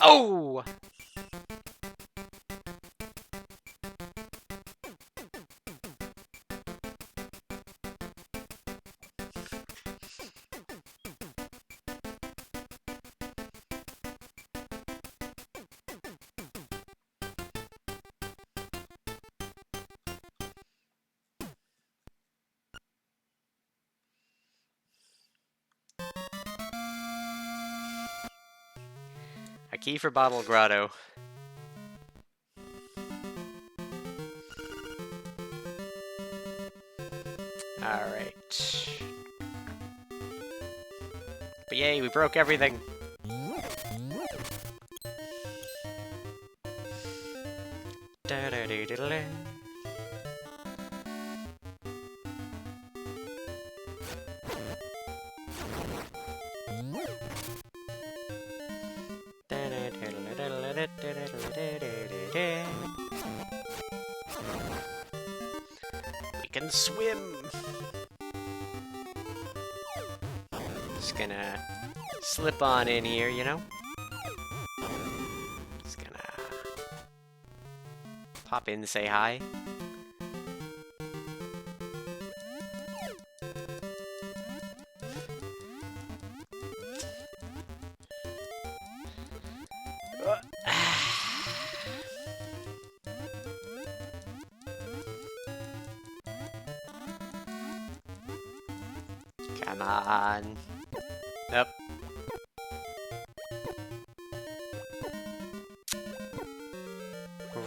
Oh! A key for Bottle Grotto. Alright. But yay, we broke everything. Da-da-dee-dee-dee-dee. We can swim! Just gonna slip on in here, you know? Just gonna pop in, say hi. Come on. Nope.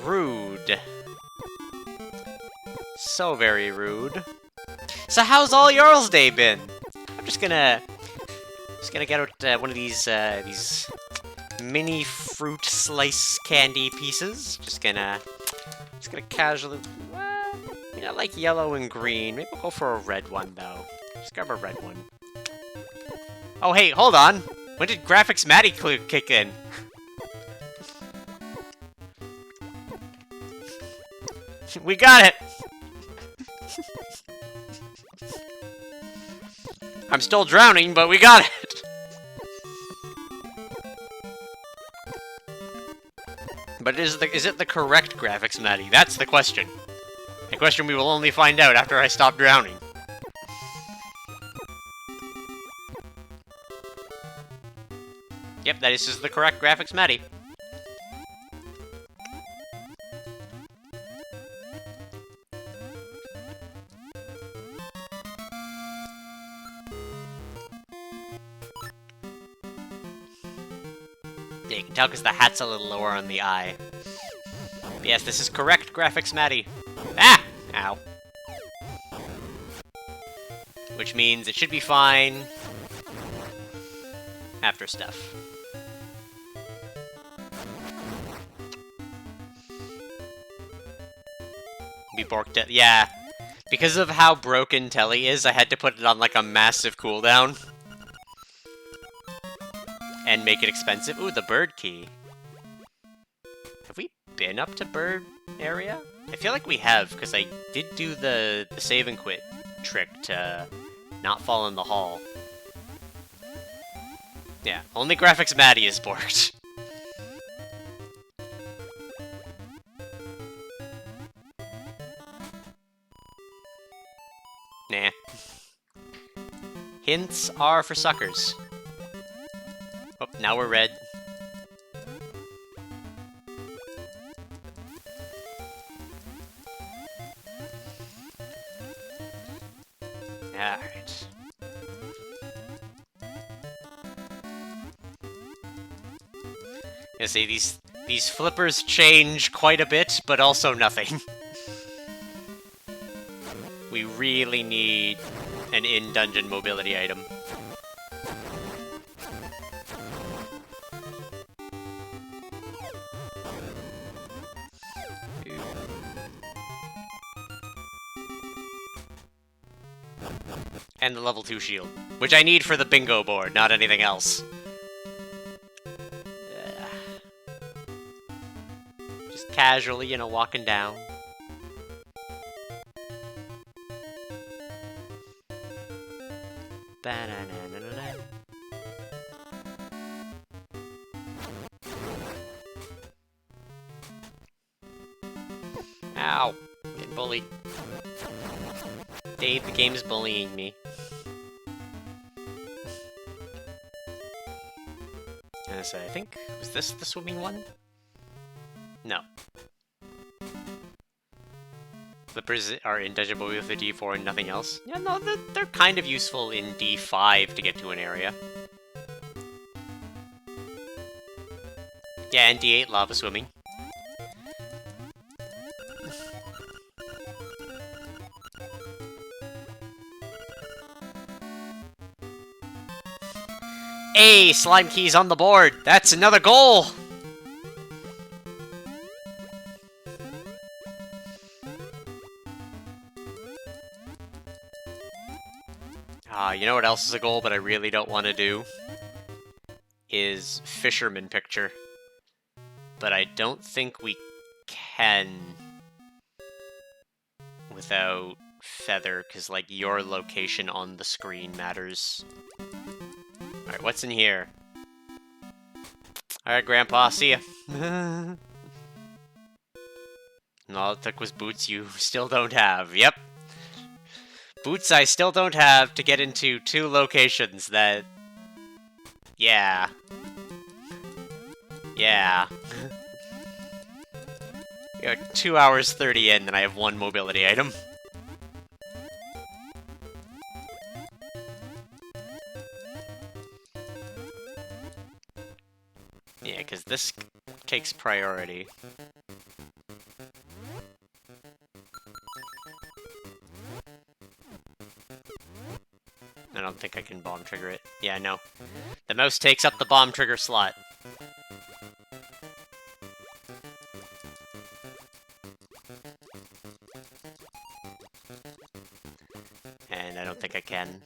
Rude. So very rude. So how's all y'all's day been? I'm just gonna get out one of these mini fruit slice candy pieces. Just gonna casually. I mean, I like yellow and green. Maybe we'll go for a red one though. Just grab a red one. Oh, hey, hold on! When did Graphics Matty kick in? We got it! I'm still drowning, but we got it! But is it the correct graphics, Maddie? That's the question. A question we will only find out after I stop drowning. Yep, that is the correct graphics, Maddie. Yeah, you can tell because the hat's a little lower on the eye. But yes, this is correct graphics, Maddie. Ah! Ow. Which means it should be fine after stuff. We borked it. Yeah. Because of how broken Telly is, I had to put it on like a massive cooldown. And make it expensive. Ooh, the bird key. Have we been up to bird area? I feel like we have, because I did do the save and quit trick to not fall in the hall. Yeah, only graphics Maddie is borked. Nah. Hints are for suckers. Oh, now we're red. Alright. I say these flippers change quite a bit, but also nothing. We really need an in-dungeon mobility item. And the level 2 shield, which I need for the bingo board, not anything else. Just casually, you know, walking down. Ow, I'm getting bullied. Dave, the game is bullying me. I think, was this the swimming one? No. Flippers are in Dungeon Boy with a D4 and nothing else. Yeah, no, they're kind of useful in D5 to get to an area. Yeah, and D8 lava swimming. Hey, slime keys on the board! That's another goal! You know what else is a goal, but I really don't want to do? Is fisherman picture. But I don't think we can without feather, because, like, your location on the screen matters. Alright, what's in here? Alright, Grandpa, see ya. And all it took was boots you still don't have. Yep. Boots I still don't have to get into 2 locations that... Yeah. Yeah. You're 2 hours 30 in, and I have 1 mobility item. Yeah, because this takes priority. I don't think I can bomb trigger it. Yeah, no. The mouse takes up the bomb trigger slot. And I don't think I can.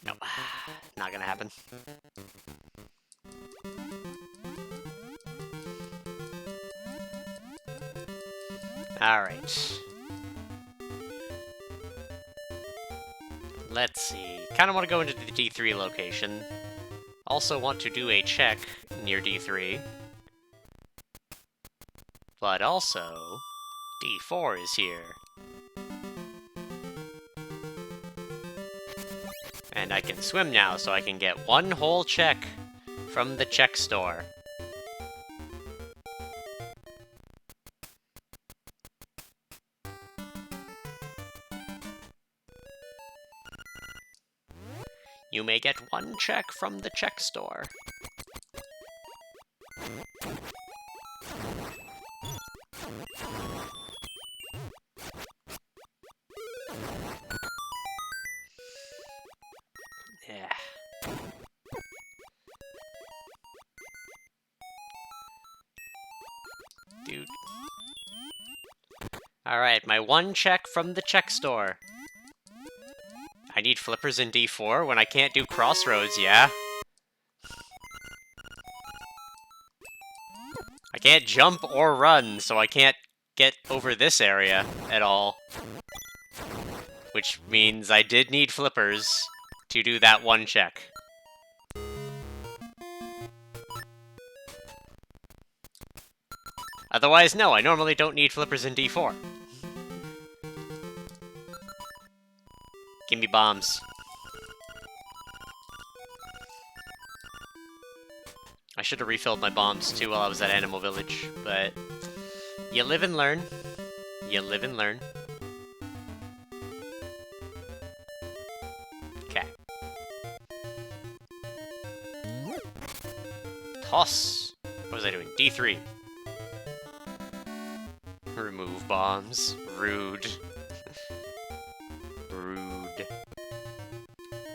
Nope. Not gonna happen. Alright. Let's see. Kinda want to go into the D3 location. Also want to do a check near D3. But also, D4 is here. And I can swim now, so I can get one whole check from the check store. You may get one check from the check store. Yeah. Dude. Alright, my one check from the check store. I need flippers in D4 when I can't do crossroads, yeah? I can't jump or run, so I can't get over this area at all. Which means I did need flippers to do that one check. Otherwise, no, I normally don't need flippers in D4. Give me bombs. I should have refilled my bombs too while I was at Animal Village, but you live and learn. You live and learn. Okay. Toss. What was I doing? D3. Remove bombs. Rude. Rude.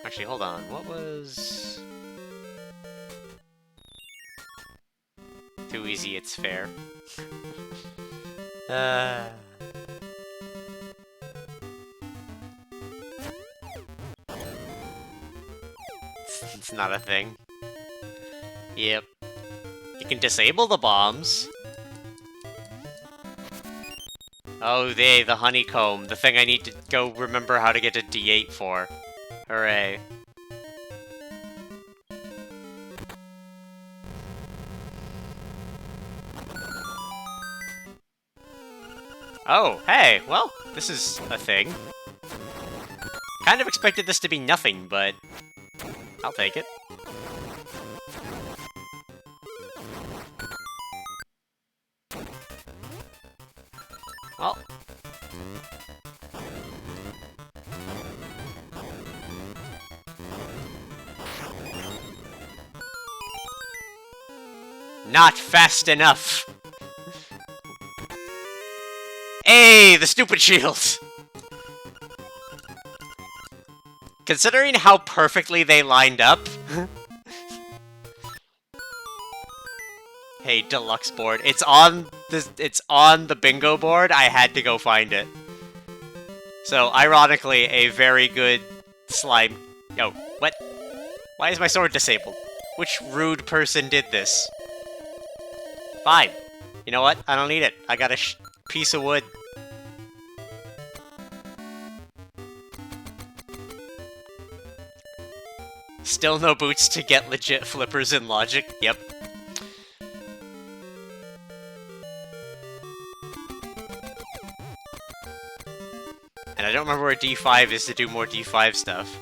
Actually, hold on. What was... Too easy, it's fair. It's not a thing. Yep. You can disable the bombs. Oh, the honeycomb. The thing I need to go remember how to get to D8 for. Hooray. Oh, hey, well, this is a thing. Kind of expected this to be nothing, but I'll take it. Well. Not fast enough. Hey, the stupid shield! Considering how perfectly they lined up... Hey, deluxe board. It's on the bingo board. I had to go find it. So, ironically, a very good slime... Yo, what? Why is my sword disabled? Which rude person did this? Fine. You know what? I don't need it. I got a piece of wood. Still no boots to get legit flippers in logic. Yep. And I don't remember where D5 is to do more D5 stuff.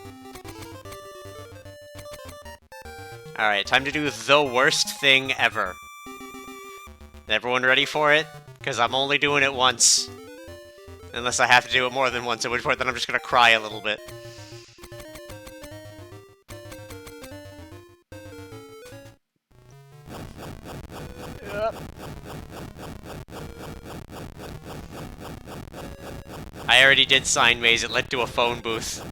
Alright, time to do the worst thing ever. Is everyone ready for it? Because I'm only doing it once. Unless I have to do it more than once, at which point then I'm just gonna cry a little bit. I already did Sign Maze, it led to a phone booth.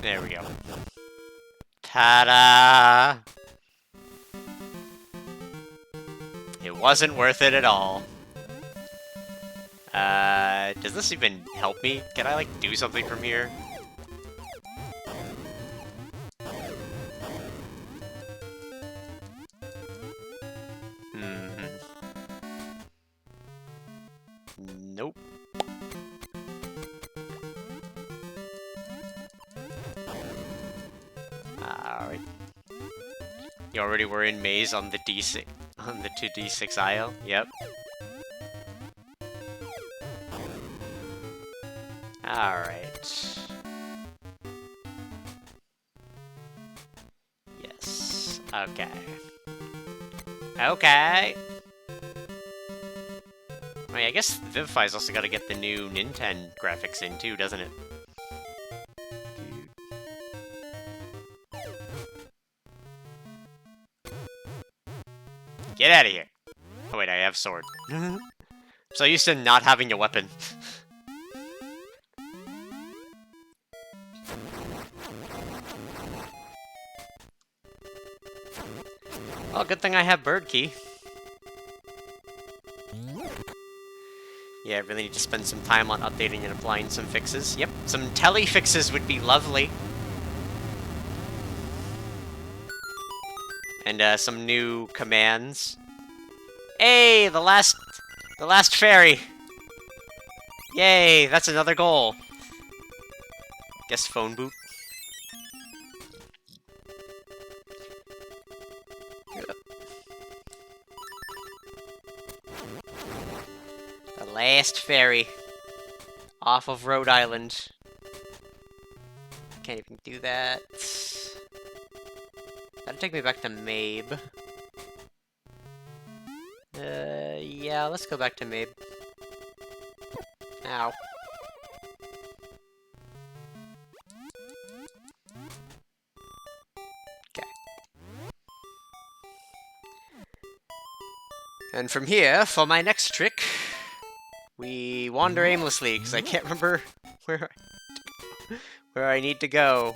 There we go. Ta-da! It wasn't worth it at all. Does this even help me? Can I, like, do something from here? Nope. Alright. You already were in maze on the D6 on the 2D6 aisle? Yep. Alright. Yes. Okay. Okay. I mean, I guess Vivify's also got to get the new Nintendo graphics in too, doesn't it? Get out of here! Oh wait, I have sword. So used to not having a weapon. Well, good thing I have bird key. Yeah, I really need to spend some time on updating and applying some fixes. Yep, some tele fixes would be lovely. And some new commands. Hey, the last fairy. Yay, that's another goal. Guess phone boot. The last fairy. Off of Rhode Island. Can't even do that. That'll take me back to Mabe. Yeah, let's go back to Mabe. Ow. Okay. And from here, for my next trick, we wander aimlessly, because I can't remember where I need to go.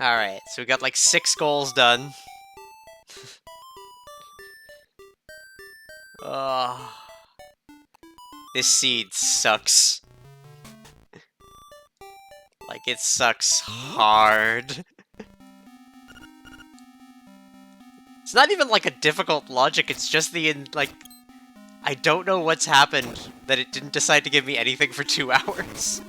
Alright, so we got like 6 goals done. Oh, this seed sucks. Like, it sucks hard. It's not even like a difficult logic, it's just like, I don't know what's happened that it didn't decide to give me anything for 2 hours.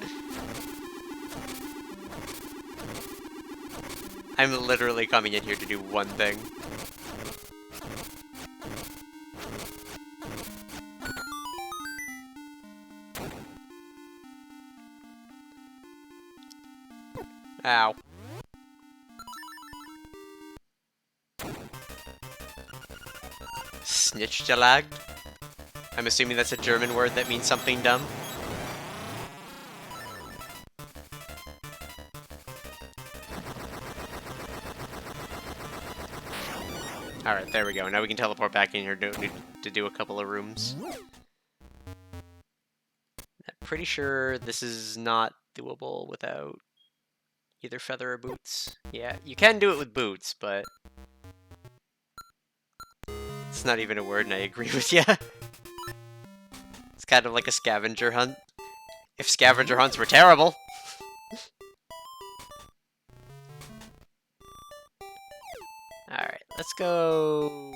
I'm literally coming in here to do one thing. Ow. Snitchgelagd? I'm assuming that's a German word that means something dumb. Alright, there we go. Now we can teleport back in here. Don't need to do a couple of rooms. I'm pretty sure this is not doable without either feather or boots. Yeah, you can do it with boots, but it's not even a word, and I agree with you. It's kind of like a scavenger hunt. If scavenger hunts were terrible. Alright, let's go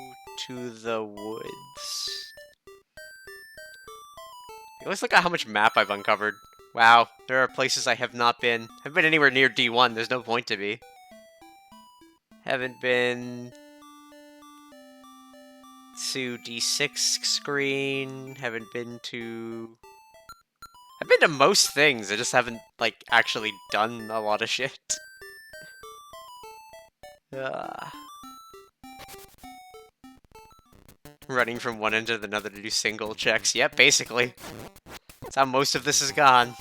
to the woods. Let's look at how much map I've uncovered. Wow, there are places I have not been. I haven't been anywhere near D1, there's no point to be. Haven't been to D6 screen, haven't been to... I've been to most things, I just haven't, like, actually done a lot of shit. Running from one end to another to do single checks. Yep, basically. That's how most of this is gone.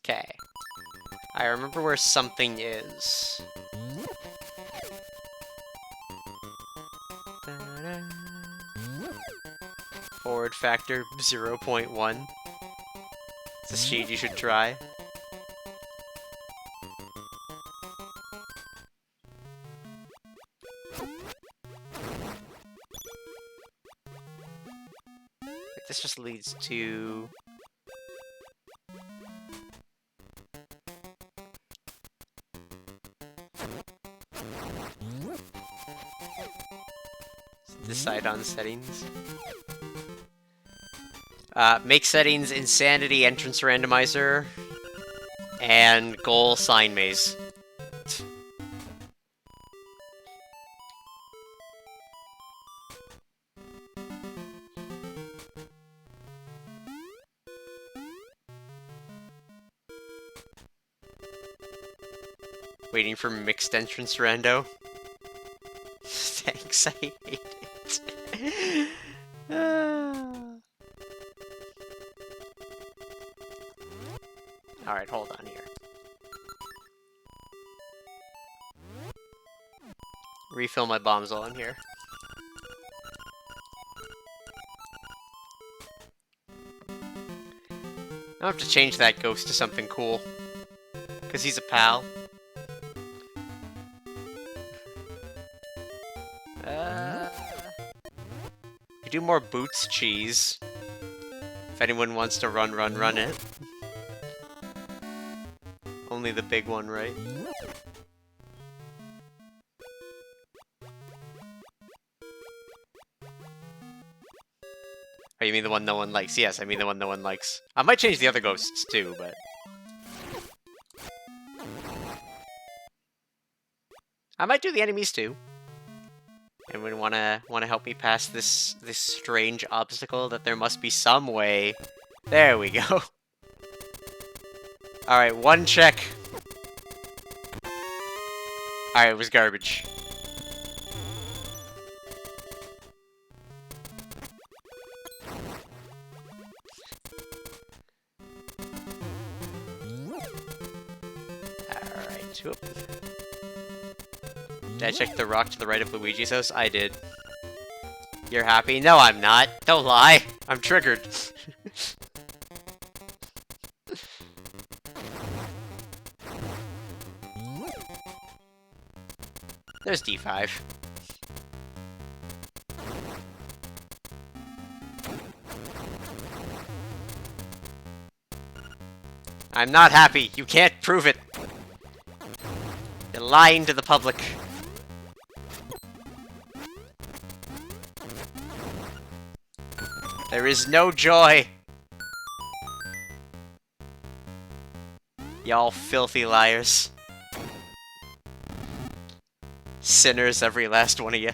Okay. I remember where something is. Forward factor 0.1. It's a sheet you should try. This just leads to... Decide on settings. Make settings Insanity Entrance Randomizer and Goal Sign Maze. Waiting for mixed entrance rando. Thanks, I hate it. Alright, hold on here. Refill my bombs while I'm here. I'll have to change that ghost to something cool. Because he's a pal. We do more boots cheese. If anyone wants to run it. Only the big one, right? Oh, you mean the one no one likes? Yes, I mean the one no one likes. I might change the other ghosts too, but... I might do the enemies too. Anyone wanna help me pass this strange obstacle that there must be some way? There we go. Alright, one check. Alright, it was garbage. Alright, whoop. Did I check the rock to the right of Luigi's house? I did. You're happy? No, I'm not. Don't lie. I'm triggered. There's D5. I'm not happy. You can't prove it. You're lying to the public. There is no joy. Y'all filthy liars. Sinners, every last one of you.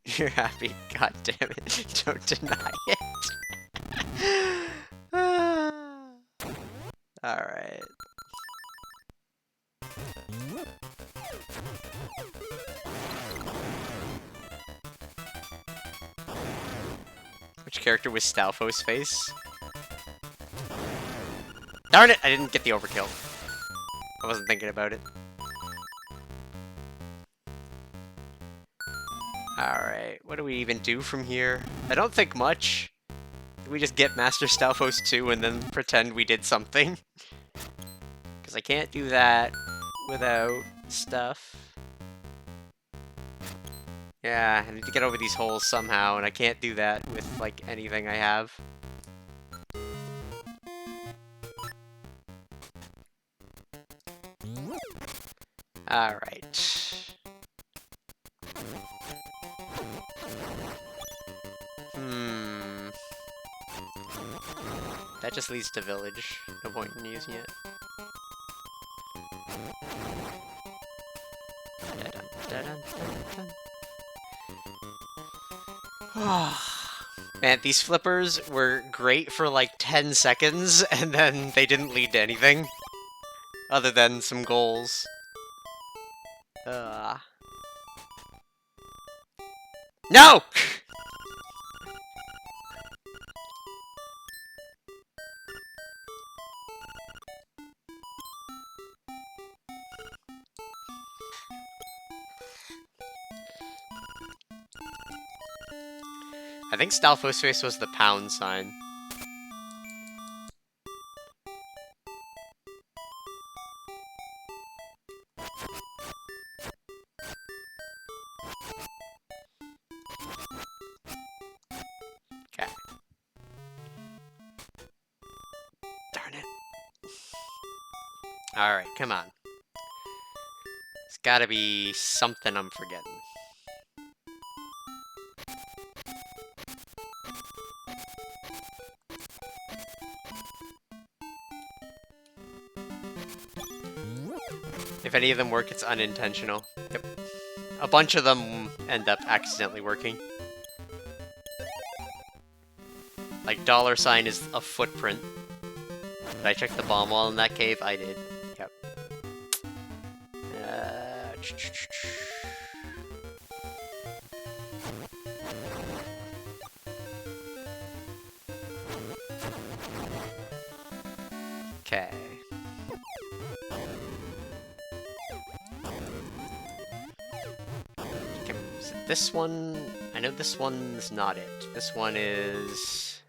You're happy. God damn it. Don't deny it. Alright. Which character was Stalfo's face? Darn it! I didn't get the overkill. I wasn't thinking about it. Alright, what do we even do from here? I don't think much. Do we just get Master Stalfos 2 and then pretend we did something? Because I can't do that without stuff. Yeah, I need to get over these holes somehow, and I can't do that with, like, anything I have. Alright. That just leads to village. No point in using it. Man, these flippers were great for like 10 seconds, and then they didn't lead to anything. Other than some goals. No! I think Stalfos face was the pound sign. Okay. Darn it. Alright, come on. It's gotta be something I'm forgetting. If any of them work, it's unintentional. Yep. A bunch of them end up accidentally working. Like, $sign is a footprint. Did I check the bomb wall in that cave? I did. Yep. Okay. Is it this one? I know this one's not it. This one is...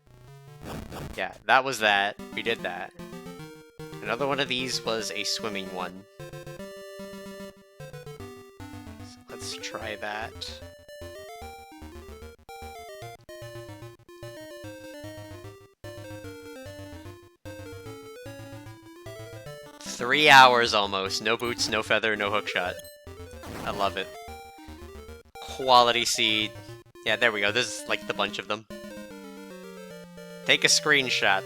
Yeah, that was that. We did that. Another one of these was a swimming one. So let's try that. $3 almost. No boots, no feather, no hookshot. I love it. Quality seed. Yeah, there we go. This is like the bunch of them. Take a screenshot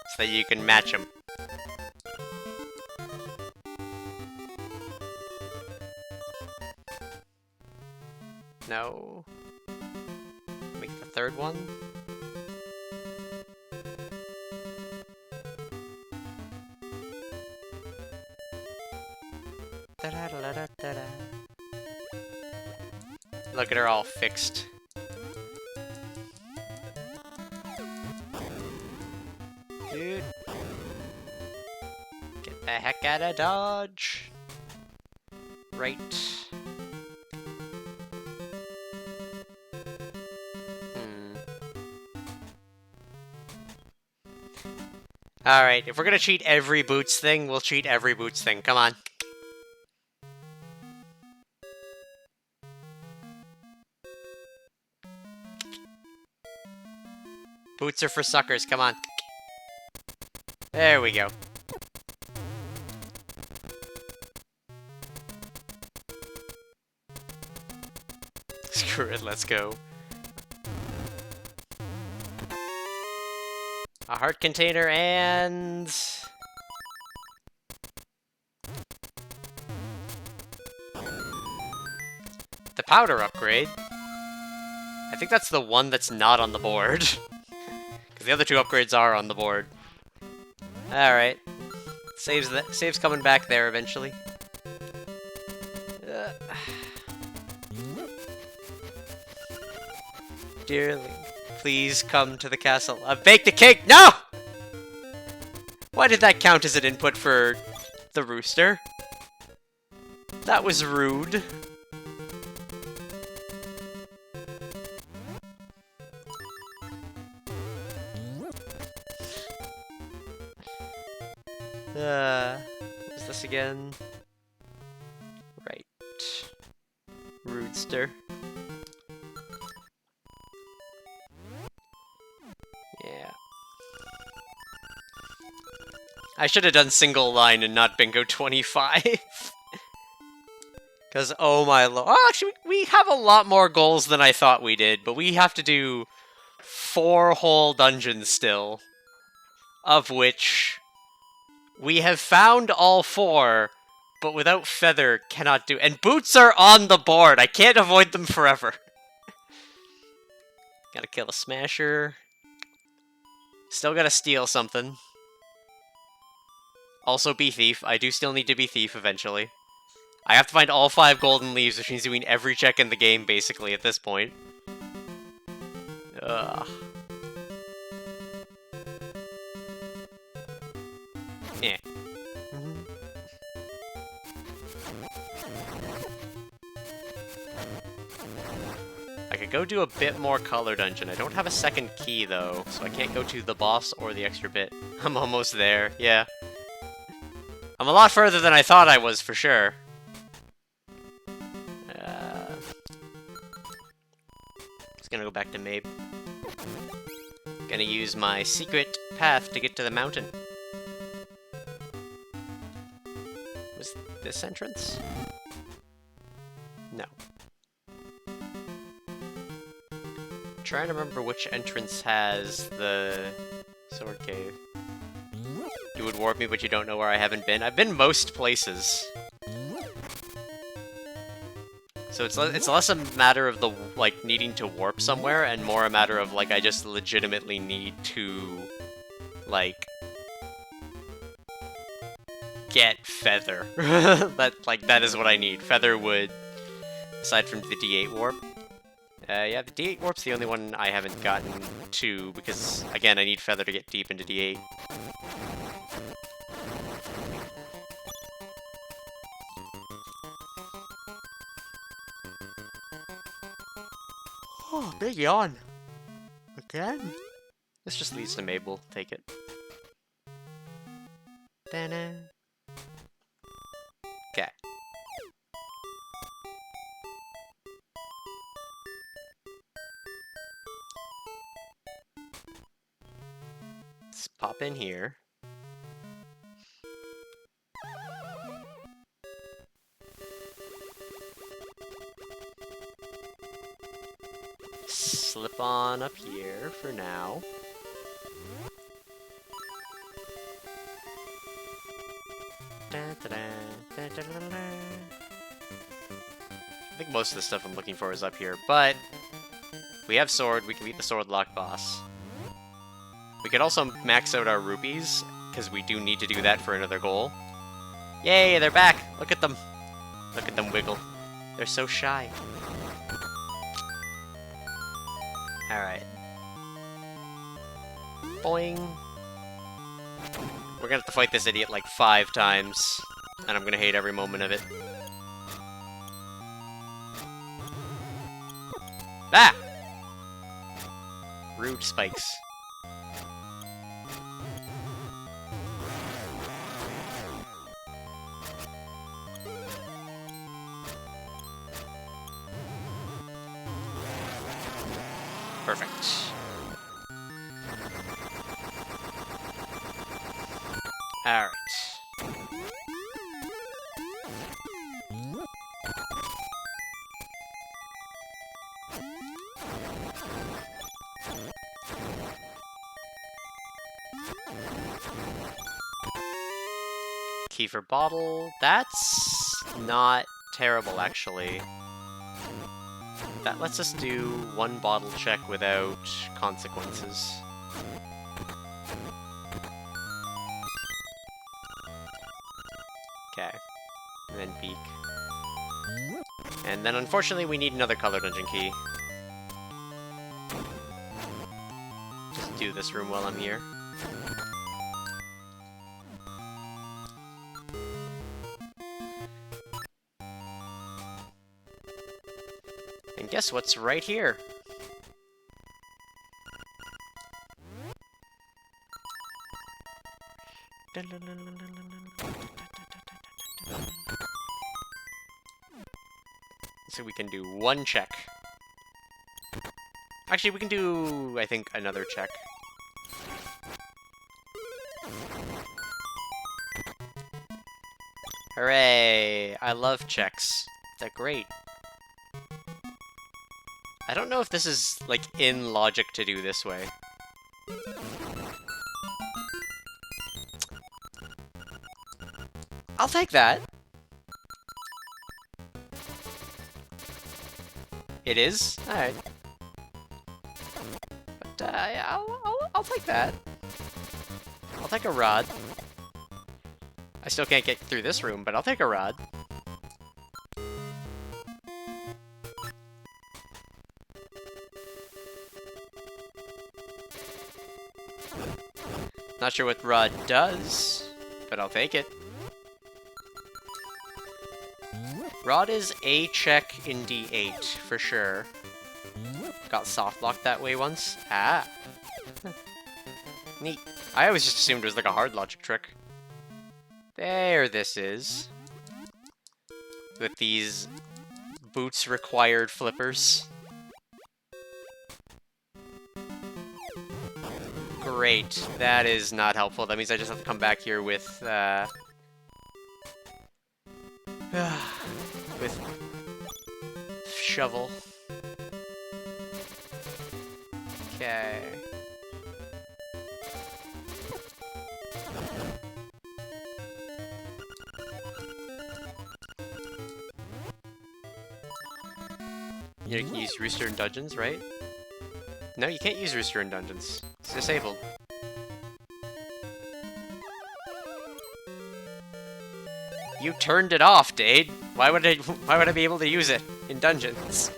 so that you can match them. No. Make the third one. Da-da-da-da-da-da. Look at her all fixed. Dude. Get the heck out of Dodge. Right. Alright, if we're gonna cheat every Boots thing, we'll cheat every Boots thing. Come on. Boots are for suckers, come on. There we go. Screw it, let's go. A heart container and... the powder upgrade. I think that's the one that's not on the board. Because the other two upgrades are on the board. Alright. Save's coming back there eventually. Dearly, please come to the castle. I've baked a cake! No! Why did that count as an input for the rooster? That was rude. What is this again? Right. Rooster. Yeah. I should have done single line and not bingo 25. Because, oh my lord. Oh, actually, we have a lot more goals than I thought we did, but we have to do 4 whole dungeons still. Of which we have found all 4, but without Feather cannot do. And Boots are on the board. I can't avoid them forever. Gotta kill a Smasher. Still gotta steal something. Also be Thief. I do still need to be Thief eventually. I have to find all 5 golden leaves, which means doing every check in the game, basically, at this point. Ugh. Yeah. I could go do a bit more color dungeon. I don't have a second key, though, so I can't go to the boss or the extra bit. I'm almost there, yeah. I'm a lot further than I thought I was, for sure. Just gonna go back to Mabe. Gonna use my secret path to get to the mountain. Was this entrance? No. I'm trying to remember which entrance has the sword cave. You would warp me, but you don't know where I haven't been. I've been most places. So it's less a matter of the, like, needing to warp somewhere, and more a matter of, like, I just legitimately need to, like, get Feather. That is what I need. Feather would, aside from the D8 warp. Yeah, the D8 warp's the only one I haven't gotten to, because, again, I need Feather to get deep into D8. Oh, big yawn. Again? This just leads to Mabel. Take it. Da-na. Okay. Let's pop in here. Slip on up here for now. I think most of the stuff I'm looking for is up here, but we have sword, we can beat the sword lock boss. We could also max out our rupees, because we do need to do that for another goal. Yay, they're back! Look at them! Look at them wiggle. They're so shy. Alright. Boing. We're gonna have to fight this idiot like 5 times, and I'm gonna hate every moment of it. Ah! Rude spikes. Perfect. Alright. Key for bottle. That's not terrible, actually. That lets us do 1 bottle check without consequences. Okay. And then peek. And then unfortunately we need another color dungeon key. Just do this room while I'm here. And guess what's right here? So we can do 1 check. Actually, we can do, I think, another check. Hooray! I love checks. They're great. I don't know if this is, like, in logic to do this way. I'll take that. It is? Alright. But, yeah, I'll take that. I'll take a rod. I still can't get through this room, but I'll take a rod. Not sure what rod does, but I'll take it. Rod is a check in D8, for sure. got soft locked that way once. Ah. Neat. I always just assumed it was like a hard logic trick. There this is. With these boots required flippers. Great. That is not helpful. That means I just have to come back here with, with shovel. Okay. You can use Rooster in dungeons, right? No, you can't use Rooster in dungeons. It's disabled. You turned it off, Dade. Why would I be able to use it in dungeons?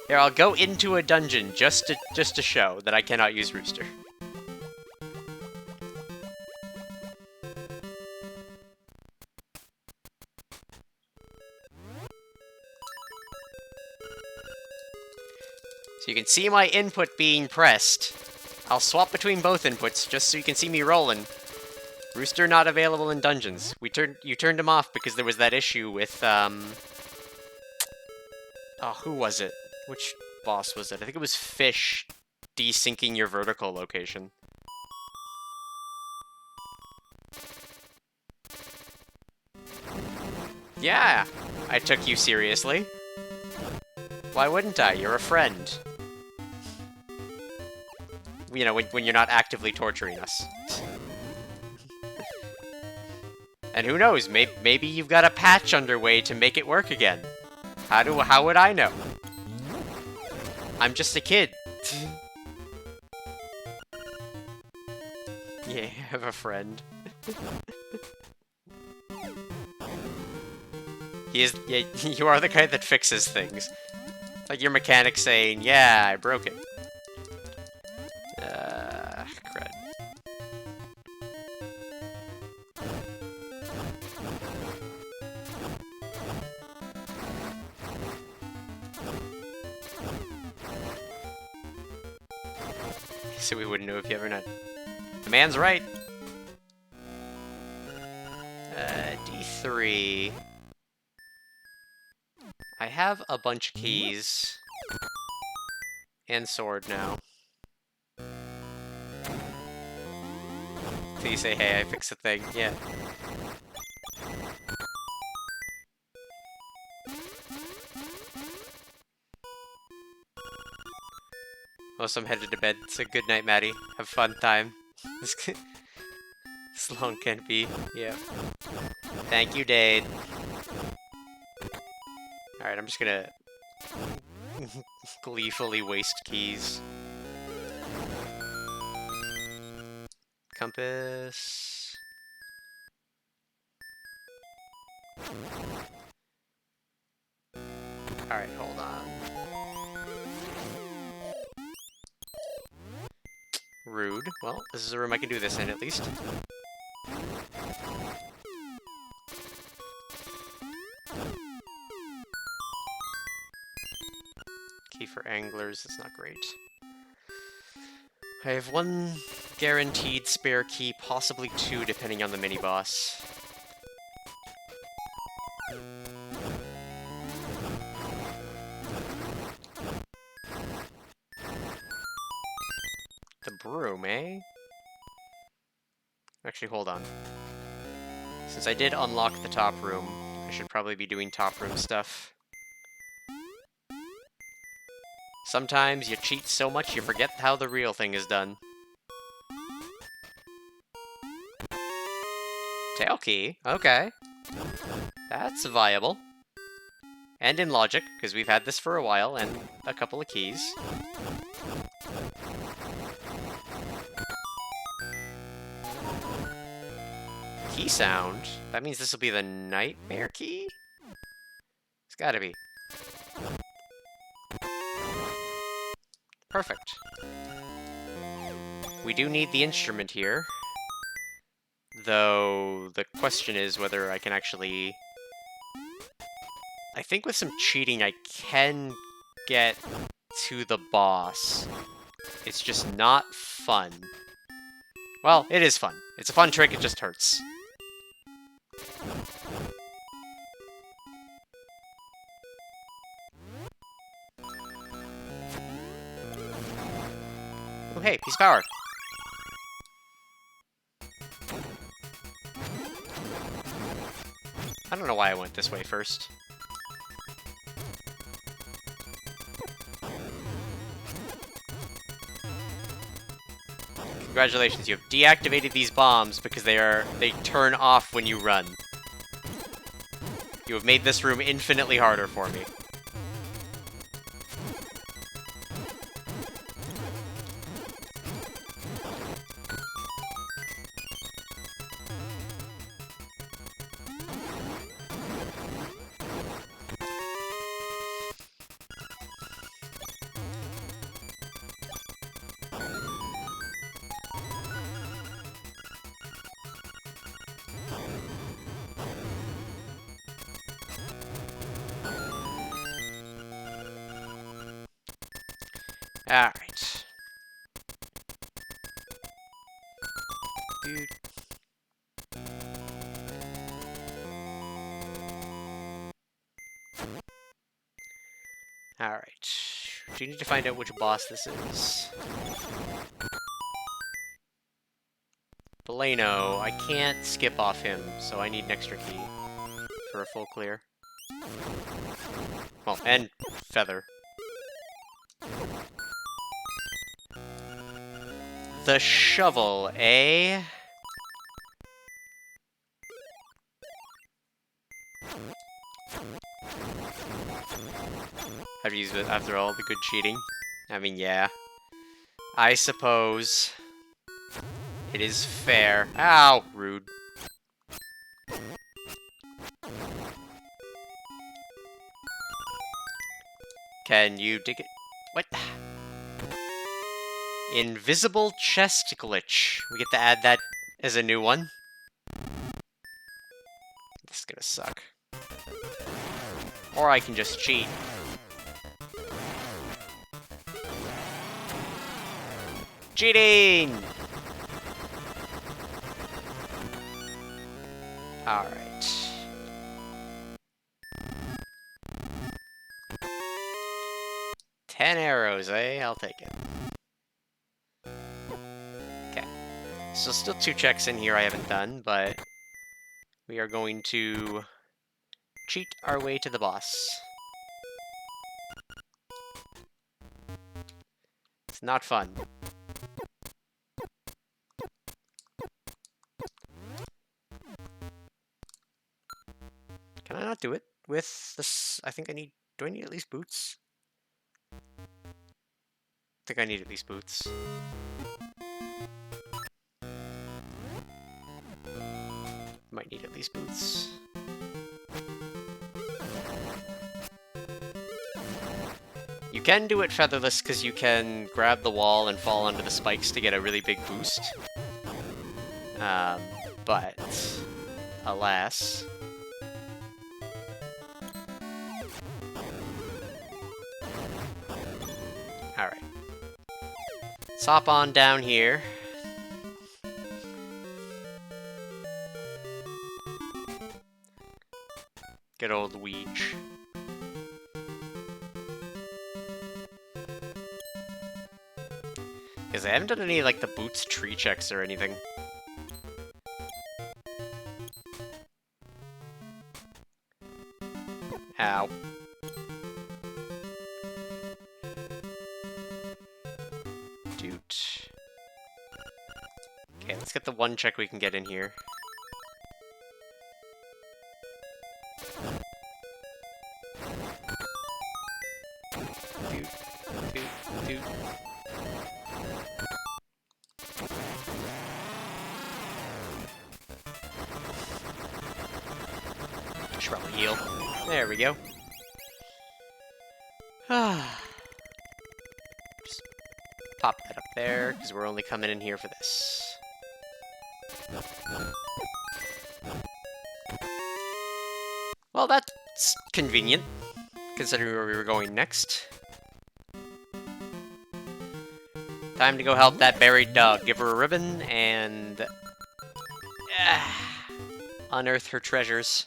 Here, I'll go into a dungeon just to show that I cannot use Rooster. So you can see my input being pressed. I'll swap between both inputs just so you can see me rolling. Rooster not available in dungeons. You turned him off because there was that issue with oh, who was it? Which boss was it? I think it was Fish desyncing your vertical location. Yeah, I took you seriously. Why wouldn't I? You're a friend. You know, when you're not actively torturing us. And who knows, maybe you've got a patch underway to make it work again. How would I know? I'm just a kid. Yeah, I have a friend. Yeah, you are the guy that fixes things. Like your mechanic saying, yeah, I broke it. Crud. So we wouldn't know if you ever not. The man's right. D3. I have a bunch of keys. And sword now. Please say, hey, I fixed the thing. Yeah. Also, I'm headed to bed, so good night, Maddie. Have a fun time. This long can't be. Yeah. Thank you, Dade. Alright, I'm just gonna gleefully waste keys. Compass. Alright, hold on. Rude. Well, this is a room I can do this in, at least. Key for anglers, that's not great. I have one guaranteed spare key, possibly two, depending on the mini-boss. The broom, eh? Actually, hold on. Since I did unlock the top room, I should probably be doing top room stuff. Sometimes you cheat so much you forget how the real thing is done. Tail key, okay. That's viable. And in logic, because we've had this for a while, and a couple of keys. Key sound? That means this will be the nightmare key? It's gotta be. Perfect. We do need the instrument here. Though, the question is whether I can actually... I think with some cheating, I can get to the boss. It's just not fun. Well, it is fun. It's a fun trick, it just hurts. Oh, hey, piece of power. I don't know why I went this way first. Congratulations, you have deactivated these bombs because they turn off when you run. You have made this room infinitely harder for me. Alright. Dude. Alright. Do you need to find out which boss this is? Beleno. I can't skip off him, so I need an extra key for a full clear. Well, and feather. The shovel, eh? I've used it after all the good cheating. I mean, yeah. I suppose it is fair. Ow! Rude. Can you dig it? What? Invisible chest glitch. We get to add that as a new one. This is gonna suck. Or I can just cheat. Cheating! Alright. $10 arrows, eh? I'll take it. Okay. So still 2 checks in here I haven't done, but we are going to cheat our way to the boss. It's not fun. Can I not do it with this? I think I need... Do I need at least boots? I think I need at least boots. Might need at least boots. You can do it featherless because you can grab the wall and fall onto the spikes to get a really big boost. But alas. Alright. Let's hop on down here. Good old Weege. Because I haven't done any, like, the boots tree checks or anything. Ow. Doot. Okay, let's get the one check we can get in here. Doot. Doot. Doot. Should probably heal. There we go. Just pop that up there, because we're only coming in here for this. Well, that It's convenient, considering where we were going next. Time to go help that buried dog. Give her a ribbon and... unearth her treasures.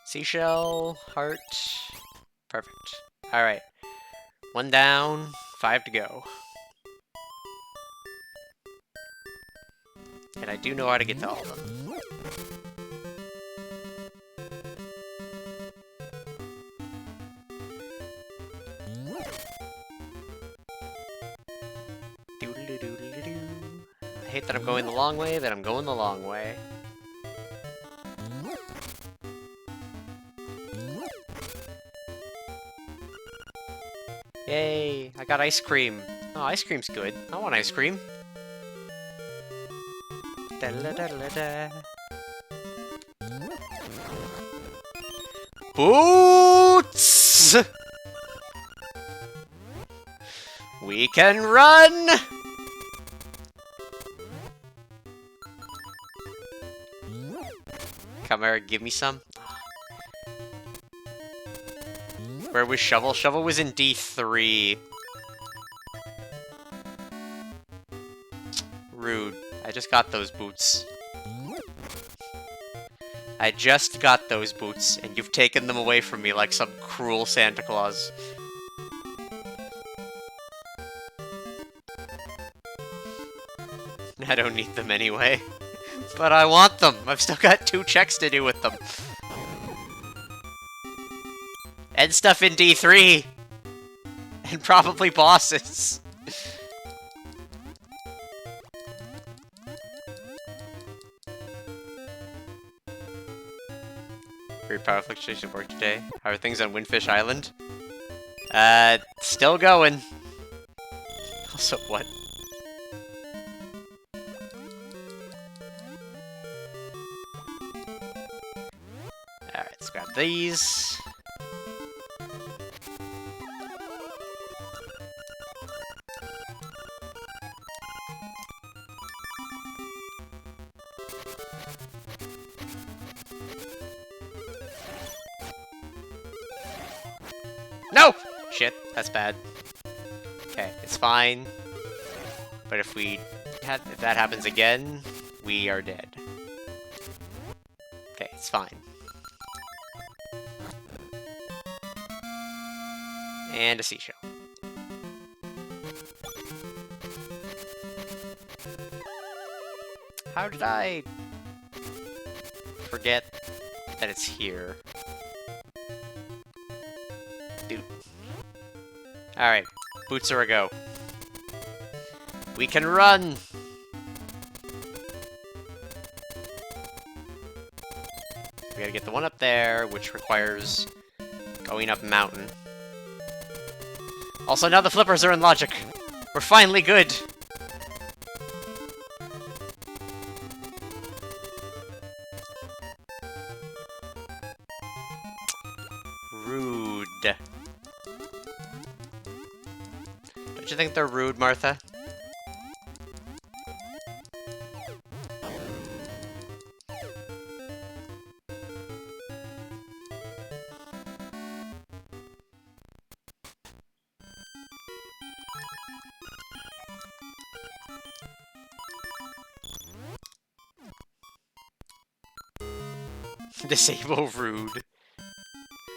Seashell, heart. Perfect. Alright. 1 down, 5 to go. And I do know how to get to all of them. I hate that I'm going the long way, that I'm going the long way. Yay, I got ice cream. Oh, ice cream's good. I want ice cream. Da -da -da -da -da. Boots! We can run! Come here, give me some. Where was Shovel? Shovel was in D3. Rude. I just got those boots. I just got those boots, and you've taken them away from me like some cruel Santa Claus. I don't need them anyway. But I want them! I've still got 2 checks to do with them. And stuff in D3! And probably bosses. Very power fluctuation work today. How are things on Windfish Island? Still going. Also, what? Alright, let's grab these. No! Shit, that's bad. Okay, it's fine. But if that happens again, we are dead. Okay, it's fine. And a seashell. How did I forget that it's here? Dude. Alright, boots are a go. We can run! We gotta get the one up there, which requires going up mountain. Also, now the flippers are in logic. We're finally good! Rude. Don't you think they're rude, Martha? Disable rude.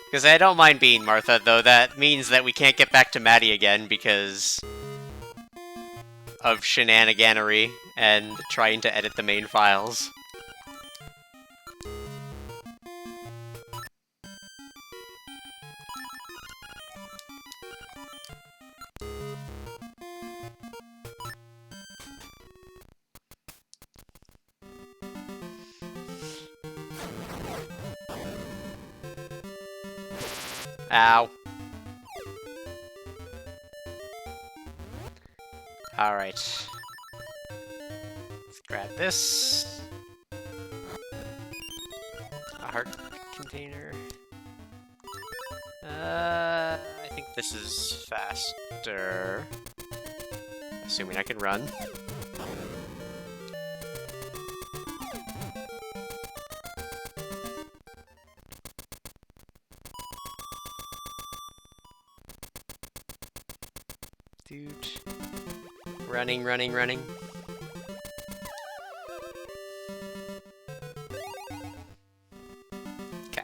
Because I don't mind being Martha, though that means that we can't get back to Maddie again because of shenaniganery and trying to edit the main files. Ow. Alright. Let's grab this. A heart container. I think this is faster. Assuming I can run. Dude. Running, running, running. Okay.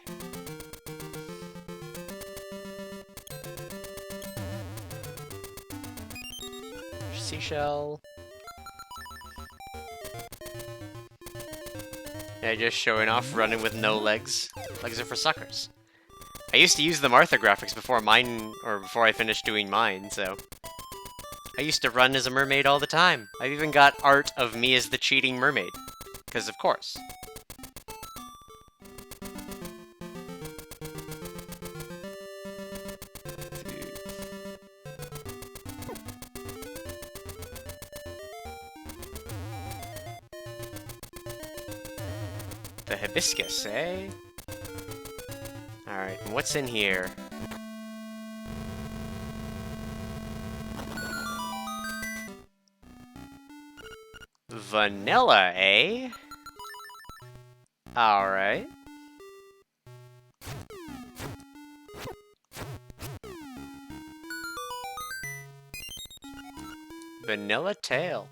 Seashell. Yeah, just showing off running with no legs. Legs are for suckers. I used to use the Martha graphics before mine, or before I finished doing mine, so... I used to run as a mermaid all the time. I've even got art of me as the cheating mermaid. Because of course. The hibiscus, eh? Alright, and what's in here? Vanilla, eh? Alright. Vanilla tail.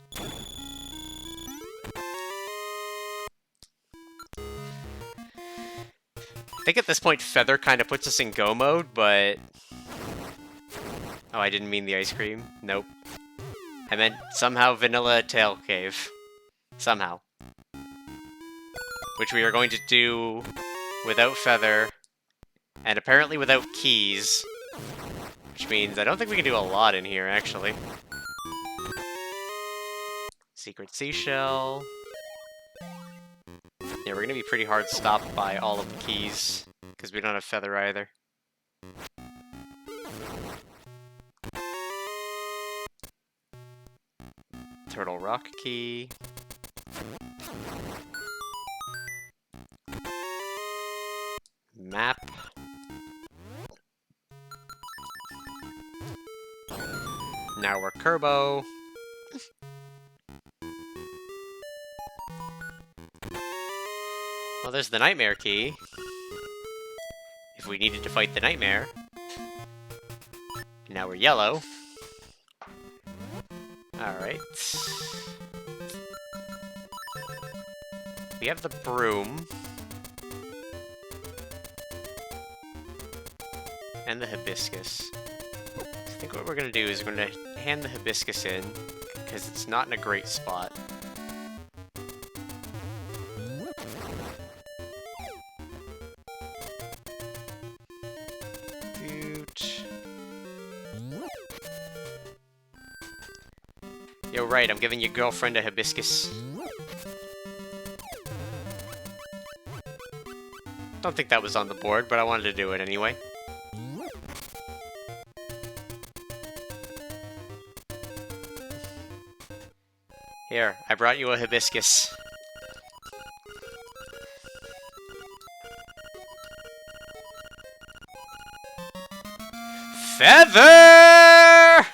I think at this point Feather kind of puts us in go mode, but... Oh, I didn't mean the ice cream. Nope. I meant somehow Vanilla Tail Cave. Somehow. Which we are going to do without Feather, and apparently without keys. Which means I don't think we can do a lot in here, actually. Secret Seashell. Yeah, we're gonna be pretty hard stopped by all of the keys, because we don't have Feather either. Turtle Rock Key. Map. Now we're Kerbo. Well, there's the Nightmare Key. If we needed to fight the Nightmare. Now we're yellow. Alright. We have the broom. And the hibiscus. I think what we're gonna do is we're gonna hand the hibiscus in, because it's not in a great spot. Yo, right, I'm giving your girlfriend a hibiscus. Don't think that was on the board, but I wanted to do it anyway. Here, I brought you a hibiscus. Feather!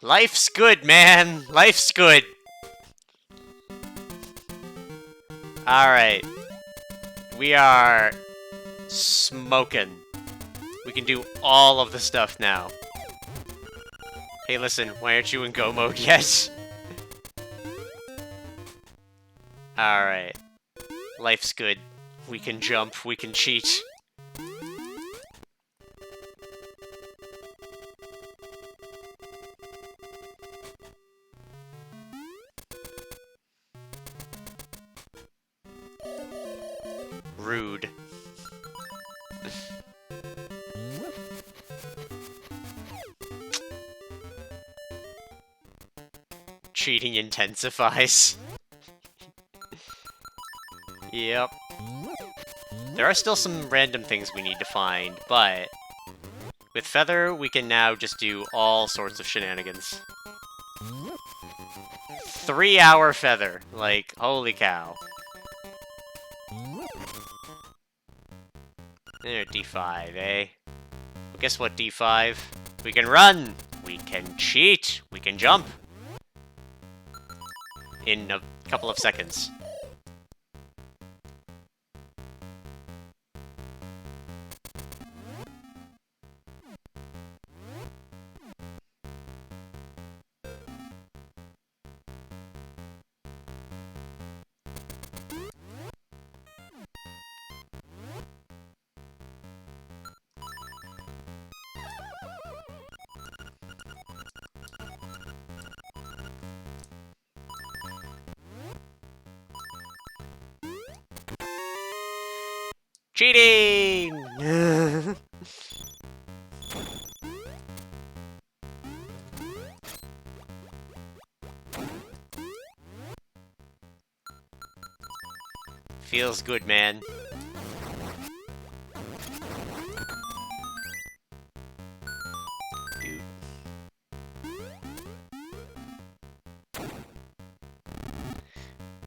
Life's good, man. Life's good. Alright. We are smoking. We can do all of the stuff now. Hey, listen, why aren't you in go mode yet? Alright. Life's good. We can jump, we can cheat. Rude. Cheating intensifies. Yep. There are still some random things we need to find, but with Feather, we can now just do all sorts of shenanigans. 3-hour Feather. Like, holy cow. There, D5, eh? Well, guess what, D5? We can run! We can cheat! We can jump! In a couple of seconds. Cheating! Feels good, man. Dude.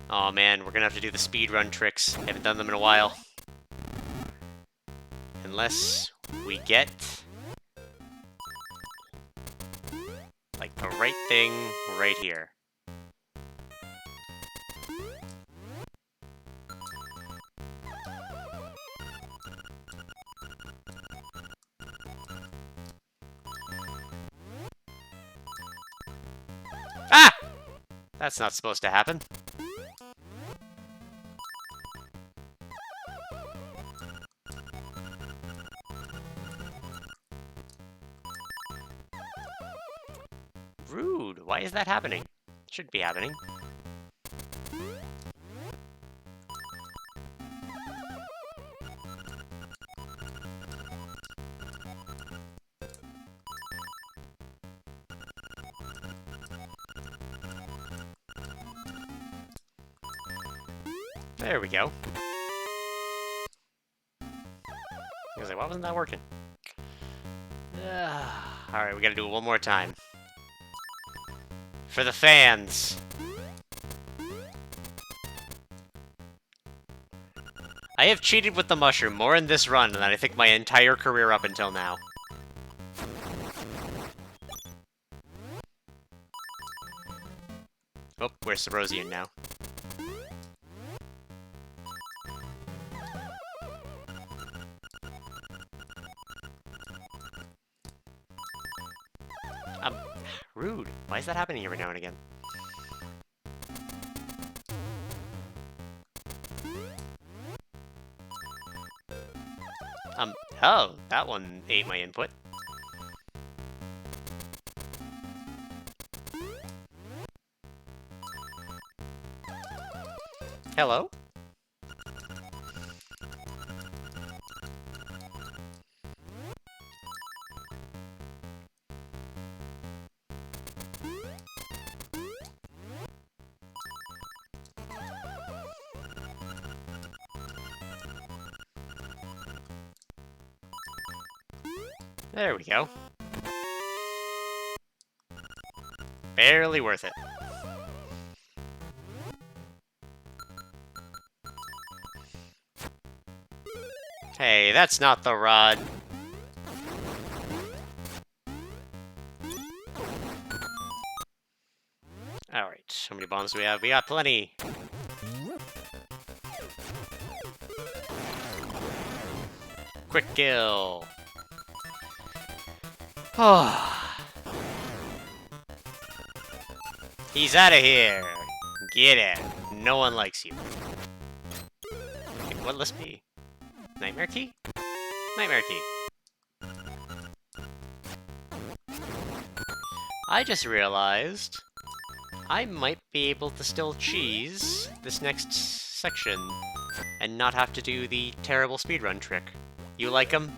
Oh man, we're gonna have to do the speedrun tricks. Haven't done them in a while. Unless we get like the right thing right here. Ah! That's not supposed to happen. Rude. Why is that happening? Shouldn't be happening. There we go. I was like, why wasn't that working? Alright, we gotta do it one more time. For the fans. I have cheated with the mushroom more in this run than I think my entire career up until now. Oh, where's Sabrosian now? Rude. Why is that happening every now and again? Oh, that one ate my input. Hello? There we go. Barely worth it. Hey, that's not the rod. Alright, how many bombs do we have? We got plenty. Quick kill. Oh. He's out of here. Get it. No one likes you. Okay, what'll this be? Nightmare key? Nightmare key. I just realized I might be able to still cheese this next section and not have to do the terrible speedrun trick. You like them?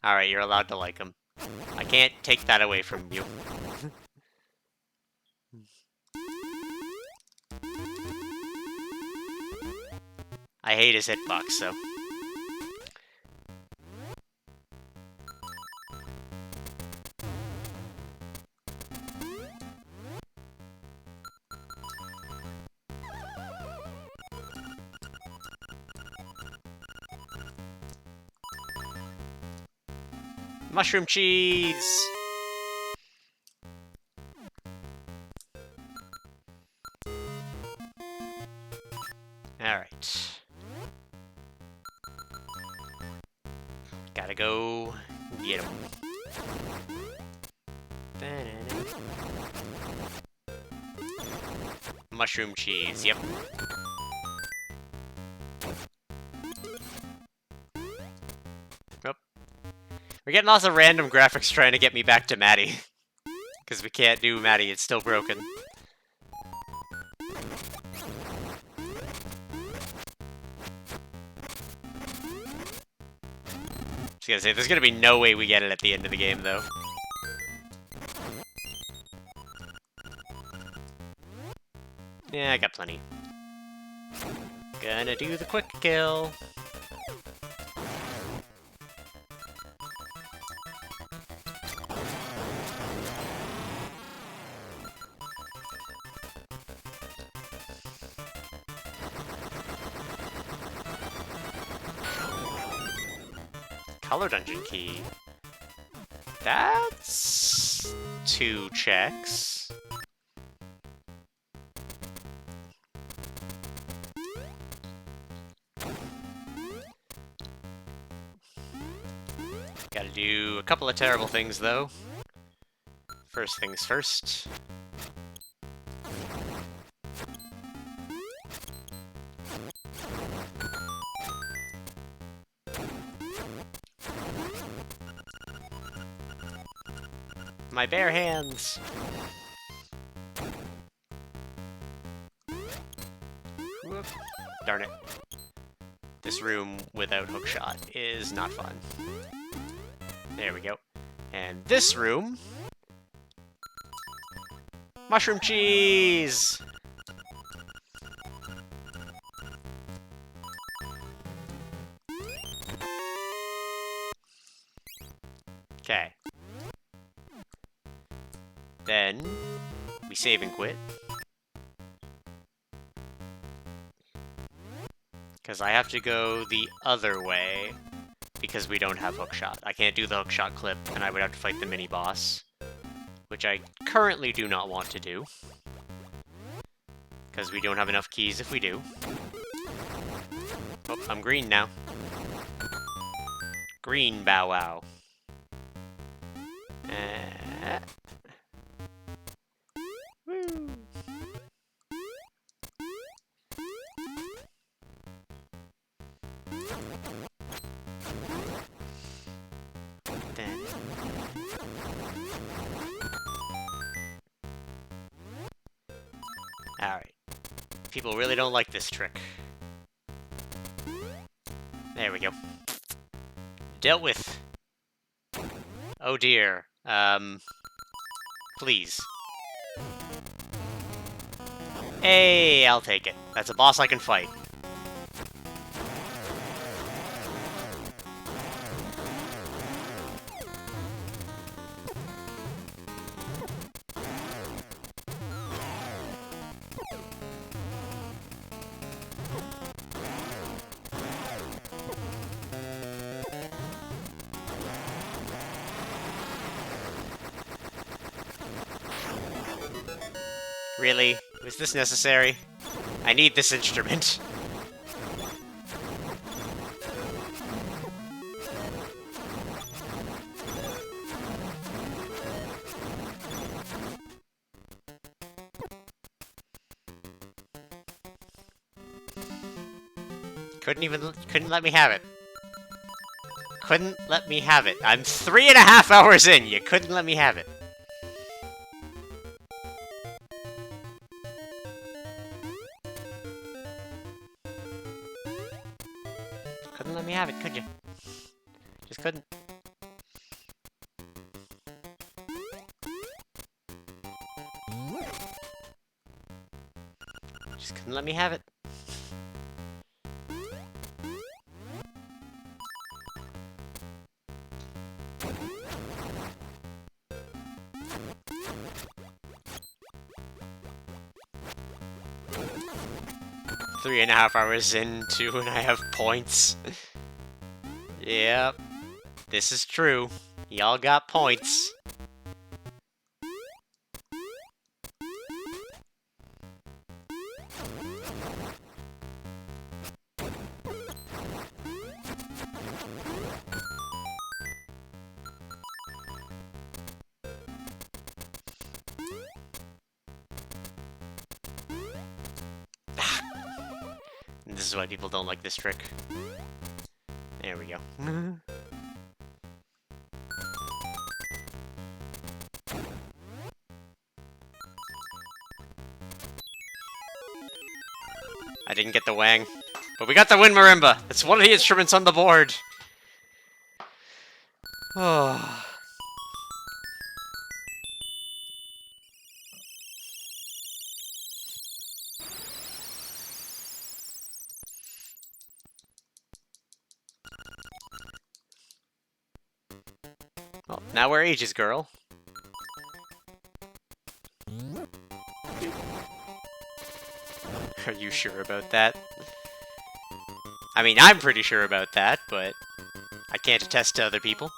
Alright, you're allowed to like them. I can't take that away from you. I hate his hitbox, so... Mushroom cheese! Alright. Gotta go get him. Mushroom cheese, yep. Oh. We're getting lots of random graphics trying to get me back to Maddie. Because we can't do Maddie, it's still broken. I was gonna say, there's gonna be no way we get it at the end of the game, though. Yeah, I got plenty. Gonna do the quick kill. Color dungeon key. That's 2 checks. Gotta do a couple of terrible things, though. First things first. My bare hands! Whoop. Darn it. This room without hookshot is not fun. There we go. And this room... Mushroom cheese! Okay. Then, we save and quit. Because I have to go the other way, because we don't have hookshot. I can't do the hookshot clip, and I would have to fight the mini-boss. Which I currently do not want to do. Because we don't have enough keys if we do. Oh, I'm green now. Green bow wow. Woo. Then. Alright. People really don't like this trick. There we go. Dealt with. Oh dear. Please. Hey, I'll take it. That's a boss I can fight. Really? Was this necessary? I need this instrument. Couldn't let me have it. Couldn't let me have it. I'm 3.5 hours in. You couldn't let me have it. Couldn't let me have it, could you? Just couldn't. Just couldn't let me have it. Three and a half hours into, and I have points. Yep, this is true. Y'all got points. This is why people don't like this trick. There we go. I didn't get the wang, but we got the wind marimba. It's one of the instruments on the board. Oh. Well, now we're ages, girl. Are you sure about that? I mean, I'm pretty sure about that, but I can't attest to other people.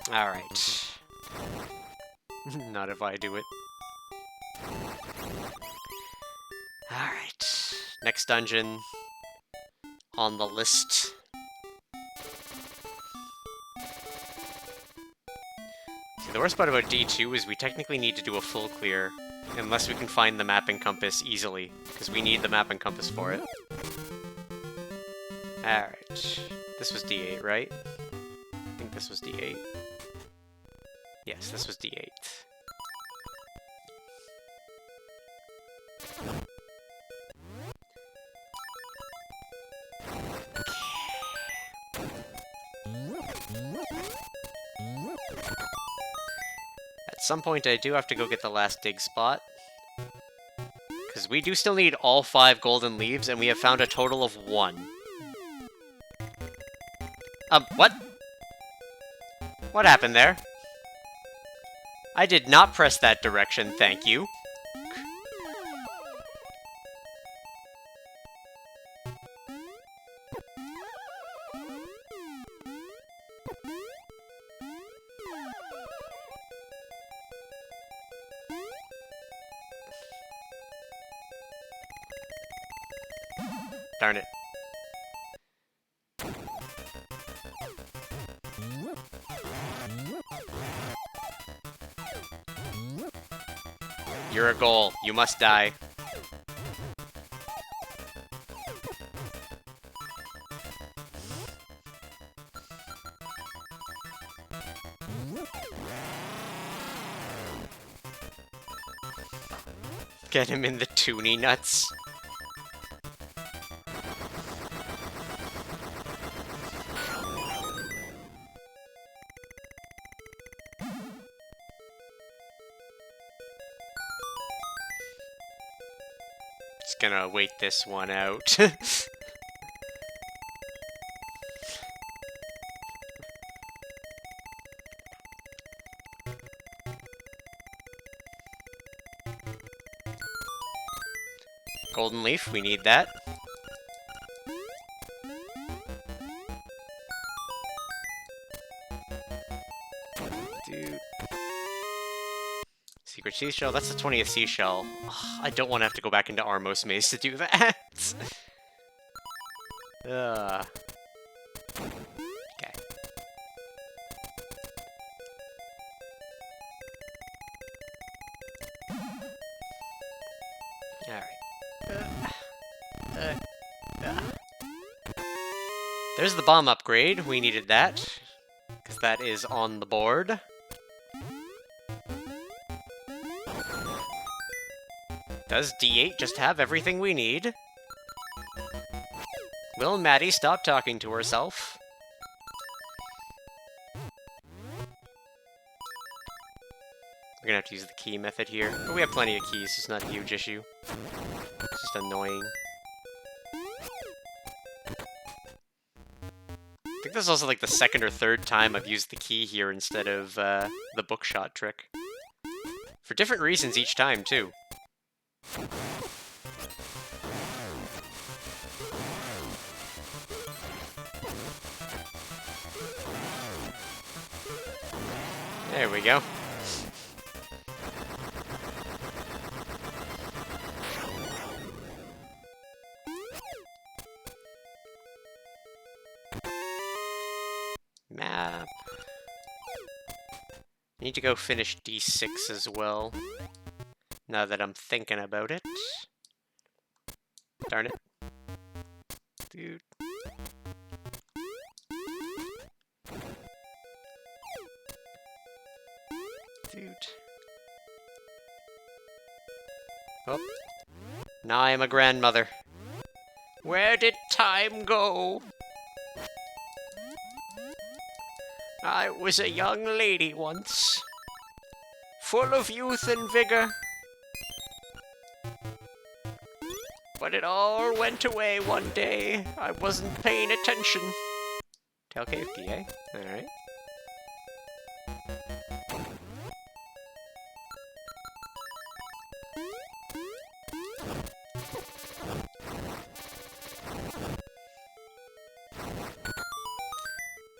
Alright. Not if I do it. Alright. Next dungeon on the list. See, the worst part about D2 is we technically need to do a full clear, unless we can find the map and compass easily, because we need the map and compass for it. Alright. This was D8, right? I think this was D8. Yes, this was D8. At some point I do have to go get the last dig spot. Because we do still need all 5 golden leaves, and we have found a total of 1. What? What happened there? I did not press that direction, thank you. Darn it. You're a goal. You must die. Get him in the toonie nuts. Just gonna wait this one out. Golden leaf, we need that. Dude. Secret seashell, that's the 20th seashell. Ugh, I don't want to have to go back into Armos Maze to do that. Okay. Alright. There's the bomb upgrade. We needed that, because that is on the board. Does D8 just have everything we need? Will Maddie stop talking to herself? We're gonna have to use the key method here. But we have plenty of keys, it's not a huge issue. It's just annoying. I think this is also like the second or third time I've used the key here instead of the bookshot trick. For different reasons each time, too. There we go. Map. Need to go finish D6 as well. Now that I'm thinking about it. Darn it. Dude. Dude. Oh. Now I am a grandmother. Where did time go? I was a young lady once, full of youth and vigor. But it all went away one day. I wasn't paying attention. Tail cave DA? Alright.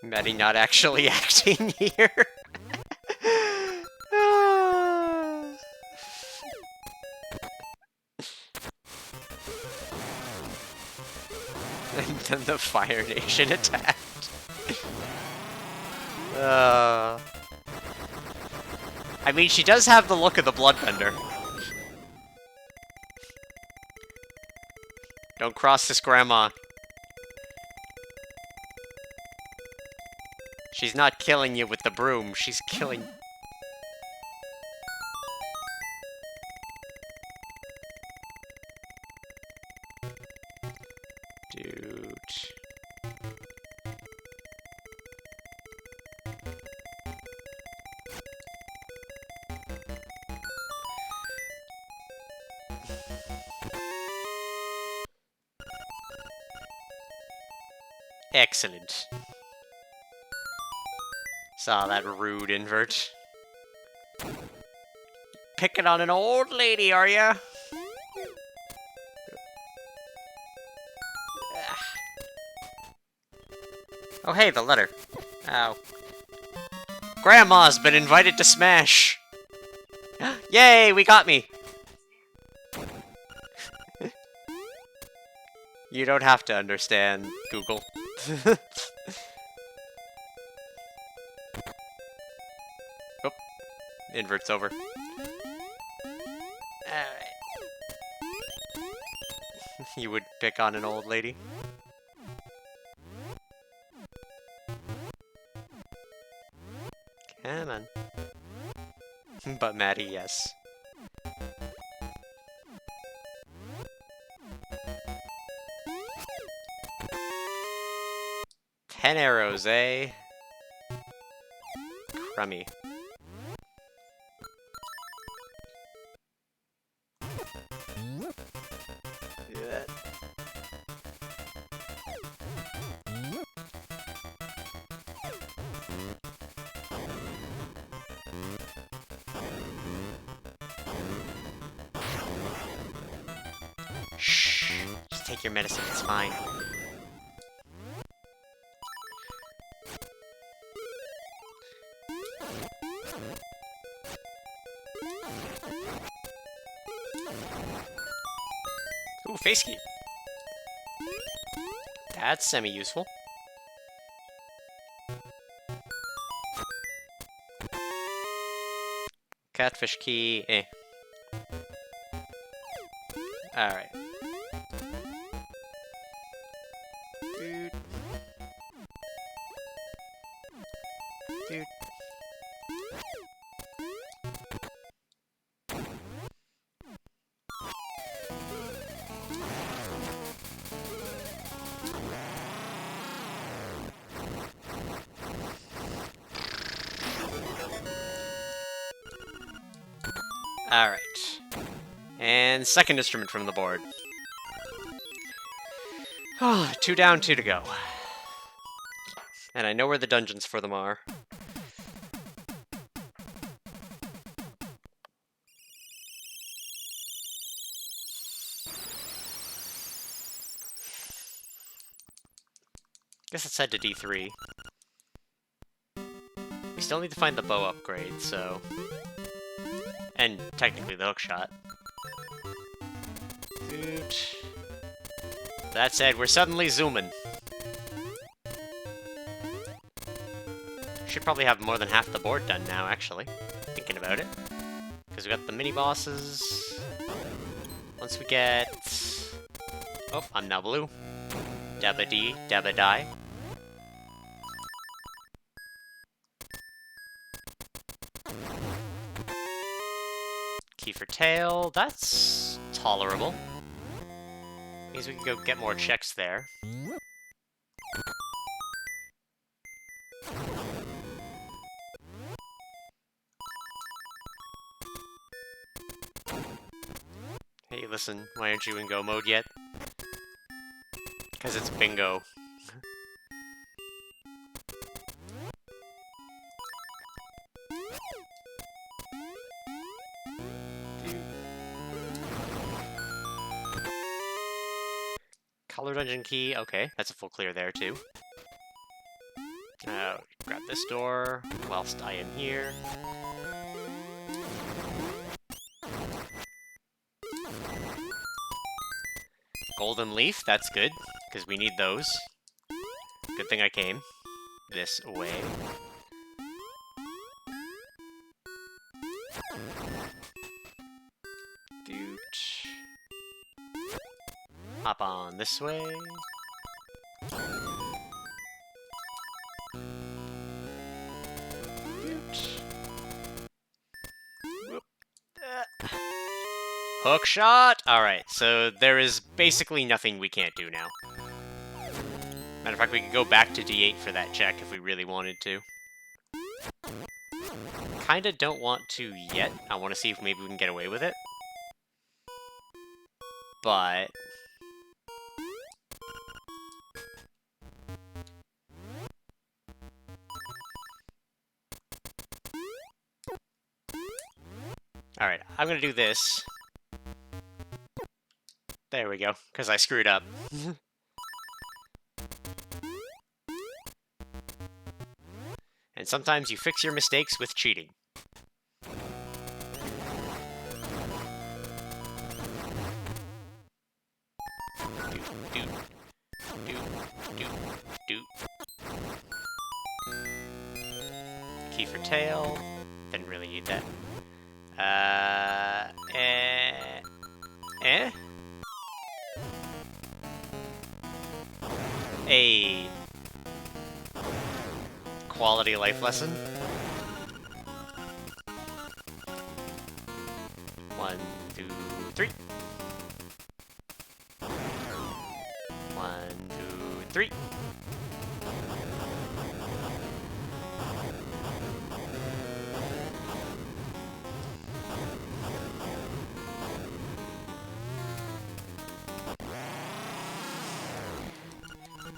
Maddie not actually acting here. And then the Fire Nation attacked. I mean, she does have the look of the Bloodbender. Don't cross this grandma. She's not killing you with the broom, she's killing... Dude... Excellent. Saw that rude invert. Picking on an old lady, are ya? Oh hey, the letter. Ow. Grandma's been invited to Smash! Yay, we got me! You don't have to understand, Google. Oh, invert's over. Alright. You would pick on an old lady? Come on. But Maddie, yes. Ten arrows, eh? Crummy. Shh. Just take your medicine, it's fine. Ooh, face key. That's semi-useful. Catfish key, eh. Alright. Dude. Dude. Alright. And second instrument from the board. Oh, 2 down, 2 to go. And I know where the dungeons for them are. Guess let's head to D3. We still need to find the bow upgrade, so... And technically the hook shot. Dude. That said, we're suddenly zooming. Should probably have more than half the board done now, actually. Thinking about it. Because we got the mini-bosses. Once we get... Oh, I'm now blue. Dabba-dee, dabba-die. Key for tail, that's tolerable. Means we can go get more checks there. Hey, listen, why aren't you in go mode yet? Because it's bingo. Color dungeon key, okay, that's a full clear there too. Grab this door whilst I am here. Golden leaf, that's good, because we need those. Good thing I came this way. Doot. Hop on this way. Hook shot! Alright, so there is basically nothing we can't do now. Matter of fact, we could go back to D8 for that check if we really wanted to. Kinda don't want to yet. I want to see if maybe we can get away with it. But... Alright, I'm gonna do this. There we go, because I screwed up. And sometimes you fix your mistakes with cheating. Key for tail. Didn't really need that. A quality of life lesson. 1, 2, 3. 1, 2, 3.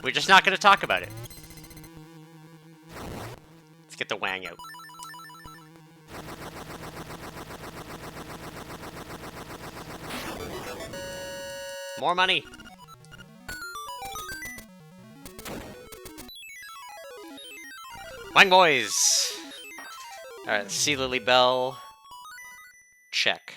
We're just not going to talk about it. Let's get the wang out. More money! Wang boys! Alright, Sea Lily Bell. Check.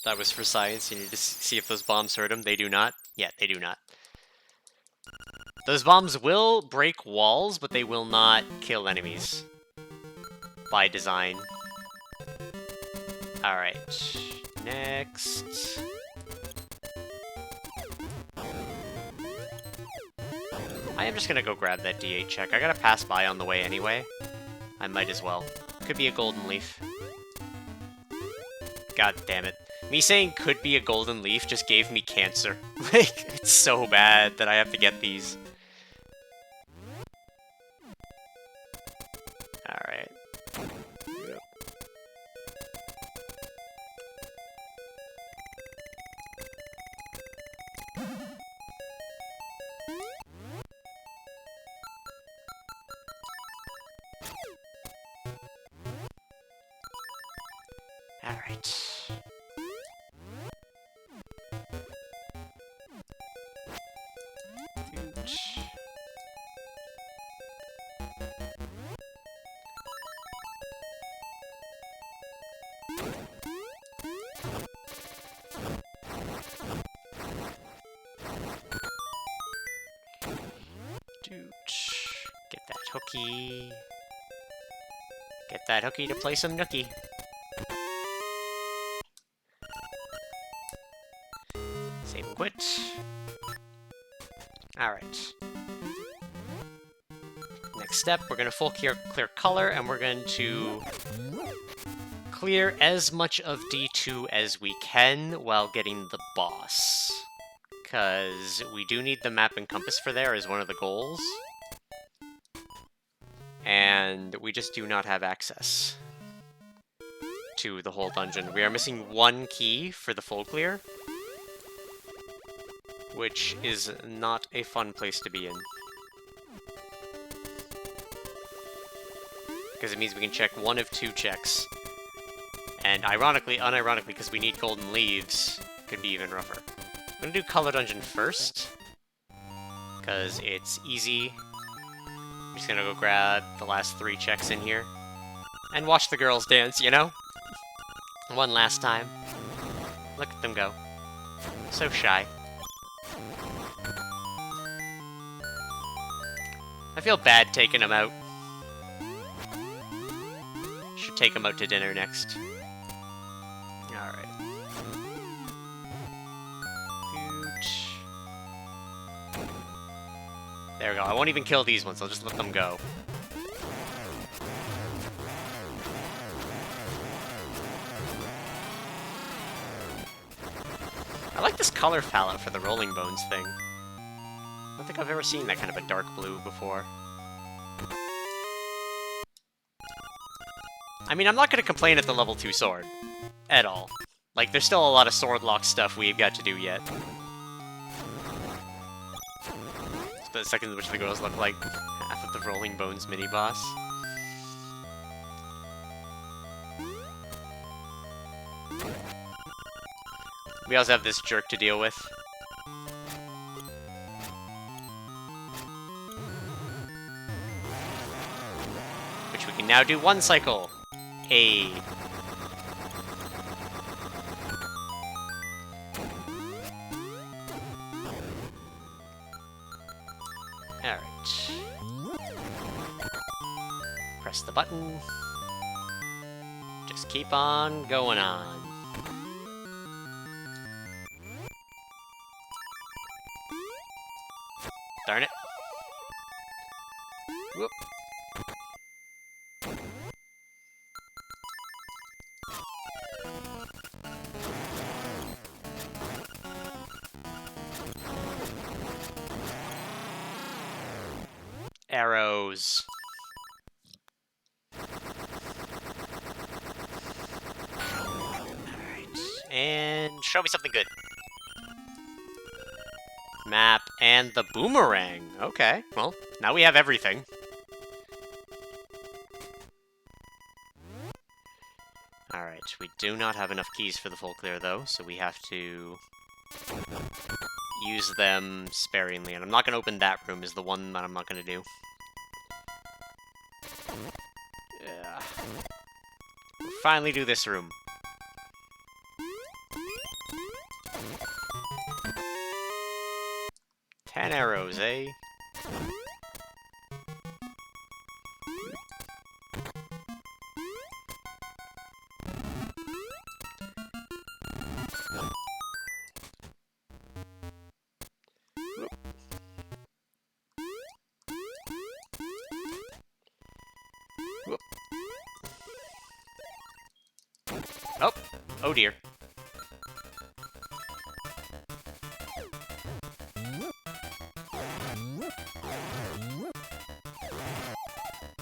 That was for science. You need to see if those bombs hurt him. They do not. Yeah, they do not. Those bombs will break walls, but they will not kill enemies. By design. Alright. Next. I am just gonna go grab that D8 check. I gotta pass by on the way anyway. I might as well. Could be a golden leaf. God damn it. Me saying could be a golden leaf just gave me cancer. Like, it's so bad that I have to get these. Alright. Yep. Alright. Get that hooky. Get that hooky to play some nookie. Save and quit. Alright. Next step, we're going to full clear color, and we're going to clear as much of D2 as we can while getting the boss. Because we do need the map and compass for there as one of the goals. And we just do not have access to the whole dungeon. We are missing one key for the full clear, which is not a fun place to be in. Because it means we can check one of two checks. And unironically, because we need golden leaves, could be even rougher. I'm gonna do Color Dungeon first, because it's easy. I'm just gonna go grab the last 3 checks in here, and watch the girls dance, you know? One last time. Look at them go. So shy. I feel bad taking them out. Should take them out to dinner next. Alright. There we go. I won't even kill these ones, I'll just let them go. I like this color palette for the Rolling Bones thing. I don't think I've ever seen that kind of a dark blue before. I mean, I'm not going to complain at the level 2 sword. At all. Like, there's still a lot of sword lock stuff we've got to do yet. The second in which the girls look like half of the Rolling Bones mini-boss. We also have this jerk to deal with. Which we can now do 1 cycle. Hey. Alright. Press the button. Just keep on going on. Darn it. Whoop. Arrows. Alright. And show me something good. Map and the boomerang. Okay, well, now we have everything. Alright, we do not have enough keys for the full clear, though, so we have to use them sparingly. And I'm not going to open that room, is the one that I'm not going to do. Yeah. We'll finally do this room. Ten arrows, eh? Whoop. Oh! Oh dear.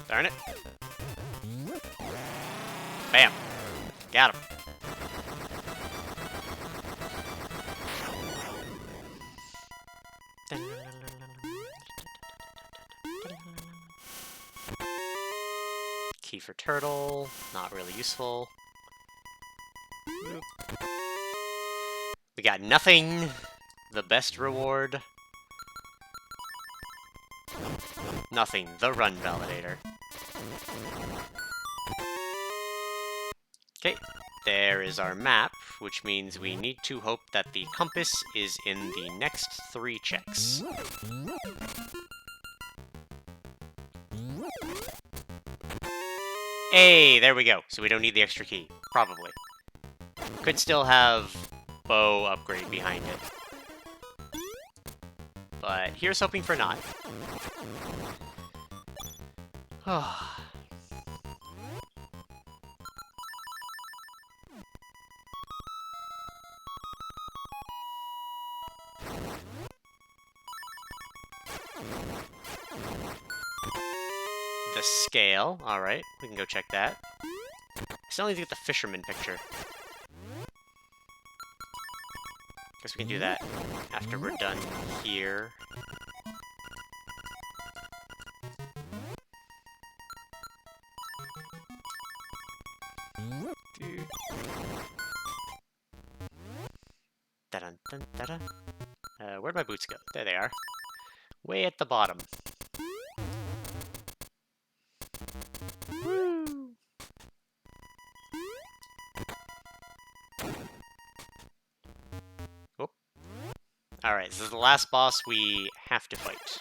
Darn it. Bam. Got him. Key for turtle. Not really useful. We got nothing. The best reward. Nothing. The run validator. Okay, there is our map, which means we need to hope that the compass is in the next 3 checks. Hey, there we go. So we don't need the extra key. Probably. Could still have bow upgrade behind it. But here's hoping for not. The scale. Alright, we can go check that. I still need to get the fisherman picture. Guess we can do that after we're done here. Where'd my boots go? There they are. Way at the bottom. Woo! Oh. Alright, this is the last boss we have to fight.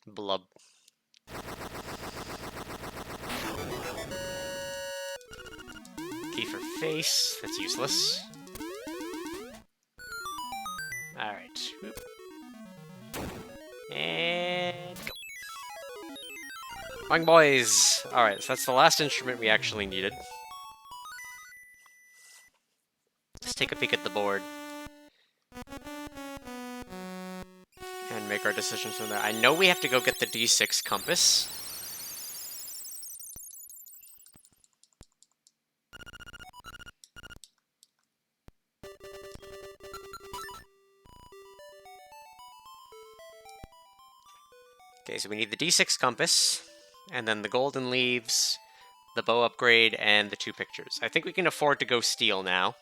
Blub. Key for face. That's useless. Alright. And go. Fine, boys! Alright, so that's the last instrument we actually needed. Let's take a peek at the board. And make our decisions from there. I know we have to go get the D6 compass. Okay, so we need the D6 compass, and then the golden leaves, the bow upgrade, and the 2 pictures. I think we can afford to go steal now.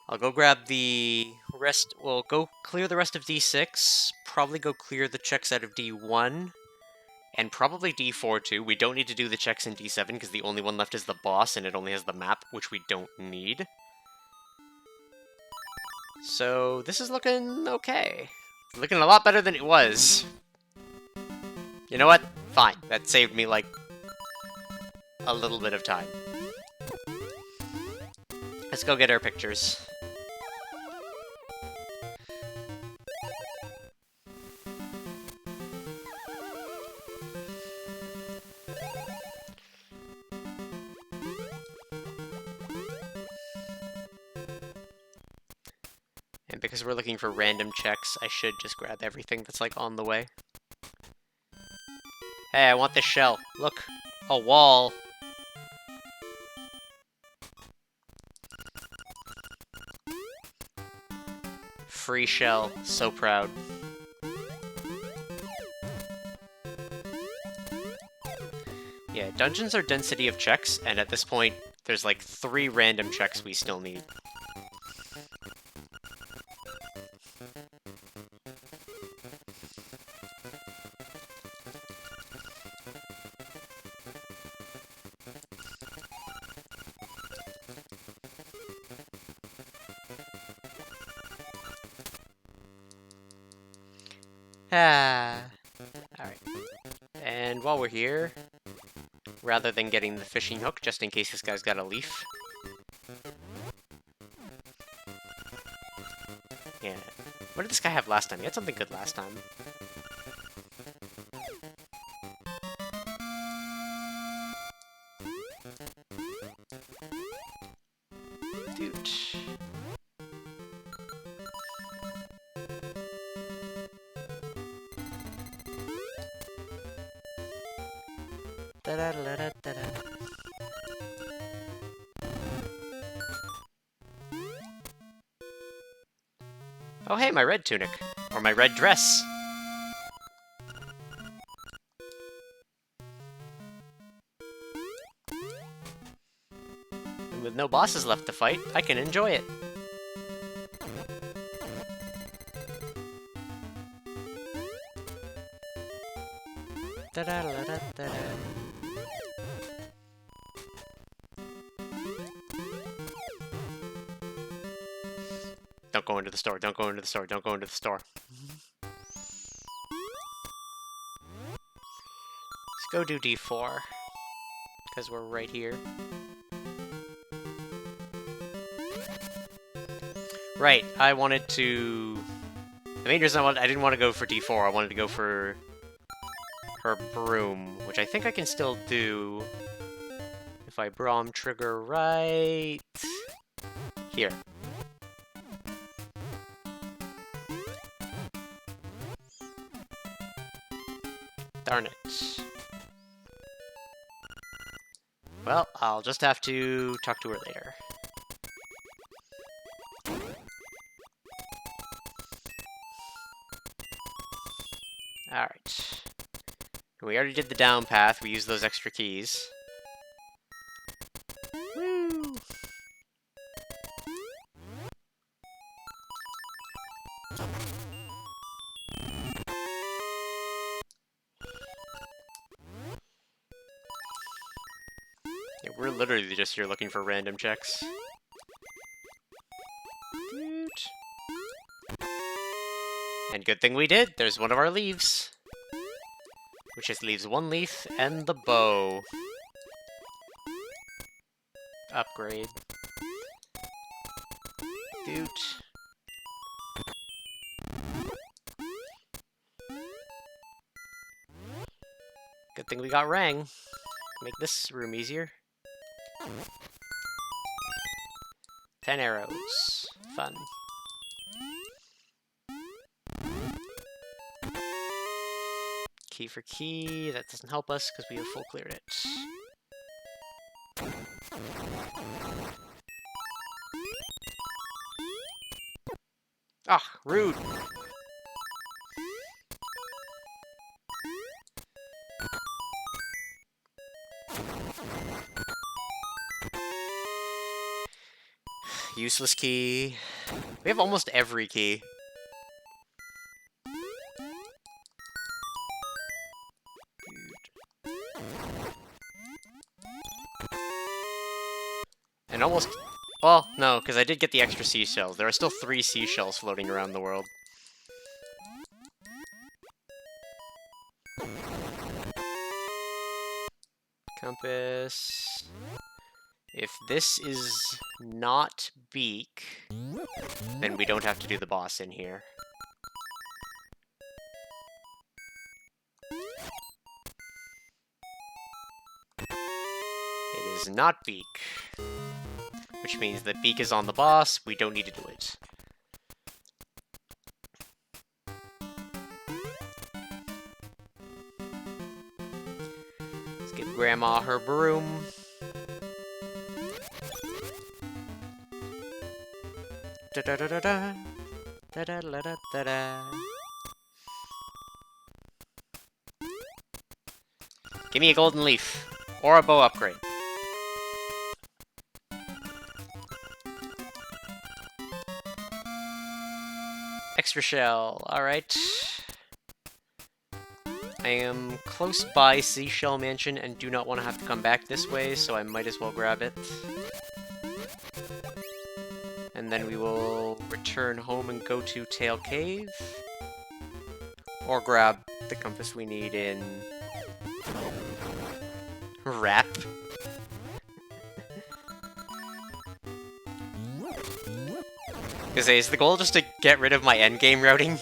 I'll go grab the rest, well, go clear the rest of D6, probably go clear the checks out of D1, and probably D4 too. We don't need to do the checks in D7, because the only one left is the boss, and it only has the map, which we don't need. So, this is looking okay. It's looking a lot better than it was. You know what? Fine. That saved me, like, a little bit of time. Let's go get our pictures. And because we're looking for random checks, I should just grab everything that's, like, on the way. Hey, I want this shell. Look, a wall. Free shell. So proud. Yeah, dungeons are density of checks, and at this point, there's like 3 random checks we still need. Alright. And while we're here, rather than getting the fishing hook, just in case this guy's got a leaf. Yeah. What did this guy have last time? He had something good last time. Dude. Da-da-da-da-da-da. Oh hey, my red tunic. Or my red dress. with no bosses left to fight, I can enjoy it. Da-da-da-da-da-da. Don't go into the store, don't go into the store, don't go into the store. Let's go do D4. Because we're right here. Right, I wanted to... The main reason I didn't want to go for D4, I wanted to go for her broom, which I think I can still do if I Braum trigger right here. Darn it. Well, I'll just have to talk to her later. Alright. We already did the down path, we used those extra keys. Woo! Yeah, we're literally just here looking for random checks. And good thing we did, there's one of our leaves. Which just leaves one leaf and the bow. Upgrade. Doot. Good thing we got Rang. Make this room easier. 10 arrows. Fun. Key for key. That doesn't help us because we have full cleared it. Ah, rude. Useless key. We have almost every key. And almost... Well, no, because I did get the extra seashells. There are still 3 seashells floating around the world. Compass... If this is not Beak, then we don't have to do the boss in here. It is not Beak. Which means that Beak is on the boss, we don't need to do it. Let's give Grandma her broom. Da-da-da-da-da. Da-da-da-da-da-da. Give me a golden leaf. Or a bow upgrade. Extra shell. Alright. I am close by Seashell Mansion and do not want to have to come back this way, so I might as well grab it. And then we will return home and go to Tail Cave. Or grab the compass we need in... Wrap. Is the goal just to get rid of my endgame routing?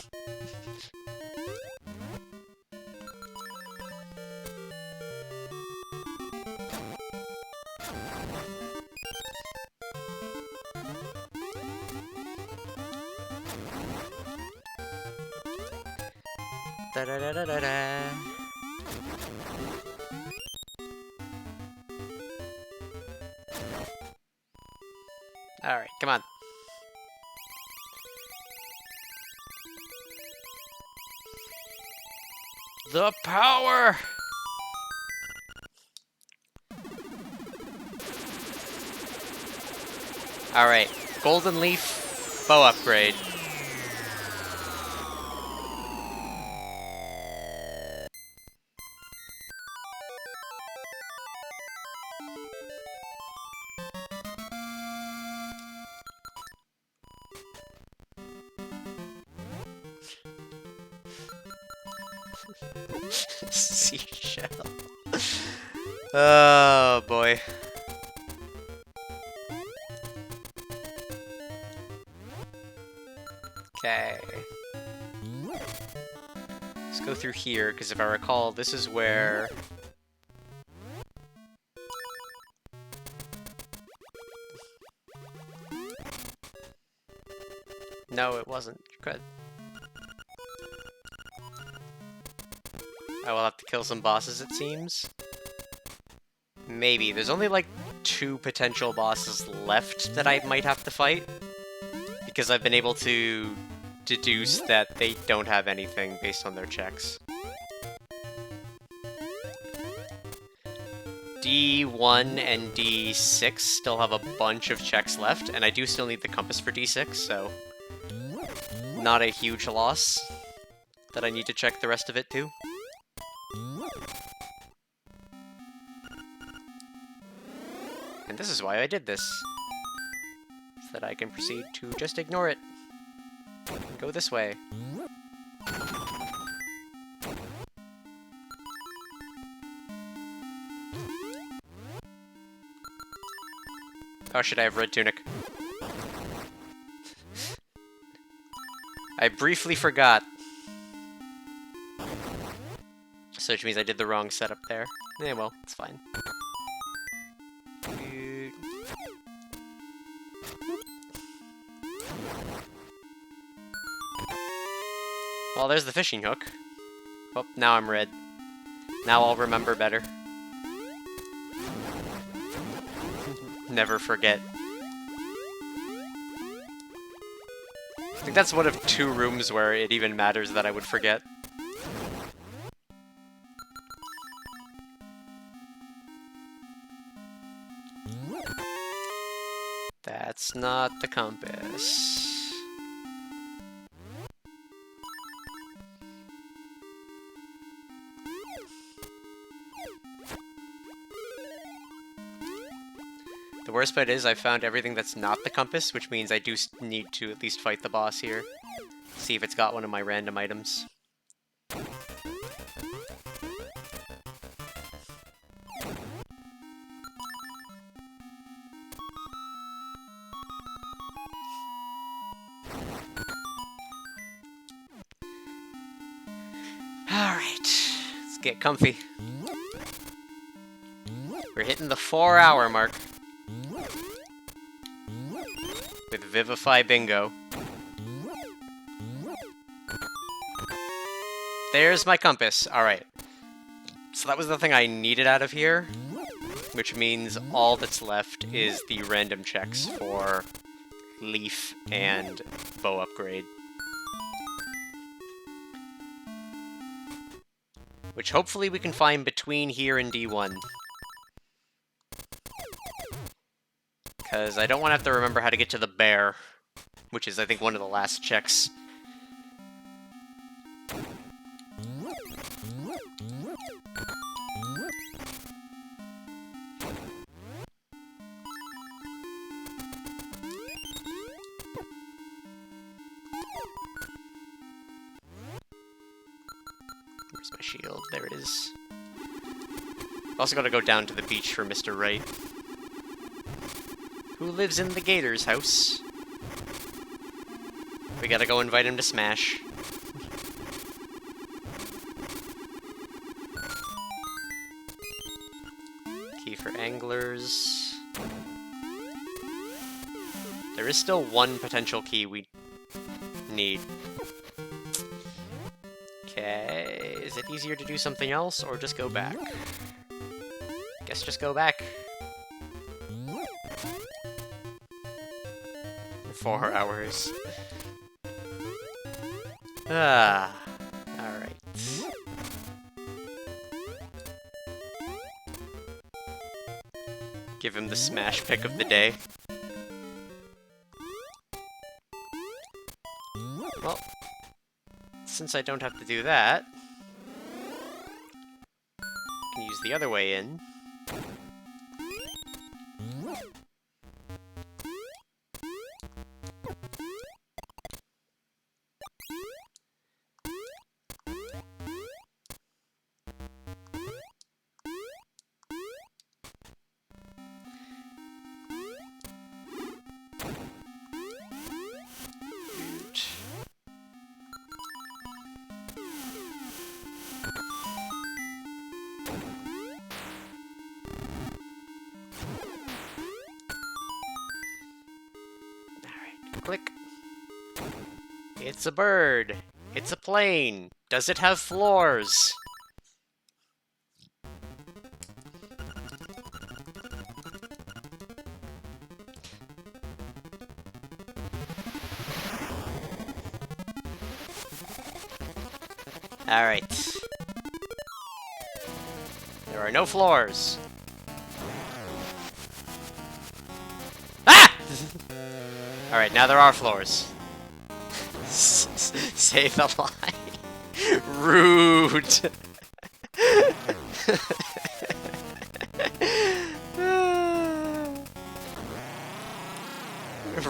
Da-da-da-da-da-da. Alright, come on. The power! Alright, Golden Leaf, bow upgrade. Seashell. Oh boy. Okay. Let's go through here, because if I recall, this is where... No, it wasn't. Good. I will have to kill some bosses, it seems. Maybe. There's only, like, 2 potential bosses left that I might have to fight. Because I've been able to deduce that they don't have anything based on their checks. D1 and D6 still have a bunch of checks left, and I do still need the compass for D6, so... not a huge loss that I need to check the rest of it too. And this is why I did this. So that I can proceed to just ignore it. And go this way. Oh, should I have red tunic? I briefly forgot. So which means I did the wrong setup there. Eh, well, it's fine. Well, there's the fishing hook. Oh, now I'm red. Now I'll remember better. Never forget. I think that's one of 2 rooms where it even matters that I would forget. That's not the compass. The worst part is I found everything that's not the compass, which means I do need to at least fight the boss here. See if it's got one of my random items. Alright, let's get comfy. We're hitting the 4-hour mark. With Vivify Bingo. There's my compass. Alright. So that was the thing I needed out of here. Which means all that's left is the random checks for Leaf and Bow upgrade. Which hopefully we can find between here and D1. Because I don't want to have to remember how to get to the bear, which is, I think, one of the last checks. Where's my shield? There it is. Also gotta go down to the beach for Mr. Wright. Who lives in the Gator's house? We gotta go invite him to Smash. Key for anglers. There is still one potential key we need. Okay, is it easier to do something else, or just go back? Guess just go back. 4 hours. Ah, alright. Give him the smash pick of the day. since I don't have to do that, I can use the other way in. Click. It's a bird. It's a plane. Does it have floors? Alright. There are no floors. Ah! Alright, now there are floors. Say the line. Rude.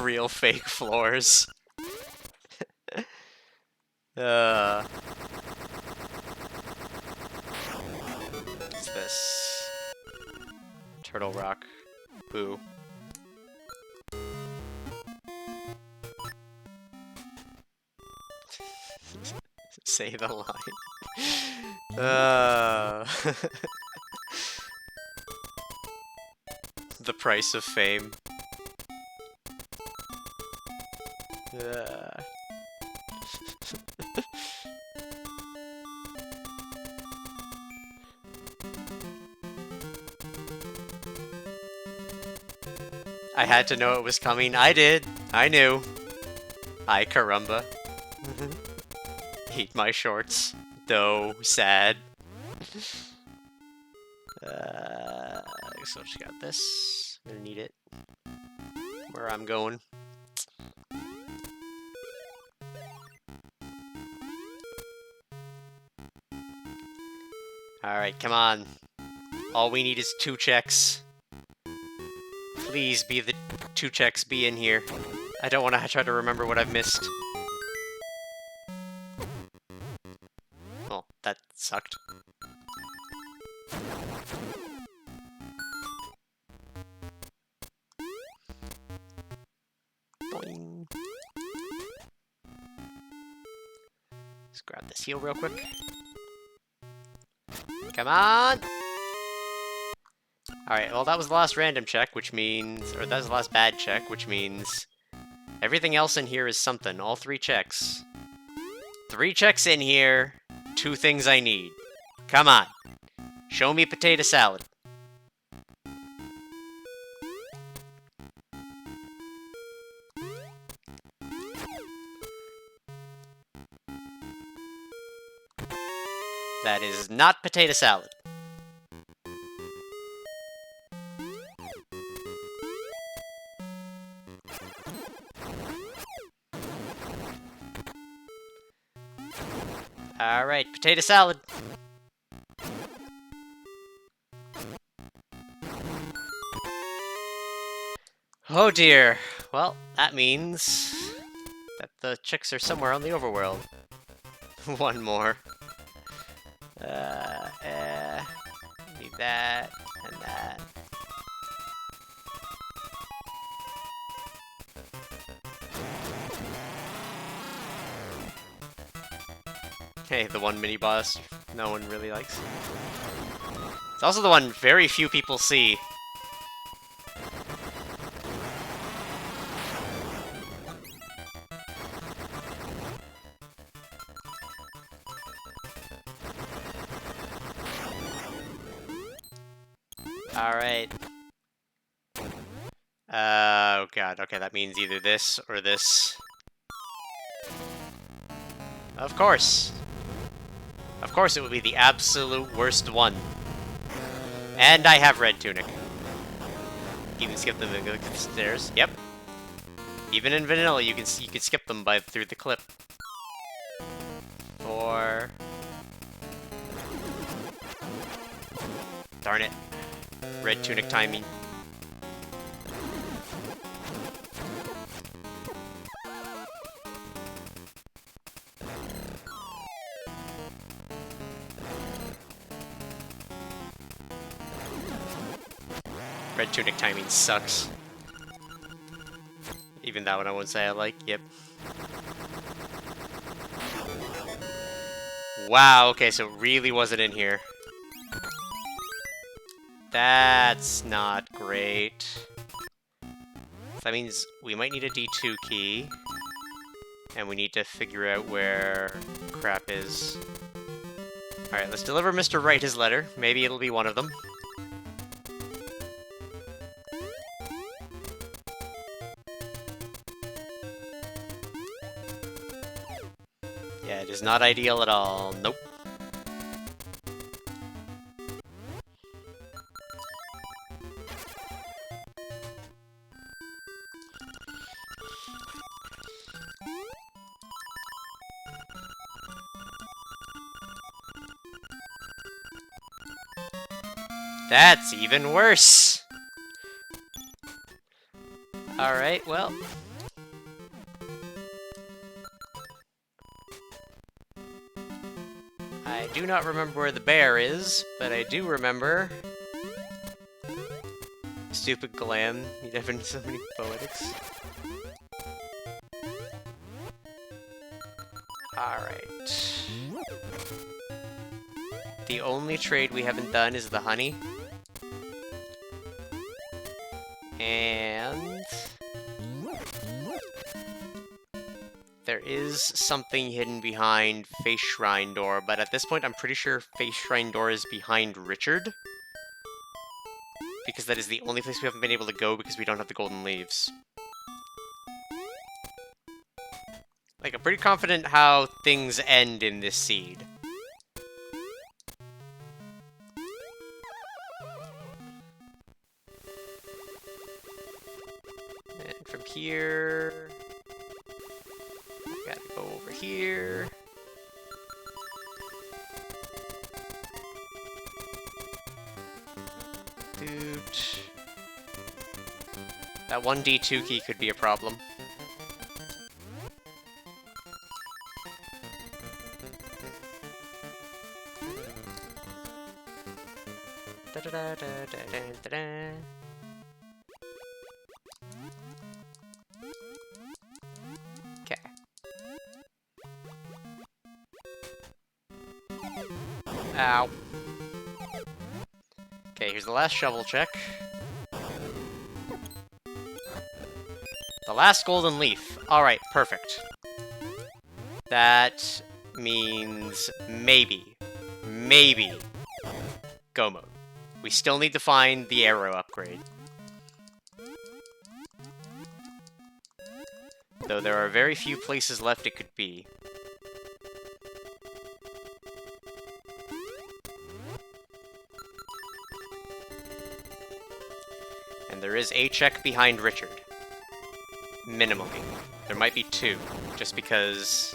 Real fake floors. What's this? Turtle Rock. Boo. Say the line. The price of fame. I had to know it was coming. I did. I knew. Ay caramba. Hate my shorts. Though sad. So I just got this. I'm gonna need it. Where I'm going. Alright, come on. All we need is 2 checks. Please be the 2 checks be in here. I don't want to try to remember what I've missed. Oh, that sucked. Boing. Let's grab this heal real quick. Come on! Alright, well that was the last random check, which means... Or that was the last bad check, which means... Everything else in here is something. All 3 checks. 3 checks in here. 2 things I need. Come on. Show me potato salad. That is not potato salad. Alright, potato salad. Oh dear. Well, that means that the chicks are somewhere on the overworld. One more. Need that, and that. Hey, the one mini-boss no one really likes. It's also the one very few people see. Alright. Oh god, okay, that means either this or this. Of course! Of course it would be the absolute worst one. And I have red tunic. You can skip them and go the stairs. Yep. Even in vanilla, you can skip them through the clip. more. Darn it. Red tunic timing. Red tunic timing sucks. Even that one I won't say I like. Yep. Wow, okay, so it really wasn't in here. That's not great. That means we might need a D2 key. And we need to figure out where crap is. Alright, let's deliver Mr. Wright his letter. Maybe it'll be one of them. Yeah, it is not ideal at all. Nope. That's even worse! Alright, well... I do not remember where the bear is, but I do remember... Stupid glam. You'd have so many poetics. Alright. The only trade we haven't done is the honey. And... there is something hidden behind Face Shrine Door, but at this point I'm pretty sure Face Shrine Door is behind Richard. Because that is the only place we haven't been able to go because we don't have the golden leaves. Like, I'm pretty confident how things end in this seed. And from here... gotta go over here. Dude. That one D2 key could be a problem. Da-da-da-da-da-da-da-da. Okay. Ow. Okay, here's the last shovel check. The last golden leaf. Alright, perfect. That means maybe go mode. We still need to find the arrow upgrade. Though there are very few places left it could be. And there is a check behind Richard. Minimally. There might be two, just because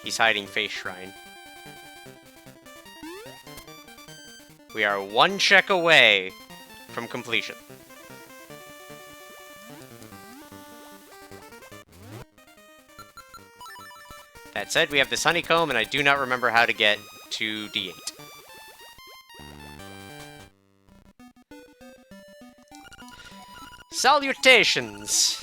he's hiding Face Shrine. We are one check away from completion. That said, we have this honeycomb, and I do not remember how to get to D8. Salutations!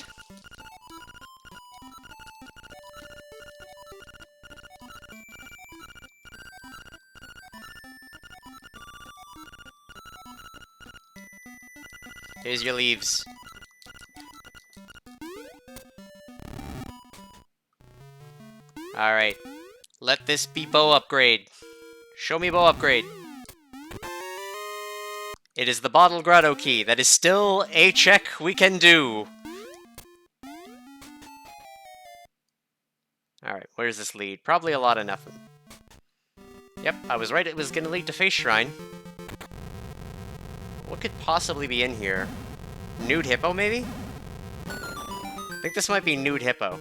Here's your leaves. Alright. Let this be bow upgrade. Show me bow upgrade. It is the Bottle Grotto key. That is still a check we can do. Alright, where does this lead? Probably a lot of nothing. Yep, I was right, it was gonna lead to Face Shrine. What could possibly be in here? Nude Hippo, maybe? I think this might be Nude Hippo.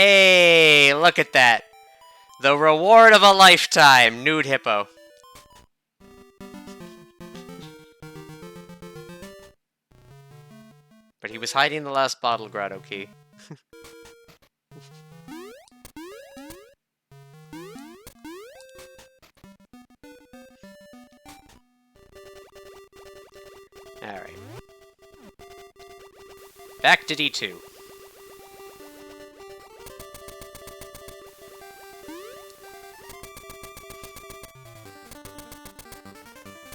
Hey, look at that. The reward of a lifetime, nude hippo. But he was hiding the last bottle grotto key. Alright. Back to D2.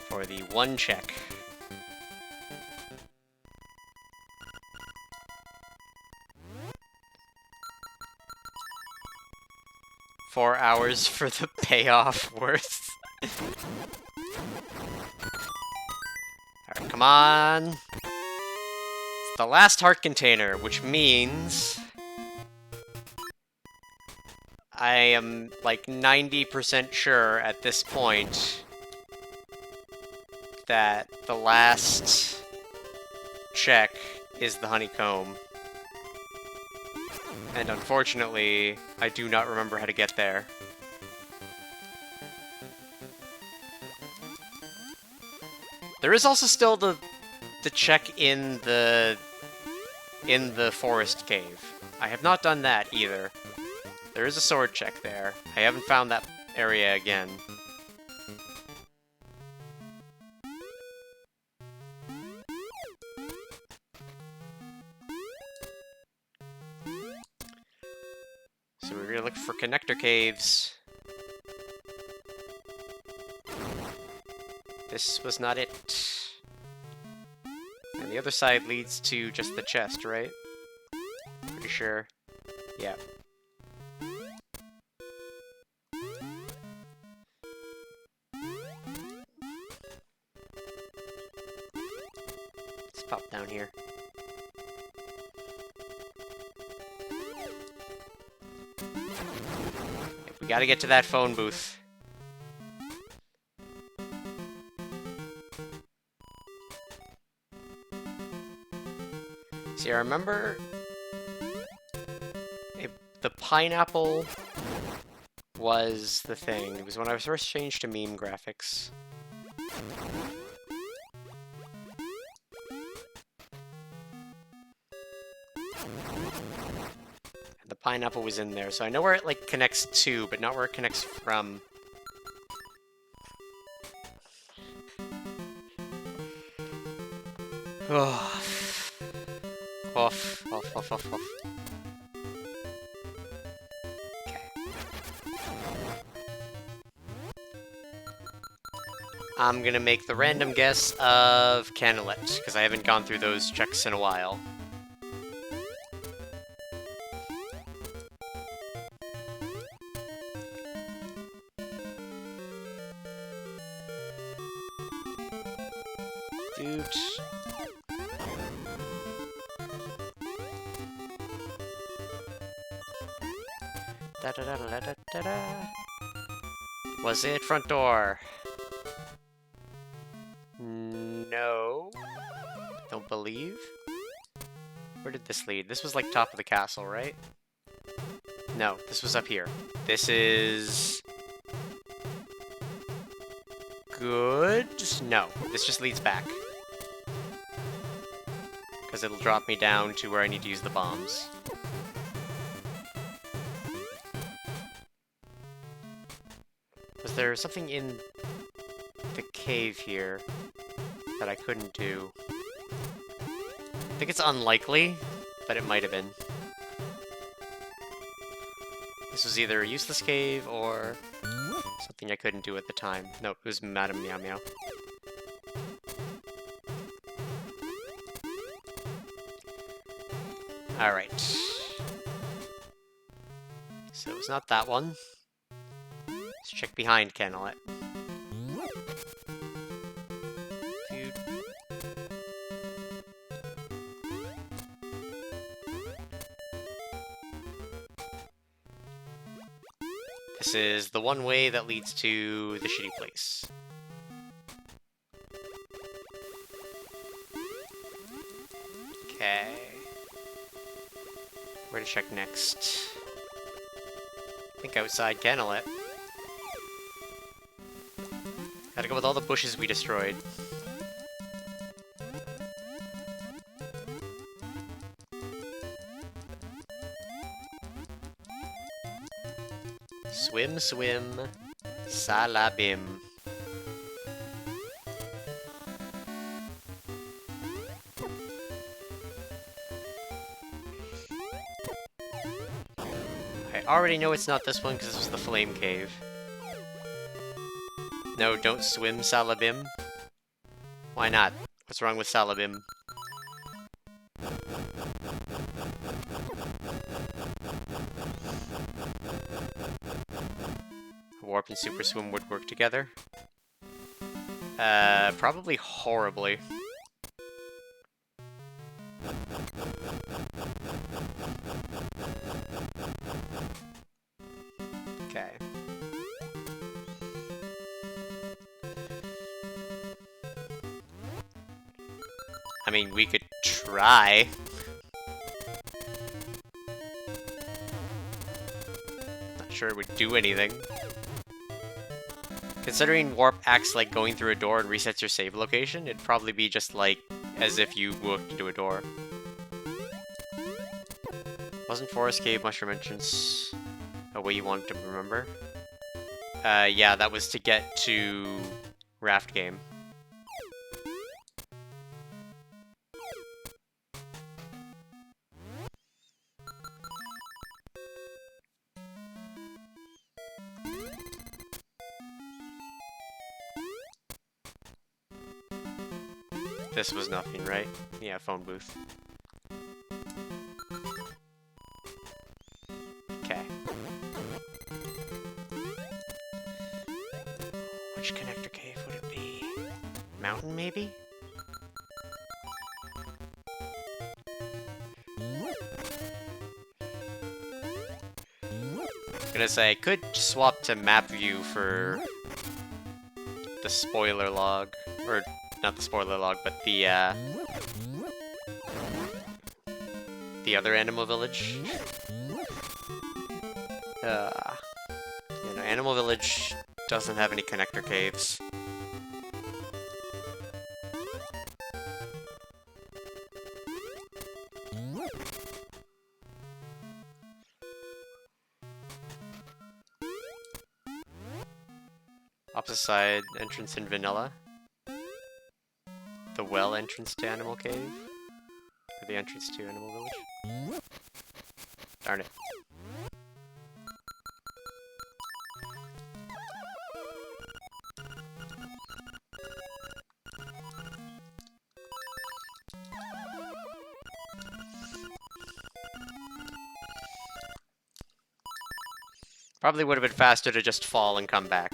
For the one check. $4 for the payoff worth. Alright, come on. It's the last heart container, which means I am like 90% sure at this point that the last check is the honeycomb. And unfortunately, I do not remember how to get there. There is also still the check in the forest cave. I have not done that either. There is a sword check there. I haven't found that area again. So we're gonna look for connector caves. This was not it. And the other side leads to just the chest, right? Pretty sure. Yeah. Let's pop down here. We gotta get to that phone booth. See, I remember the pineapple was the thing. It was when I was first changed to meme graphics. And the pineapple was in there, so I know where it like connects to, but not where it connects from. Oh. Off. Okay. I'm gonna make the random guess of Canelet, because I haven't gone through those checks in a while. Dude. Da-da-da-da-da-da-da. Was it front door? No. Don't believe. Where did this lead? This was like top of the castle, right? No, this was up here. This is... good? No, this just leads back. Because it'll drop me down to where I need to use the bombs. Was there something in the cave here that I couldn't do? I think it's unlikely, but it might have been. This was either a useless cave or something I couldn't do at the time. Nope, it was Madame Meow Meow. Alright. So it's not that one. Let's check behind Canelet. Dude. This is the one way that leads to the shitty place. Okay. Where to check next? think outside Canalet. Gotta go with all the bushes we destroyed. Swim, swim, salabim. I already know it's not this one because this was the Flame Cave. No, don't swim, Salabim. Why not? What's wrong with Salabim? Warp and Super Swim would work together? Probably horribly. Okay. I mean, we could try. Not sure it would do anything. Considering Warp acts like going through a door and resets your save location, it'd probably be just like as if you walked into a door. Wasn't Forest Cave Mushroom Entrance a way you wanted to remember? Yeah, that was to get to Raft Game. This was nothing, right? Yeah, phone booth. Okay. Which connector cave would it be? Mountain, maybe? I'm gonna say I could swap to map view for the spoiler log, or not the spoiler log, but the other animal village. You know, Animal Village doesn't have any connector caves. Opposite side entrance in Vanilla. The well entrance to Animal Cave? Or the entrance to Animal Village? Darn it. Probably would have been faster to just fall and come back.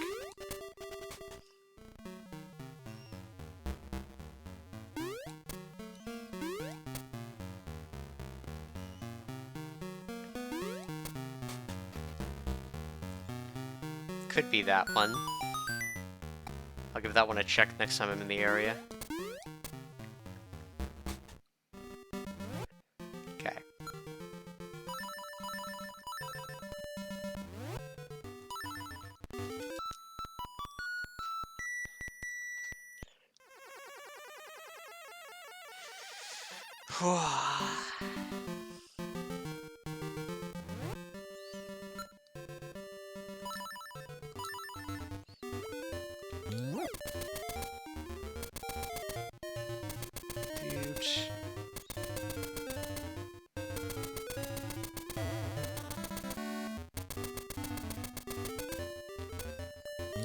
Could be that one. I'll give that one a check next time I'm in the area. Okay.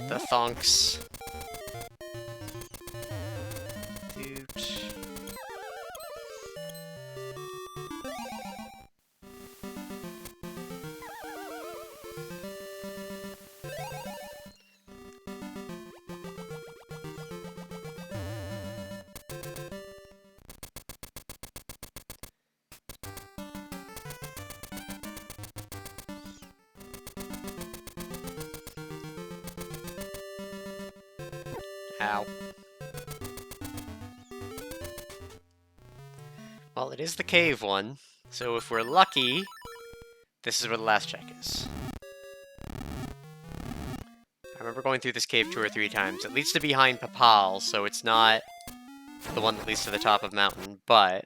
The thonks. Dude. Ow. Well, it is the cave one, so if we're lucky, this is where the last check is. I remember going through this cave 2 or 3 times. It leads to behind Papal, so it's not the one that leads to the top of mountain, but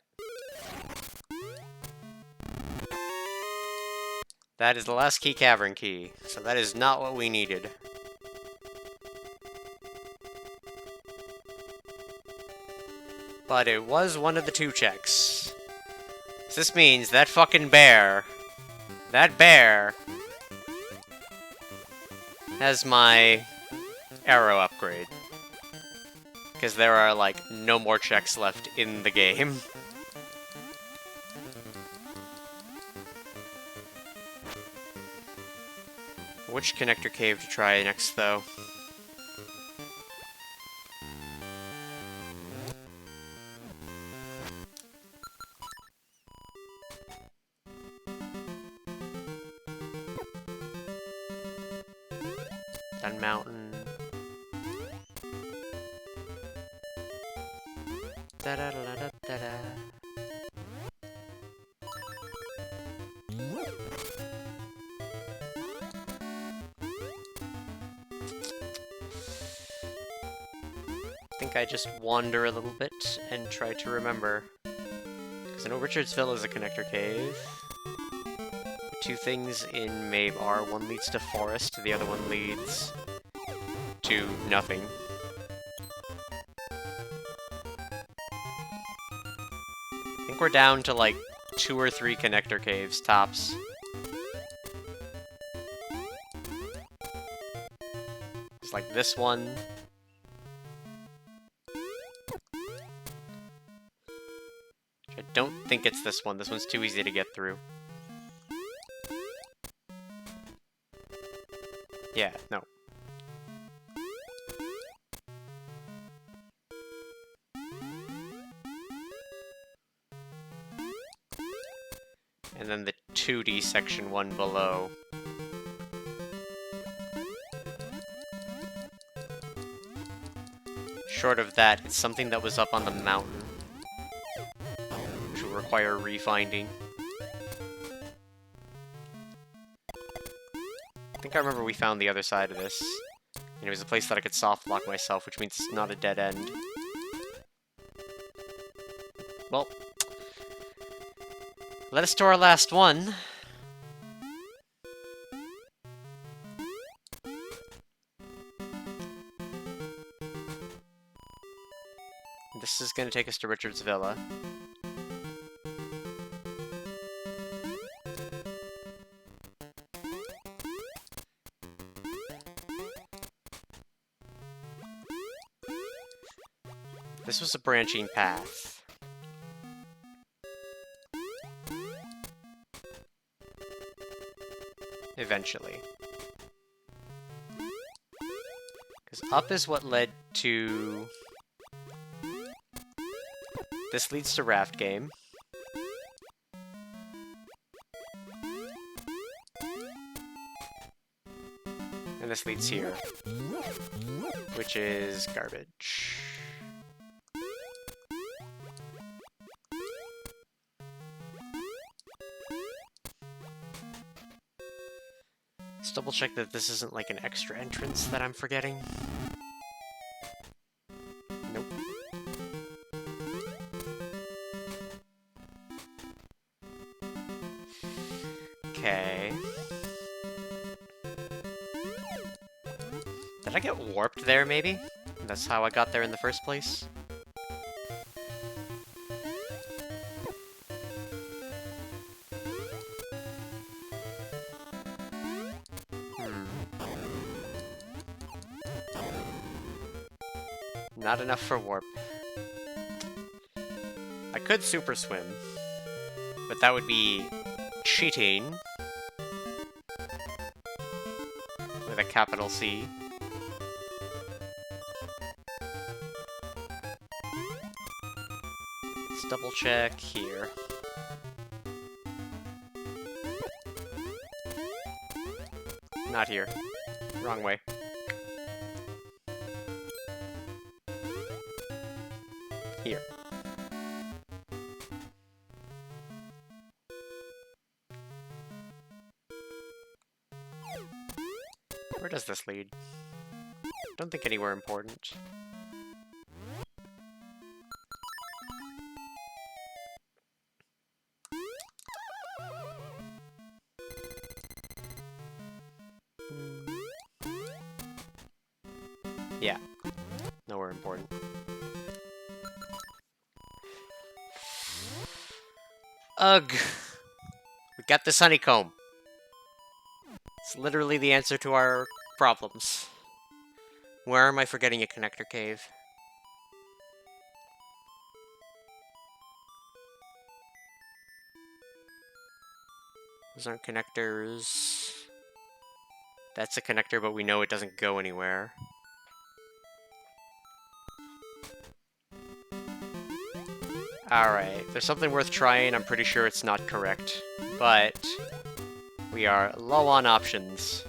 that is the last key cavern key, so that is not what we needed. But it was one of the 2 checks. So this means that fucking bear, that bear, has my arrow upgrade. Because there are, like, no more checks left in the game. Which connector cave to try next, though? Dun Mountain. Da da da da da da. I think I just wander a little bit and try to remember. Because I know Richardsville is a connector cave. The 2 things in Mabe are, one leads to forest, the other one leads to nothing. I think we're down to like 2 or 3 connector caves, tops. It's like this one. I don't think it's this one. This one's too easy to get through. Yeah, no. And then the 2D section 1 below. Short of that, it's something that was up on the mountain, which will require refinding. I think I remember we found the other side of this, and it was a place that I could soft lock myself, which means it's not a dead end. Well, let us to our last one. This is going to take us to Richard's Villa. This was a branching path. Eventually. Because up is what led to... This leads to Raft Game. And this leads here. Which is garbage. Let's double check that this isn't like an extra entrance that I'm forgetting. Nope. Okay. Did I get warped there, maybe? That's how I got there in the first place? Not enough for warp. I could super swim, but that would be cheating with a capital C. Let's double check here. Not here. Wrong way. Here. Where does this lead? Don't think anywhere important. Yeah. Nowhere important. Ugh! We got this honeycomb. It's literally the answer to our problems. Where am I forgetting a connector cave? Those aren't connectors. That's a connector, but we know it doesn't go anywhere. Alright, there's something worth trying. I'm pretty sure it's not correct. But we are low on options.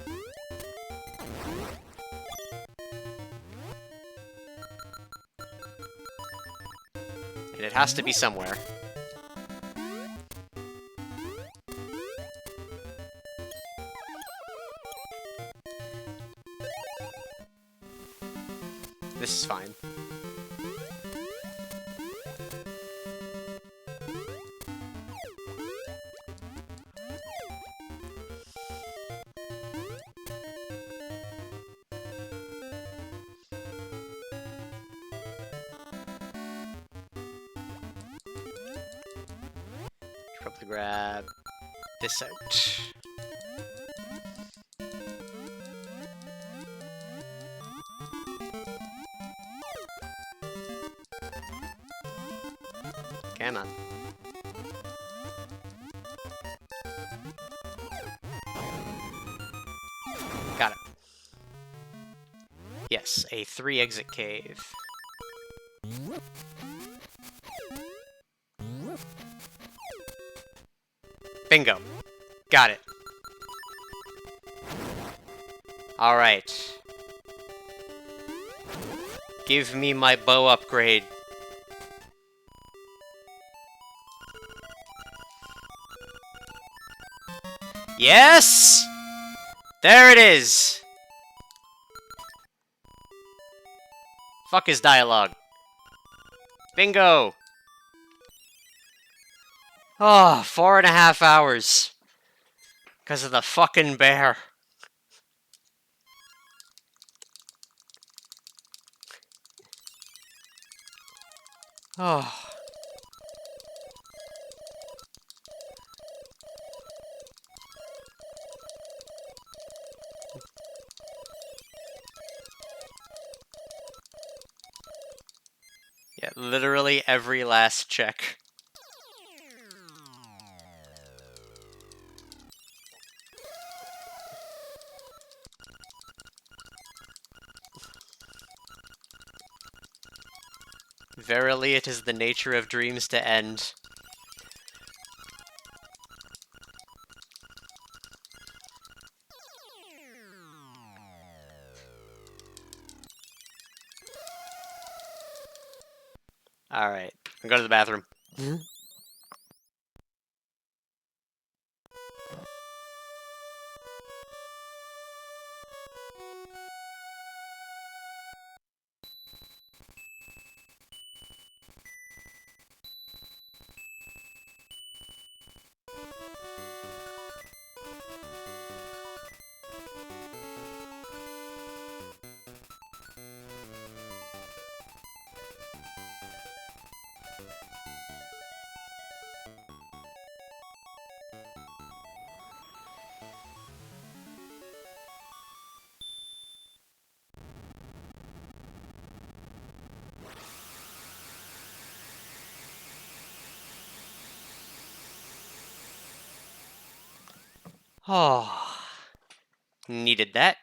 And it has to be somewhere. This is fine. Probably grab this out. Come on. Got it. Yes, a 3-exit cave. Bingo. Got it. Alright. Give me my bow upgrade. Yes! There it is! Fuck his dialogue. Bingo! Oh, 4.5 hours. Because of the fucking bear. Oh. Yeah, literally every last check. Verily, it is the nature of dreams to end. Alright, I'm going to the bathroom. Oh, needed that.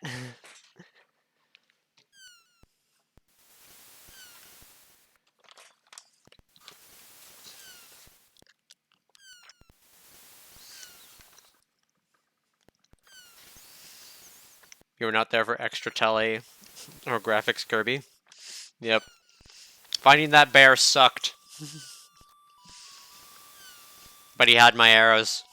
You were not there for extra tele or graphics, Kirby? Yep. Finding that bear sucked. But he had my arrows.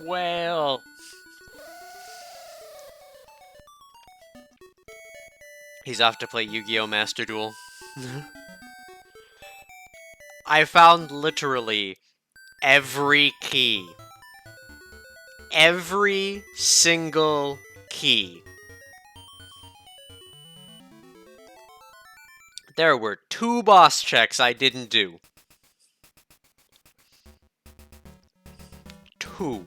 Well... He's off to play Yu-Gi-Oh! Master Duel. I found literally every key. Every single key. There were 2 boss checks I didn't do. 2.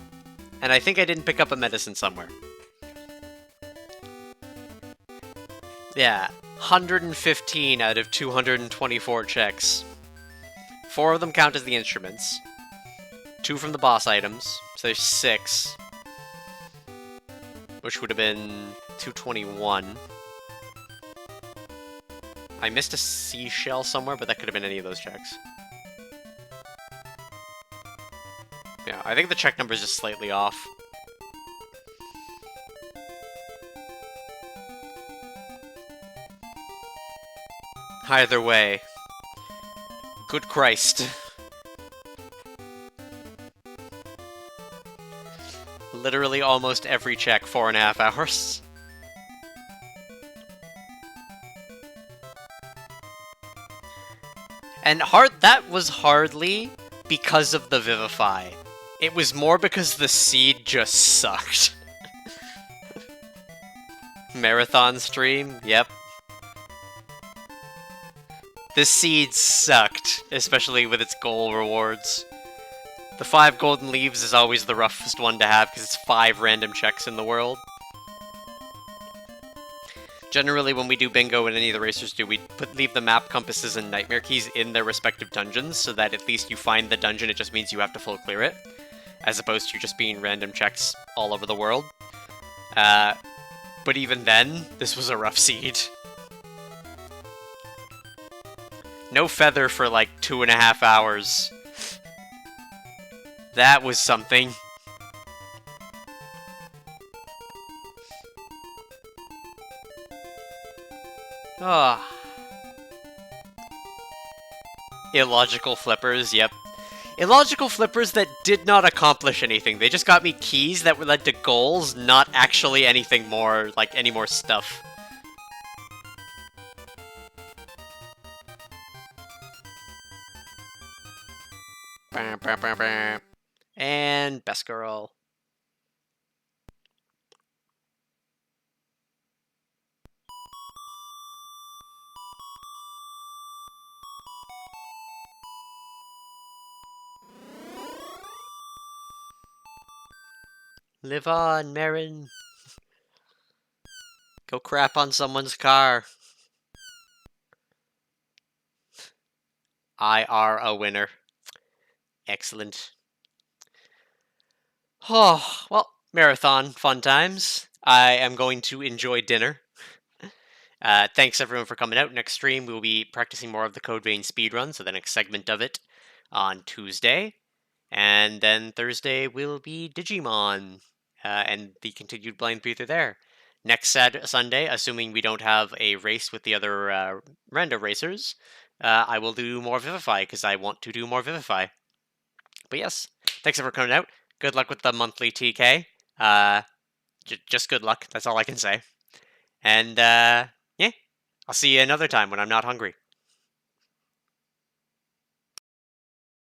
And I think I didn't pick up a medicine somewhere. Yeah, 115 out of 224 checks. 4 of them count as the instruments. 2 from the boss items, so there's 6. Which would have been 221. I missed a seashell somewhere, but that could have been any of those checks. Yeah, I think the check number is just slightly off. Either way. Good Christ. Literally almost every check, 4.5 hours. And that was hardly because of the Vivify. It was more because the seed just sucked. Marathon stream? Yep. The seed sucked, especially with its goal rewards. The 5 golden leaves is always the roughest one to have, because it's 5 random checks in the world. Generally, when we do bingo and any of the racers do, we leave the map compasses and nightmare keys in their respective dungeons, so that at least you find the dungeon, it just means you have to full clear it, as opposed to just being random checks all over the world. But even then, this was a rough seed. No feather for like 2.5 hours. That was something. Ah. Illogical flippers, yep. Illogical flippers that did not accomplish anything. They just got me keys that led to goals, not actually anything more, like any more stuff. And best girl. Live on, Marin. Go crap on someone's car. I are a winner. Excellent. Oh, well, marathon, fun times. I am going to enjoy dinner. Thanks everyone for coming out. Next stream, we will be practicing more of the Code Vein speedrun, so the next segment of it on Tuesday. And then Thursday will be Digimon, and the continued blind breather there. Next Sunday, assuming we don't have a race with the other rando racers, I will do more Vivify, because I want to do more Vivify. But yes, thanks for coming out. Good luck with the monthly TK. Just good luck, that's all I can say. And, yeah, I'll see you another time when I'm not hungry.